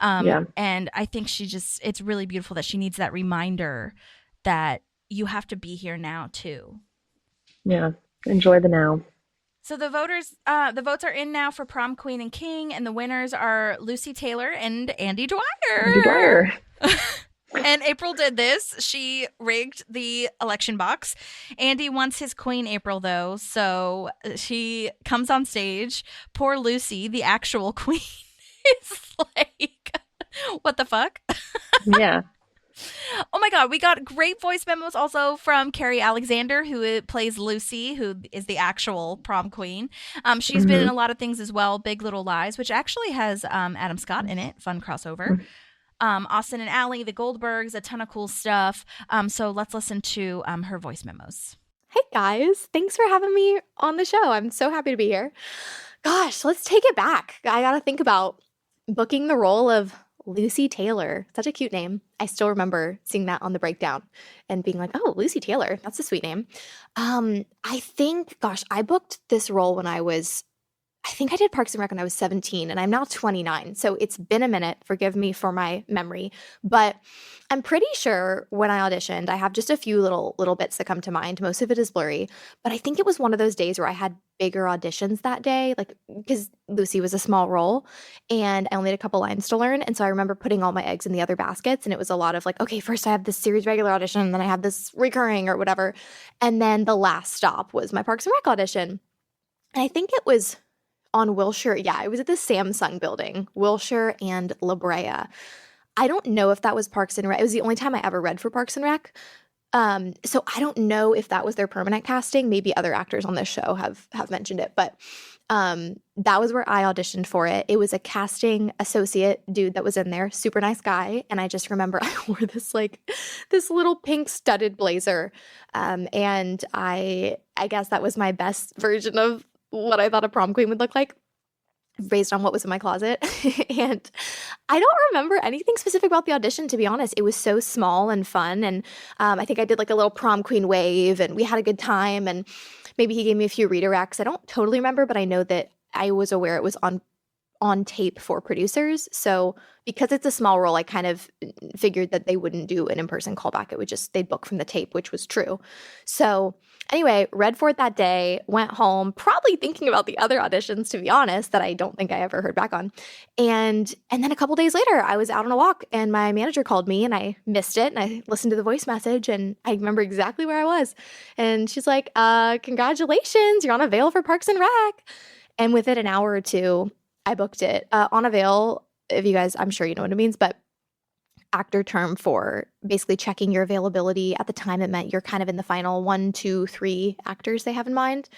And I think it's really beautiful that she needs that reminder that you have to be here now too. Yeah. Enjoy the now. So the votes are in now for Prom Queen and King, and the winners are Lucy Taylor and Andy Dwyer. And April did this. She rigged the election box. Andy wants his queen, April, though. So she comes on stage. Poor Lucy, the actual queen, is like, what the fuck? Yeah. Oh my God. We got great voice memos also from Carrie Alexander, who plays Lucy, who is the actual prom queen. She's been in a lot of things as well. Big Little Lies, which actually has Adam Scott in it. Fun crossover. Austin and Allie, the Goldbergs, a ton of cool stuff. So let's listen to her voice memos. Hey guys, thanks for having me on the show. I'm so happy to be here. Gosh, let's take it back. I gotta think about booking the role of Lucy Taylor. Such a cute name. I still remember seeing that on the breakdown and being like, oh, Lucy Taylor, that's a sweet name. I booked this role when I think I did Parks and Rec when I was 17, and I'm now 29. So it's been a minute. Forgive me for my memory. But I'm pretty sure when I auditioned, I have just a few little bits that come to mind. Most of it is blurry. But I think it was one of those days where I had bigger auditions that day, like, because Lucy was a small role, and I only had a couple lines to learn. And so I remember putting all my eggs in the other baskets, and it was a lot of like, okay, first I have this series regular audition, and then I have this recurring or whatever. And then the last stop was my Parks and Rec audition. And I think it was on Wilshire. Yeah, it was at the Samsung building, Wilshire and La Brea. I don't know if that was Parks and Rec. It was the only time I ever read for Parks and Rec. So I don't know if that was their permanent casting. Maybe other actors on this show have mentioned it. But That was where I auditioned for it. It was a casting associate dude that was in there, super nice guy. And I just remember I wore this little pink studded blazer. And I guess that was my best version of what I thought a prom queen would look like, based on what was in my closet. And I don't remember anything specific about the audition, to be honest. It was so small and fun. And I think I did like a little prom queen wave, and we had a good time. And maybe he gave me a few redirects. I don't totally remember, but I know that I was aware it was on tape for producers. So because it's a small role, I kind of figured that they wouldn't do an in-person callback. It would just, they'd book from the tape, which was true. So anyway, read for it that day, went home, probably thinking about the other auditions, to be honest, that I don't think I ever heard back on. And then a couple days later, I was out on a walk and my manager called me and I missed it. And I listened to the voice message and I remember exactly where I was. And she's like, congratulations, you're on Avail for Parks and Rec. And within an hour or two, I booked it. On Avail, if you guys, I'm sure you know what it means, but actor term for basically checking your availability. At the time, it meant you're kind of in the final 1, 2, 3 actors they have in mind.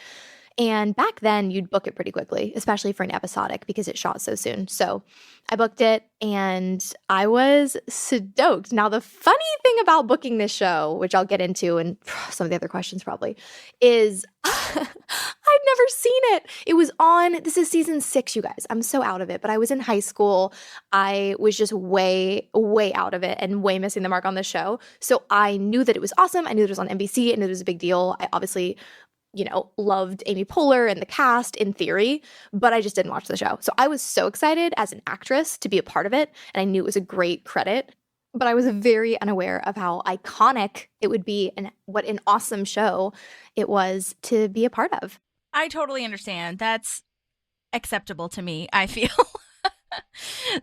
And back then, you'd book it pretty quickly, especially for an episodic because it shot so soon. So I booked it and I was stoked. Now, the funny thing about booking this show, which I'll get into and some of the other questions probably, is I'd never seen it. It was on, this is season 6, you guys. I'm so out of it, but I was in high school. I was just way, way out of it and way missing the mark on the show. So I knew that it was awesome. I knew that it was on NBC and it was a big deal. I obviously loved Amy Poehler and the cast in theory, but I just didn't watch the show. So I was so excited as an actress to be a part of it, and I knew it was a great credit, but I was very unaware of how iconic it would be and what an awesome show it was to be a part of. I totally understand. That's acceptable to me, I feel.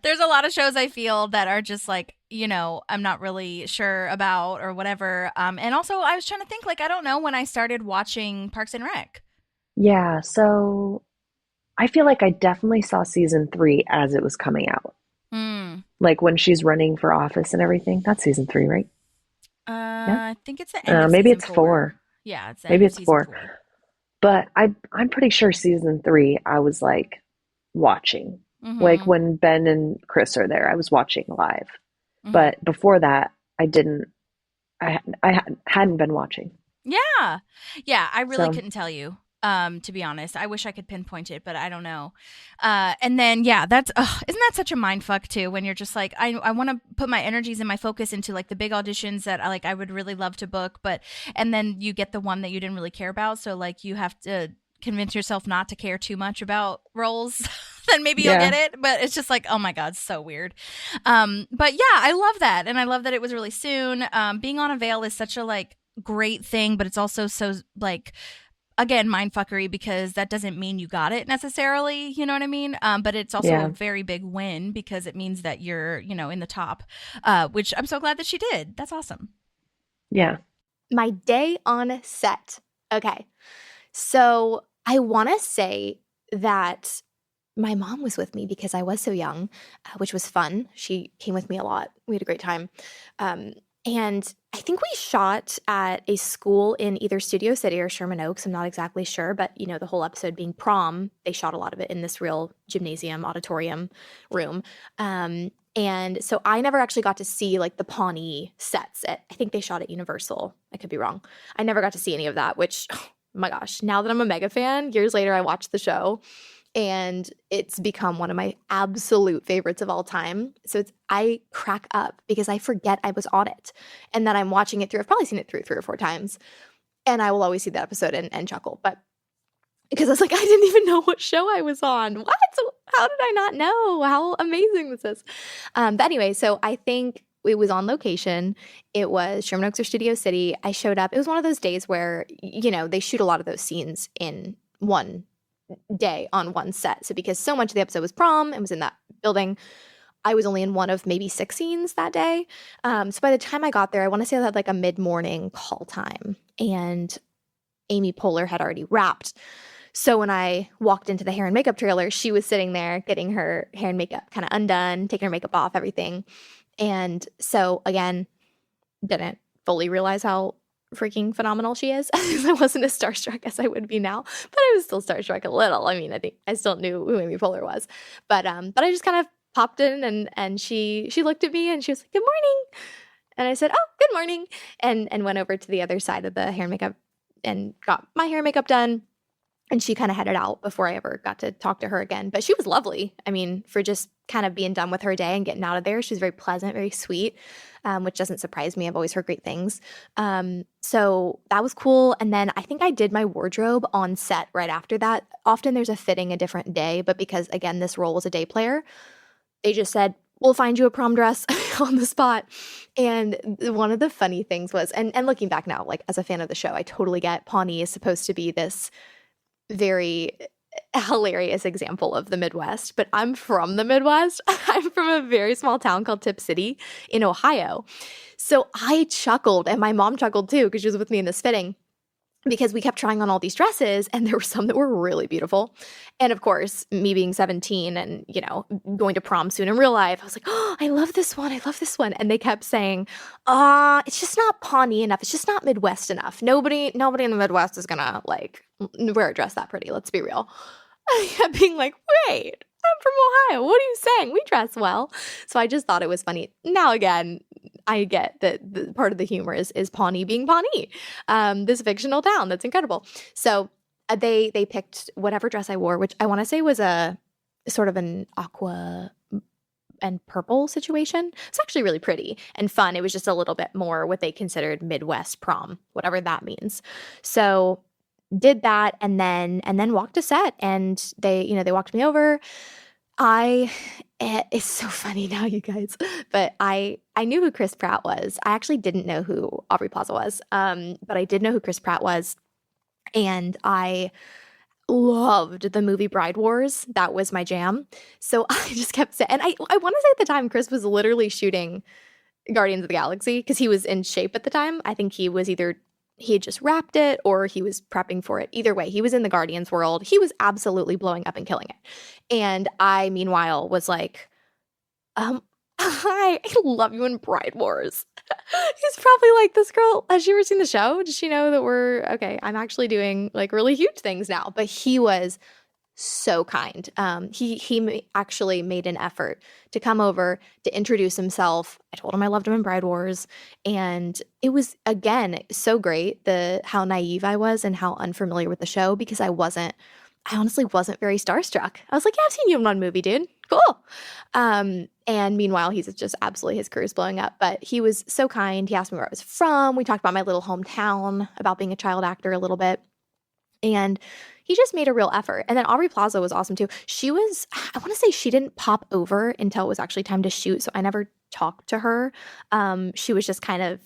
There's a lot of shows I feel that are just like, I'm not really sure about or whatever. And also I was trying to think, I don't know when I started watching Parks and Rec. Yeah, so I feel like I definitely saw season 3 as it was coming out. Like when she's running for office and everything. That's season 3, right? Yeah? I think it's the end of maybe season it's 4. 4. Yeah, it's maybe it's 4. 4. But I'm pretty sure season 3 I was like watching. Like when Ben and Chris are there, I was watching live. But before that, I hadn't been watching. Yeah. Yeah, I really couldn't tell you, to be honest. I wish I could pinpoint it, but I don't know. And then, yeah, isn't that such a mind fuck too, when you're just like, I want to put my energies and my focus into like the big auditions that I would really love to book, and then you get the one that you didn't really care about. So like you have to convince yourself not to care too much about roles. Then maybe you'll get it, but it's just like, oh my God, so weird. But yeah, I love that. And I love that it was really soon. Being on Avail is such a great thing, but it's also so again, mindfuckery, because that doesn't mean you got it necessarily, you know what I mean? But it's also a very big win because it means that you're, in the top, which I'm so glad that she did. That's awesome. Yeah. My day on set. Okay. So I want to say that my mom was with me because I was so young, which was fun. She came with me a lot. We had a great time. And I think we shot at a school in either Studio City or Sherman Oaks. I'm not exactly sure, but the whole episode being Prom, they shot a lot of it in this real gymnasium, auditorium room. And so I never actually got to see the Pawnee sets. I think they shot at Universal. I could be wrong. I never got to see any of that, which, oh my gosh, now that I'm a mega fan, years later I watched the show. And it's become one of my absolute favorites of all time. So I crack up because I forget I was on it. And then I'm watching it through. I've probably seen it through 3 or 4 times. And I will always see that episode and chuckle. But because I was like, I didn't even know what show I was on. What? How did I not know? How amazing this is. But anyway, so I think it was on location. It was Sherman Oaks or Studio City. I showed up. It was one of those days where, they shoot a lot of those scenes in one day on one set. So because so much of the episode was Prom and was in that building, I was only in one of maybe 6 scenes that day. So by the time I got there, I want to say I had a mid-morning call time, and Amy Poehler had already wrapped. So when I walked into the hair and makeup trailer, she was sitting there getting her hair and makeup kind of undone, taking her makeup off, everything. And so again, didn't fully realize how freaking phenomenal she is. I wasn't as starstruck as I would be now, but I was still starstruck a little. I mean, I think I still knew who Amy Poehler was, but I just kind of popped in and she looked at me and she was like, "Good morning," and I said, "Oh, good morning," and went over to the other side of the hair and makeup and got my hair and makeup done. And she kind of headed out before I ever got to talk to her again. But she was lovely. I mean, for just kind of being done with her day and getting out of there, she was very pleasant, very sweet, which doesn't surprise me. I've always heard great things. So that was cool. And then I think I did my wardrobe on set right after that. Often there's a fitting a different day, but because, again, this role was a day player, they just said, "We'll find you a prom dress on the spot." And one of the funny things was, and looking back now, like as a fan of the show, I totally get Pawnee is supposed to be this very hilarious example of the Midwest, but I'm from the Midwest. I'm from a very small town called Tip City in Ohio. So I chuckled, and my mom chuckled too, because she was with me in this fitting, because we kept trying on all these dresses and there were some that were really beautiful. And of course, me being 17 and, going to prom soon in real life, I was like, "Oh, I love this one. I love this one." And they kept saying, "It's just not Pawnee enough. It's just not Midwest enough. Nobody in the Midwest is gonna wear a dress that pretty. Let's be real." I kept being like, "Wait, I'm from Ohio. What are you saying? We dress well." So I just thought it was funny. Now, again, I get that the part of the humor is Pawnee being Pawnee, this fictional town. That's incredible. So they picked whatever dress I wore, which I want to say was a sort of an aqua and purple situation. It's actually really pretty and fun. It was just a little bit more what they considered Midwest prom, whatever that means. So did that and then walked to set, and they walked me over. It's so funny now, you guys, but I knew who Chris Pratt was. I actually didn't know who Aubrey Plaza was, but I did know who Chris Pratt was, and I loved the movie Bride Wars. That was my jam. So I just kept saying, and I want to say at the time Chris was literally shooting Guardians of the Galaxy because he was in shape at the time. I think he had just wrapped it or he was prepping for it. Either way, he was in the Guardians world. He was absolutely blowing up and killing it. And I, meanwhile, was like, "Hi, I love you in Bride Wars." He's probably like, "This girl, has she ever seen the show? Does she know that I'm actually doing really huge things now?" But he was so kind. He actually made an effort to come over to introduce himself. I told him I loved him in Bride Wars, and it was, again, so great how naive I was and how unfamiliar with the show, because I honestly wasn't very starstruck. I was like, "Yeah, I've seen you in one movie, dude. Cool." And meanwhile, he's just absolutely, his career's blowing up. But he was so kind. He asked me where I was from. We talked about my little hometown, about being a child actor a little bit. And he just made a real effort. And then Aubrey Plaza was awesome too. I want to say she didn't pop over until it was actually time to shoot. So I never talked to her. She was just kind of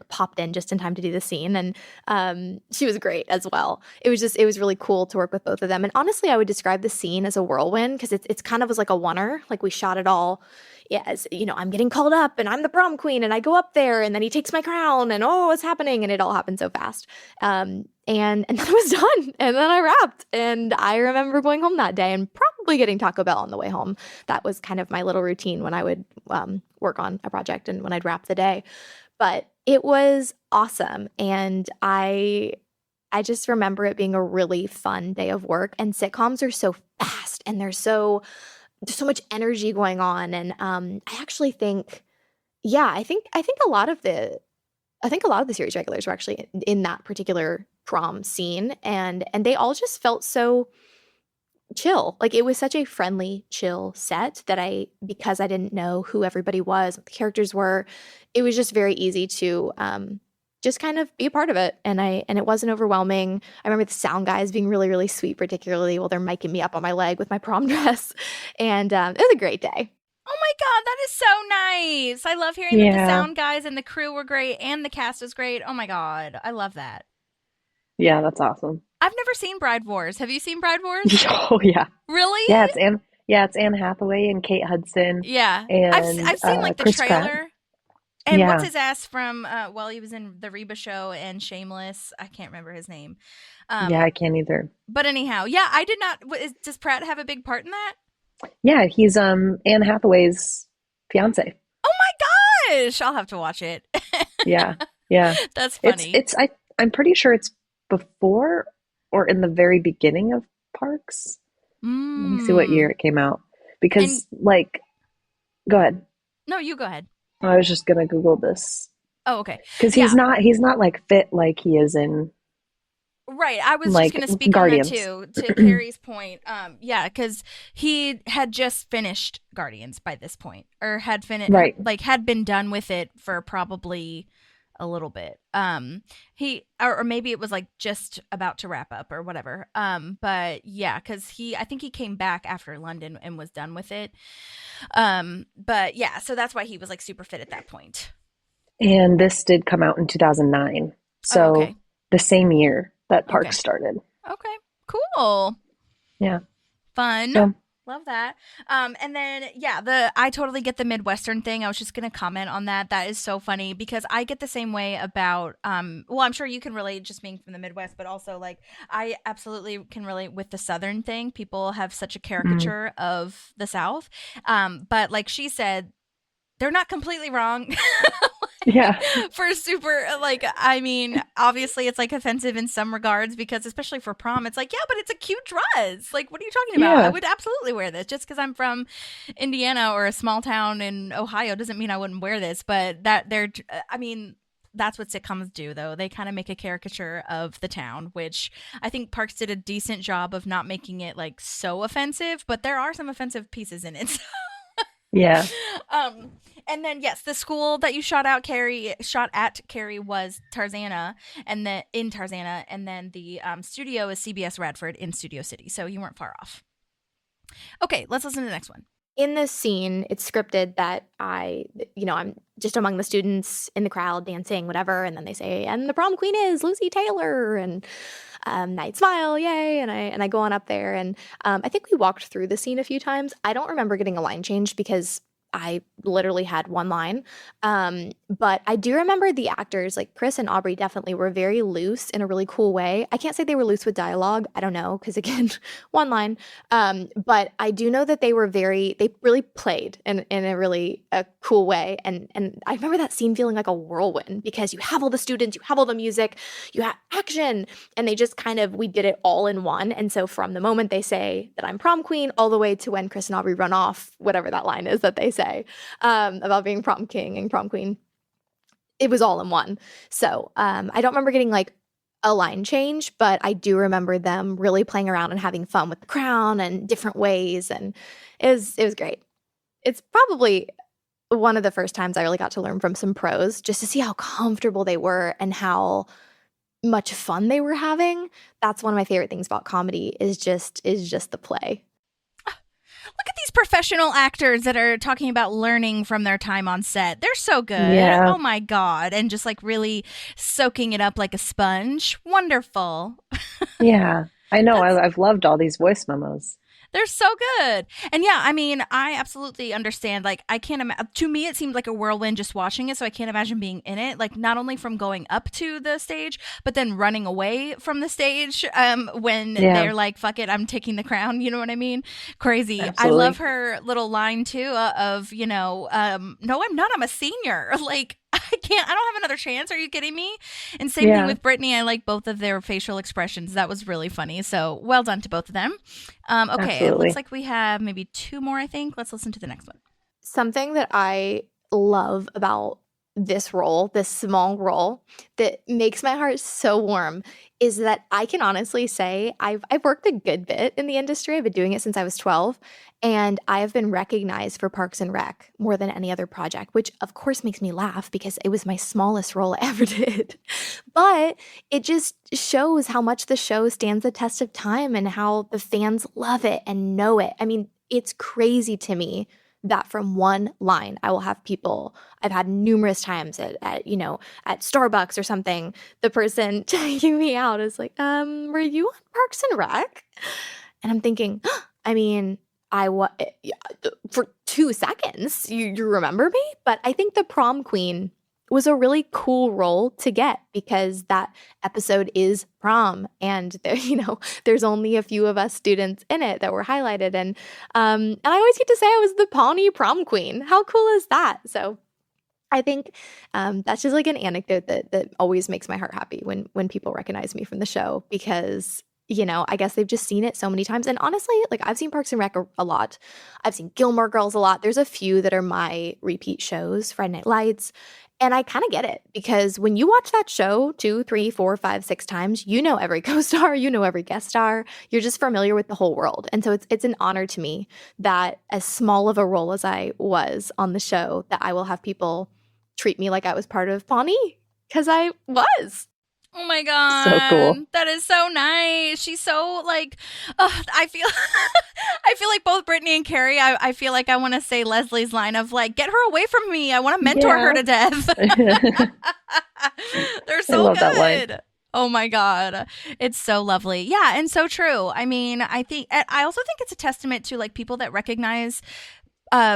popped in just in time to do the scene. And she was great as well. It was really cool to work with both of them. And honestly, I would describe the scene as a whirlwind, because it's kind of was like a oneer. We shot it all. Yeah, as I'm getting called up and I'm the prom queen and I go up there and then he takes my crown and what's happening? And it all happened so fast. And then it was done, and then I wrapped, and I remember going home that day and probably getting Taco Bell on the way home. That was kind of my little routine when I would work on a project and when I'd wrap the day. But it was awesome, and I just remember it being a really fun day of work. And sitcoms are so fast, and there's so much energy going on, and I actually think, I think a lot of the series regulars were actually in that particular prom scene, and they all just felt so chill. It was such a friendly, chill set that because I didn't know who everybody was, what the characters were, it was just very easy to just kind of be a part of it. And it wasn't overwhelming. I remember the sound guys being really, really sweet, particularly while they're miking me up on my leg with my prom dress. And it was a great day. Oh my God, that is so nice. I love hearing that the sound guys and the crew were great and the cast is great. Oh my God, I love that. Yeah, that's awesome. I've never seen Bride Wars. Have you seen Bride Wars? Oh yeah. Really? Yeah, it's Anne Hathaway and Kate Hudson. Yeah. And I've seen the Chris trailer. Pratt. And what's his ass from he was in the Reba show and Shameless. I can't remember his name. I can't either. But anyhow, I did not. Does Pratt have a big part in that? Yeah, he's Anne Hathaway's fiance. Oh my gosh, I'll have to watch it. Yeah. Yeah. That's funny. I'm pretty sure it's before or in the very beginning of Parks. Let me see what year it came out. Because go ahead. No, you go ahead. I was just gonna Google this. Oh, okay. Because he's not like fit like he is in. Right. I was like, just going to speak Guardians. on that too, to Carrie's point. Yeah, because he had just finished Guardians by this point, or had finished, had been done with it for probably a little bit. Or maybe it was like just about to wrap up or whatever. But yeah, because I think he came back after London and was done with it. But yeah, so that's why he was like super fit at that point. And this did come out in 2009. So the same year that Parks started. Okay, cool. Yeah. Fun. So, love that. And then, I totally get the Midwestern thing. I was just going to comment on that. That is so funny because I get the same way about, I'm sure you can relate just being from the Midwest, but also like I absolutely can relate with the Southern thing. People have such a caricature of the South. But like she said, they're not completely wrong. Yeah. For super, I mean, obviously it's like offensive in some regards because especially for prom, it's like, yeah, but it's a cute dress. Like, what are you talking about? I would absolutely wear this. Just because I'm from Indiana or a small town in Ohio doesn't mean I wouldn't wear this. But that's what sitcoms do, though. They kind of make a caricature of the town, which I think Parks did a decent job of not making it like so offensive, but there are some offensive pieces in it. Yeah. And then yes, the school that you shot at Carrie was Tarzana, and then the studio is CBS Radford in Studio City. So you weren't far off. Okay, let's listen to the next one. In this scene, it's scripted that I'm just among the students in the crowd dancing, whatever, and then they say, and the prom queen is Lucy Taylor, and Night Smile, yay, and I go on up there, and I think we walked through the scene a few times. I don't remember getting a line change because I literally had one line. But I do remember the actors, like Chris and Aubrey definitely were very loose in a really cool way. I can't say they were loose with dialogue. I don't know, because again, one line. But I do know that they really played in a cool way. And I remember that scene feeling like a whirlwind because you have all the students, you have all the music, you have action, and they just we did it all in one. And so from the moment they say that I'm prom queen all the way to when Chris and Aubrey run off, whatever that line is that they say about being prom king and prom queen, it was all in one. So I don't remember getting like a line change, but I do remember them really playing around and having fun with the crown and different ways, and it was great. It's probably one of the first times I really got to learn from some pros just to see how comfortable they were and how much fun they were having. That's one of my favorite things about comedy is just the play. Look at these professional actors that are talking about learning from their time on set. They're so good. Yeah. Oh my God. And just like really soaking it up like a sponge. Wonderful. Yeah. I know. I've loved all these voice memos. They're so good. And yeah, I mean, I absolutely understand. Like, I can't imagine. To me, it seemed like a whirlwind just watching it. So I can't imagine being in it. Like, not only from going up to the stage, but then running away from the stage when they're like, fuck it, I'm taking the crown. You know what I mean? Crazy. Absolutely. I love her little line, too, of, no, I'm not. I'm a senior. Like, I don't have another chance. Are you kidding me? And same thing with Brittany. I like both of their facial expressions. That was really funny. So well done to both of them. Okay, Absolutely. It looks like we have maybe two more, I think. Let's listen to the next one. Something that I love about this role, this small role, that makes my heart so warm is that I can honestly say I've worked a good bit in the industry. I've been doing it since I was 12, and I have been recognized for Parks and Rec more than any other project, which of course makes me laugh because it was my smallest role I ever did. But it just shows how much the show stands the test of time and how the fans love it and know it. I mean, it's crazy to me that from one line, I will have people I've had numerous times at Starbucks or something, the person checking me out is like, were you on Parks and Rec? And I'm thinking, I mean, for 2 seconds, you remember me? But I think the prom queen was a really cool role to get because that episode is prom, and there's only a few of us students in it that were highlighted, and I always get to say I was the Pawnee prom queen. How cool is that? So I think that's just like an anecdote that always makes my heart happy when people recognize me from the show, because I guess they've just seen it so many times. And honestly, like, I've seen Parks and Rec a lot. I've seen Gilmore Girls a lot. There's a few that are my repeat shows, Friday Night Lights. And I kind of get it, because when you watch that show 2, 3, 4, 5, 6 times, you know every co-star, you know every guest star. You're just familiar with the whole world. And so it's an honor to me that, as small of a role as I was on the show, that I will have people treat me like I was part of Pawnee, because I was. Oh my God. So cool. That is so nice. She's so like, I feel I feel like both Brittany and Carrie, I feel like I want to say Leslie's line of like, get her away from me. I want to mentor her to death. They're so good. That line. Oh my God. It's so lovely. Yeah. And so true. I mean, I also think it's a testament to like people that recognize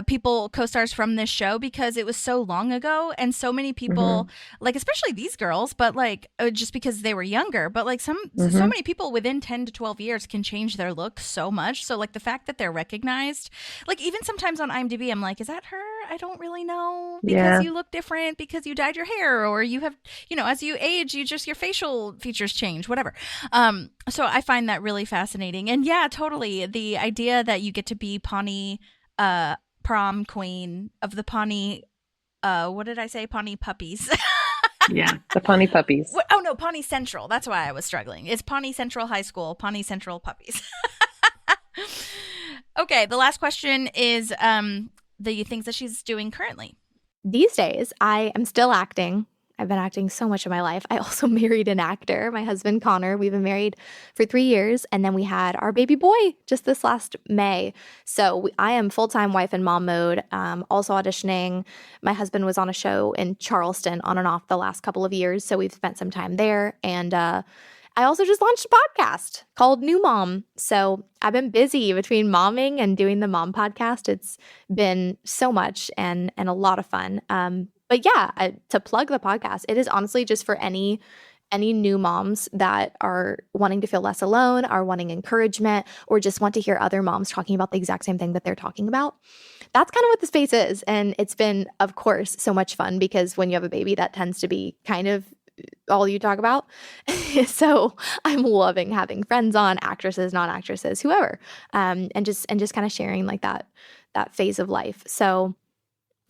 people, co-stars from this show, because it was so long ago, and so many people, like, especially these girls, but like just because they were younger, but like so many people within 10 to 12 years can change their look so much. So like the fact that they're recognized, like even sometimes on IMDb, I'm like, is that her? I don't really know, because you look different because you dyed your hair, or you have, as you age, your facial features change, whatever. So I find that really fascinating. And yeah, totally. The idea that you get to be Pawnee, prom queen of the Pawnee, what did I say? Pawnee puppies. Yeah, the Pawnee puppies. Oh no, Pawnee Central. That's why I was struggling. It's Pawnee Central High School, Pawnee Central puppies. Okay, the last question is the things that she's doing currently. These days, I am still acting. I've been acting so much of my life. I also married an actor, my husband, Connor. We've been married for 3 years, and then we had our baby boy just this last May. So I am full-time wife and mom mode, also auditioning. My husband was on a show in Charleston on and off the last couple of years, so we've spent some time there. And I also just launched a podcast called New Mom. So I've been busy between momming and doing the mom podcast. It's been so much and a lot of fun. But yeah, to plug the podcast, it is honestly just for any new moms that are wanting to feel less alone, are wanting encouragement, or just want to hear other moms talking about the exact same thing that they're talking about. That's kind of what the space is. And it's been, of course, so much fun, because when you have a baby, that tends to be kind of all you talk about. So I'm loving having friends on, actresses, non-actresses, whoever, and just kind of sharing like that phase of life. So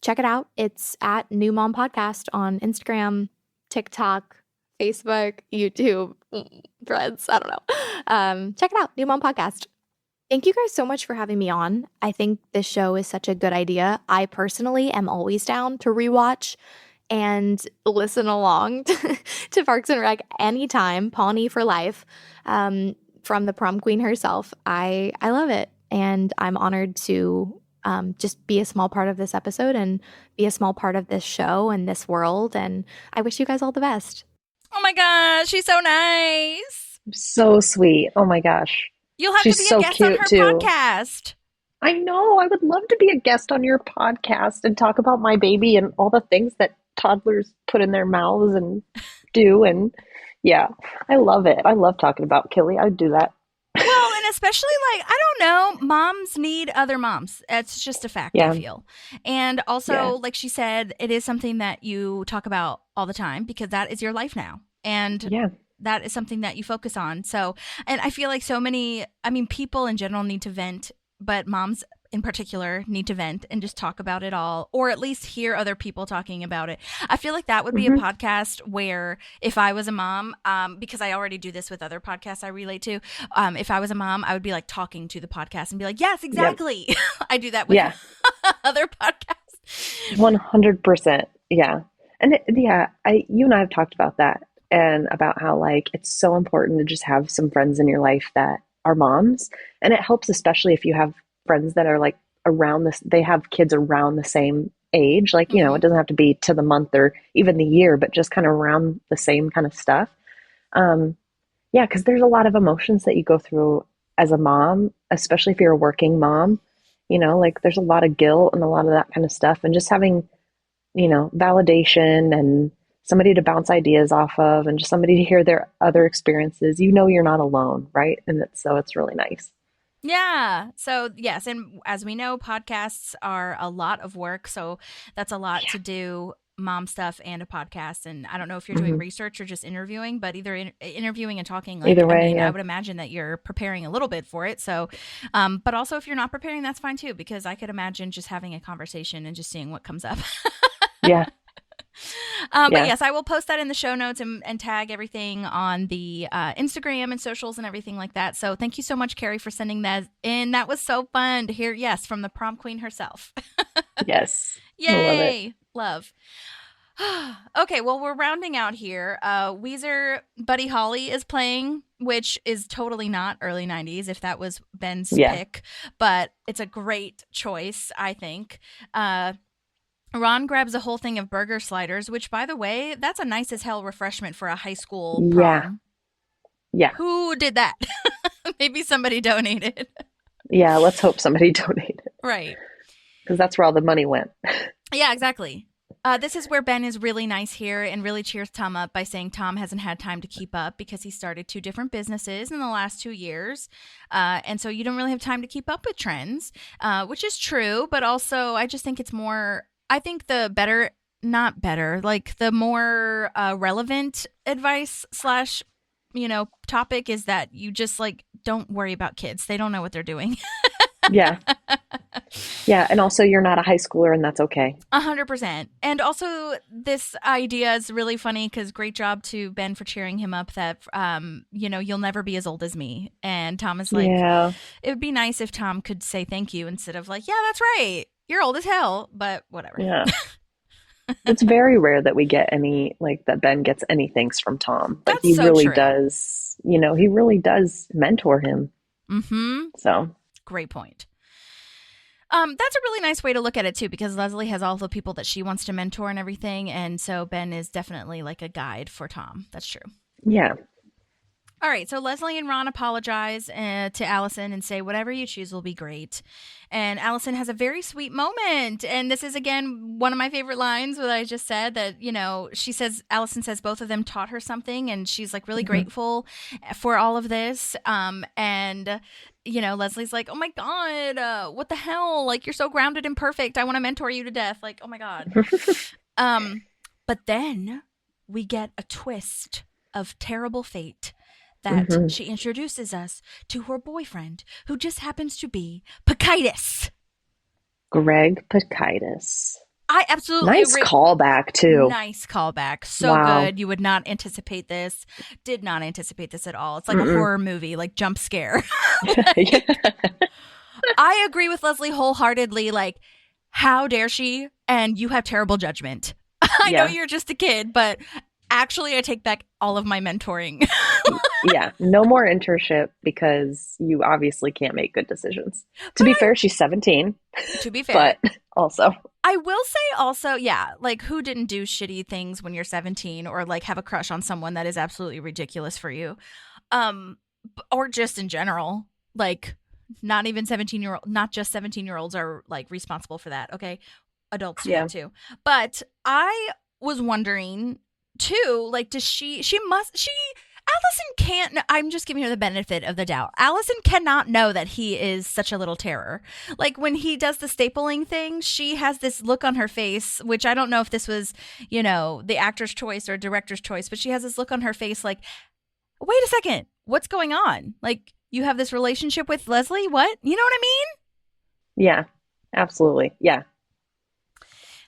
check it out. It's at New Mom Podcast on Instagram, TikTok, Facebook, YouTube, Threads. I don't know. Check it out. New Mom Podcast. Thank you guys so much for having me on. I think this show is such a good idea. I personally am always down to rewatch and listen along to Parks and Rec anytime. Pawnee for life, from the prom queen herself. I love it, and I'm honored to just be a small part of this episode and be a small part of this show and this world. And I wish you guys all the best. Oh my gosh, she's so nice. So sweet. Oh my gosh. You'll have to be a guest on her podcast. I know. I would love to be a guest on your podcast and talk about my baby and all the things that toddlers put in their mouths and do. And yeah, I love it. I love talking about Killy. I'd do that. Well, and especially like, I don't know, moms need other moms. It's just a fact, I feel. And also, like she said, it is something that you talk about all the time, because that is your life now. And that is something that you focus on. So, and I feel like people in general need to vent, but moms in particular need to vent and just talk about it all, or at least hear other people talking about it. I feel like that would be a podcast where, if I was a mom, because I already do this with other podcasts I relate to, if I was a mom, I would be like talking to the podcast and be like, yes, exactly. Yep. I do that with other podcasts. 100%. Yeah. And you and I have talked about that, and about how like it's so important to just have some friends in your life that are moms. And it helps, especially if you have friends that are like around this, they have kids around the same age, like, you know, it doesn't have to be to the month or even the year, but just kind of around the same kind of stuff. Because there's a lot of emotions that you go through as a mom, especially if you're a working mom, you know, like there's a lot of guilt and a lot of that kind of stuff, and just having, you know, validation and somebody to bounce ideas off of, and just somebody to hear their other experiences, you know, you're not alone. Right. And it's really nice. Yeah. So yes. And as we know, podcasts are a lot of work. So that's a lot to do mom stuff and a podcast, and I don't know if you're doing research or just interviewing, but either interviewing and talking, like, either way, I mean, yeah. I would imagine that you're preparing a little bit for it. So, but also if you're not preparing, that's fine too, because I could imagine just having a conversation and just seeing what comes up. Yeah. But yes, I will post that in the show notes and tag everything on the Instagram and socials and everything like that. So thank you so much, Carrie, for sending that in. That was so fun to hear. Yes, from the prom queen herself. Yes. Yay. Love. Okay, well, we're rounding out here. Weezer Buddy Holly is playing, which is totally not early 90s, if that was Ben's pick. But it's a great choice, I think. Ron grabs a whole thing of burger sliders, which, by the way, that's a nice as hell refreshment for a high school prom. Yeah. Who did that? Maybe somebody donated. Yeah, let's hope somebody donated. Right. Because that's where all the money went. Yeah, exactly. This is where Ben is really nice here and really cheers Tom up by saying Tom hasn't had time to keep up because he started 2 different businesses in the last 2 years. And so you don't really have time to keep up with trends, which is true. But also, I just think it's more... I think the better, not better, like the more relevant advice / topic is that you just like don't worry about kids. They don't know what they're doing. Yeah. Yeah. And also you're not a high schooler and that's okay. 100%. And also this idea is really funny because great job to Ben for cheering him up that, you'll never be as old as me. And Tom is like, it would be nice if Tom could say thank you instead of like, yeah, that's right. You're old as hell, but whatever. Yeah. It's very rare that we get any, like that Ben gets any thanks from Tom. Like he really does, he really does mentor him. Mm-hmm. So. Great point. That's a really nice way to look at it too, because Leslie has all the people that she wants to mentor and everything. And so Ben is definitely like a guide for Tom. That's true. Yeah. All right, so Leslie and Ron apologize to Alison and say, whatever you choose will be great. And Alison has a very sweet moment. And this is, again, one of my favorite lines that I just said that, Alison says both of them taught her something. And she's like really grateful for all of this. Leslie's like, oh my God, what the hell? Like, you're so grounded and perfect. I want to mentor you to death. Like, oh my God. But then we get a twist of terrible fate. That she introduces us to her boyfriend, who just happens to be Pakitis. Greg Pakitis. I absolutely nice callback too. Nice callback. So good. You would not anticipate this. Did not anticipate this at all. It's like a horror movie, like jump scare. I agree with Leslie wholeheartedly. Like, how dare she? And you have terrible judgment. I know you're just a kid, but actually, I take back all of my mentoring. Yeah, no more internship because you obviously can't make good decisions. To be fair, she's 17. To be fair. But also. I will say also, like who didn't do shitty things when you're 17 or like have a crush on someone that is absolutely ridiculous for you? Or just in general, like not just 17-year-olds are like responsible for that. Okay. Adults do that too. But I was wondering too, like, Alison can't, I'm just giving her the benefit of the doubt. Alison cannot know that he is such a little terror. Like when he does the stapling thing, she has this look on her face, which I don't know if this was, the actor's choice or director's choice, but she has this look on her face like, wait a second, what's going on? Like you have this relationship with Leslie? What? You know what I mean? Yeah, absolutely. Yeah.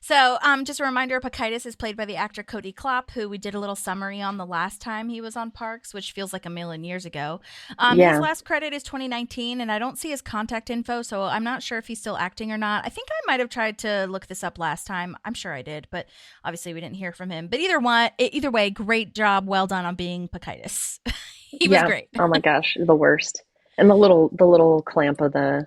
So just a reminder, Pakitis is played by the actor Cody Klopp, who we did a little summary on the last time he was on Parks, which feels like a million years ago. His last credit is 2019, and I don't see his contact info, so I'm not sure if he's still acting or not. I think I might have tried to look this up last time. I'm sure I did, but obviously we didn't hear from him. But either way, great job. Well done on being Pakitis. He was great. Oh my gosh, the worst. And the little clamp of the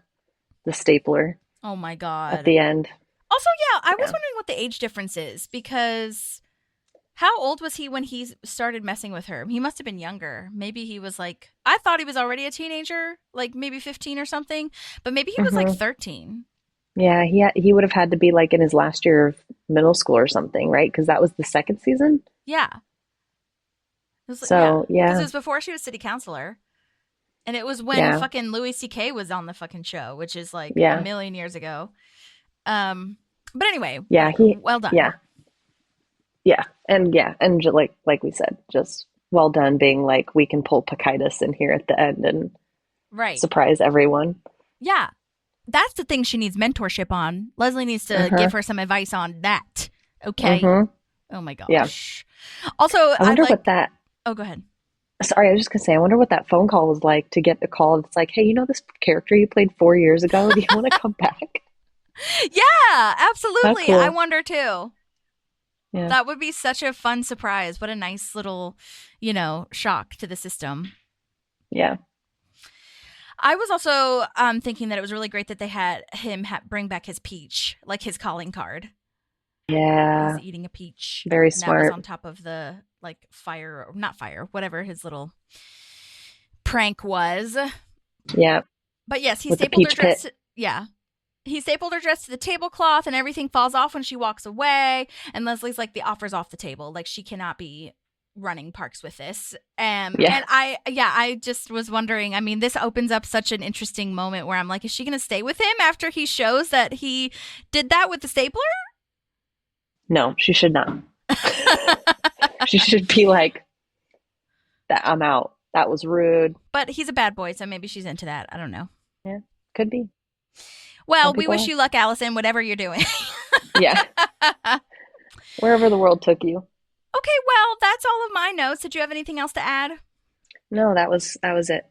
stapler. Oh my God. At the end. Also, I was wondering what the age difference is because how old was he when he started messing with her? He must have been younger. Maybe he was like, I thought he was already a teenager, like maybe 15 or something, but maybe he was like 13. Yeah, he would have had to be like in his last year of middle school or something, right? Because that was the second season? Yeah. Because it was before she was city councilor. And it was when fucking Louis C.K. was on the fucking show, which is like a million years ago. But anyway, well done. Yeah. and like we said, just well done being like, we can pull Pacitus in here at the end and surprise everyone. Yeah. That's the thing she needs mentorship on. Leslie needs to give her some advice on that. Okay. Oh my gosh. Yeah. Also, I wonder what that. Oh, go ahead. Sorry, I was just gonna say, I wonder what that phone call was like to get the call. It's like, hey, you know this character you played 4 years ago? Do you want to come back? Yeah, absolutely. Cool. I wonder too. Yeah. That would be such a fun surprise. What a nice little, shock to the system. Yeah. I was also thinking that it was really great that they had him bring back his peach, like his calling card. Yeah. He's eating a peach. Very smart. That was on top of the not fire, whatever his little prank was. Yeah. But yes, he With stapled her dress. Yeah. He stapled her dress to the tablecloth and everything falls off when she walks away. And Leslie's like, the offer's off the table. Like, she cannot be running parks with this. And I just was wondering, I mean, this opens up such an interesting moment where I'm like, is she going to stay with him after he shows that he did that with the stapler? No, she should not. She should be like, I'm out. That was rude. But he's a bad boy, so maybe she's into that. I don't know. Yeah, could be. Well, we wish you luck, Alison, whatever you're doing. Yeah. Wherever the world took you. Okay, well, that's all of my notes. Did you have anything else to add? No, that was it.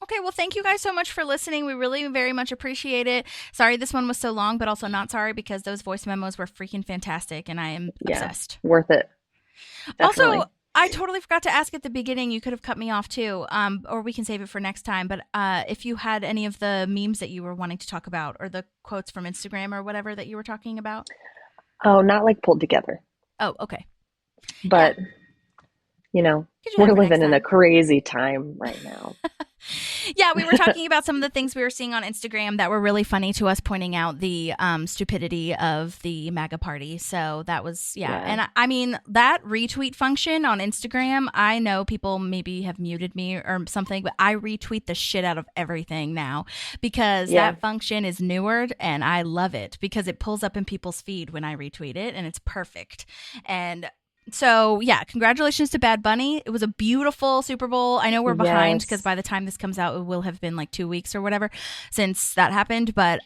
Okay, well, thank you guys so much for listening. We really very much appreciate it. Sorry this one was so long, but also not sorry because those voice memos were freaking fantastic, and I am obsessed. Worth it. Definitely. Also, I totally forgot to ask at the beginning. You could have cut me off too, or we can save it for next time. But if you had any of the memes that you were wanting to talk about, or the quotes from Instagram or whatever that you were talking about. Oh, not like pulled together. Oh, okay. But, we're living in a crazy time right now. Yeah, we were talking about some of the things we were seeing on Instagram that were really funny to us, pointing out the stupidity of the MAGA party. So that was, And I mean, that retweet function on Instagram, I know people maybe have muted me or something, but I retweet the shit out of everything now because that function is newer and I love it because it pulls up in people's feed when I retweet it and it's perfect. And so, congratulations to Bad Bunny. It was a beautiful Super Bowl. I know we're behind because by the time this comes out, it will have been like 2 weeks or whatever since that happened. But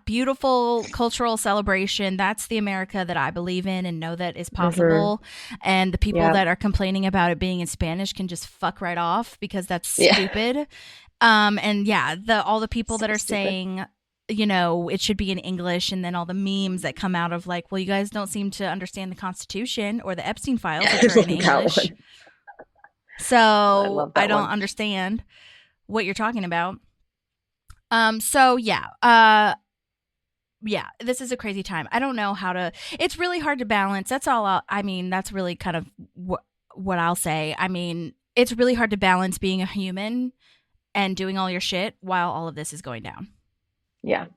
beautiful cultural celebration. That's the America that I believe in and know that is possible. And the people that are complaining about it being in Spanish can just fuck right off because that's stupid. All the people that are saying, it should be in English, and then all the memes that come out of like, well, you guys don't seem to understand the Constitution or the Epstein files, which are in English. So I don't understand what you're talking about. This is a crazy time. I don't know how to. It's really hard to balance. That's all. That's really kind of what I'll say. I mean, it's really hard to balance being a human and doing all your shit while all of this is going down. Yeah.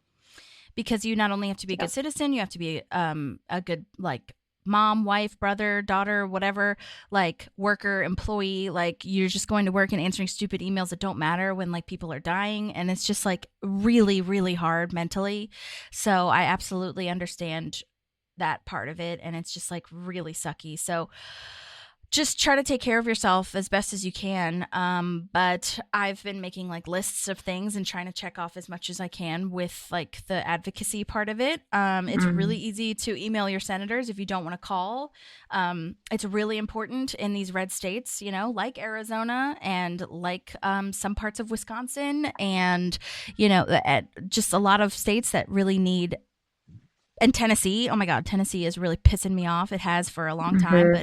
Because you not only have to be a good citizen, you have to be a good like mom, wife, brother, daughter, whatever, like worker, employee. Like you're just going to work and answering stupid emails that don't matter when like people are dying. And it's just like really, really hard mentally. So I absolutely understand that part of it. And it's just like really sucky. So just try to take care of yourself as best as you can. But I've been making like lists of things and trying to check off as much as I can with like the advocacy part of it. It's really easy to email your senators if you don't want to call. It's really important in these red states, like Arizona and like some parts of Wisconsin and, just a lot of states that really need. And Tennessee, oh my God, Tennessee is really pissing me off. It has for a long time, but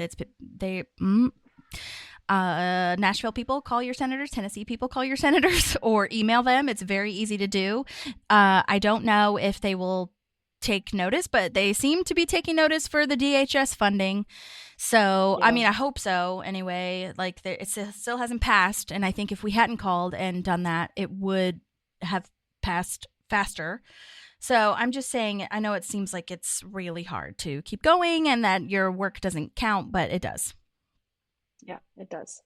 Nashville people, call your senators. Tennessee people, call your senators or email them. It's very easy to do. I don't know if they will take notice, but they seem to be taking notice for the DHS funding. So, I mean, I hope so anyway. Like it still hasn't passed. And I think if we hadn't called and done that, it would have passed faster. So I'm just saying, I know it seems like it's really hard to keep going and that your work doesn't count, but it does. Yeah, it does.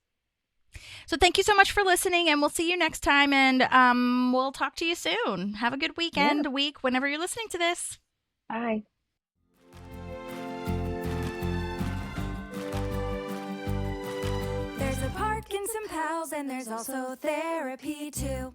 So thank you so much for listening, and we'll see you next time, and we'll talk to you soon. Have a good weekend, week, whenever you're listening to this. Bye. some pals, and there's also therapy too.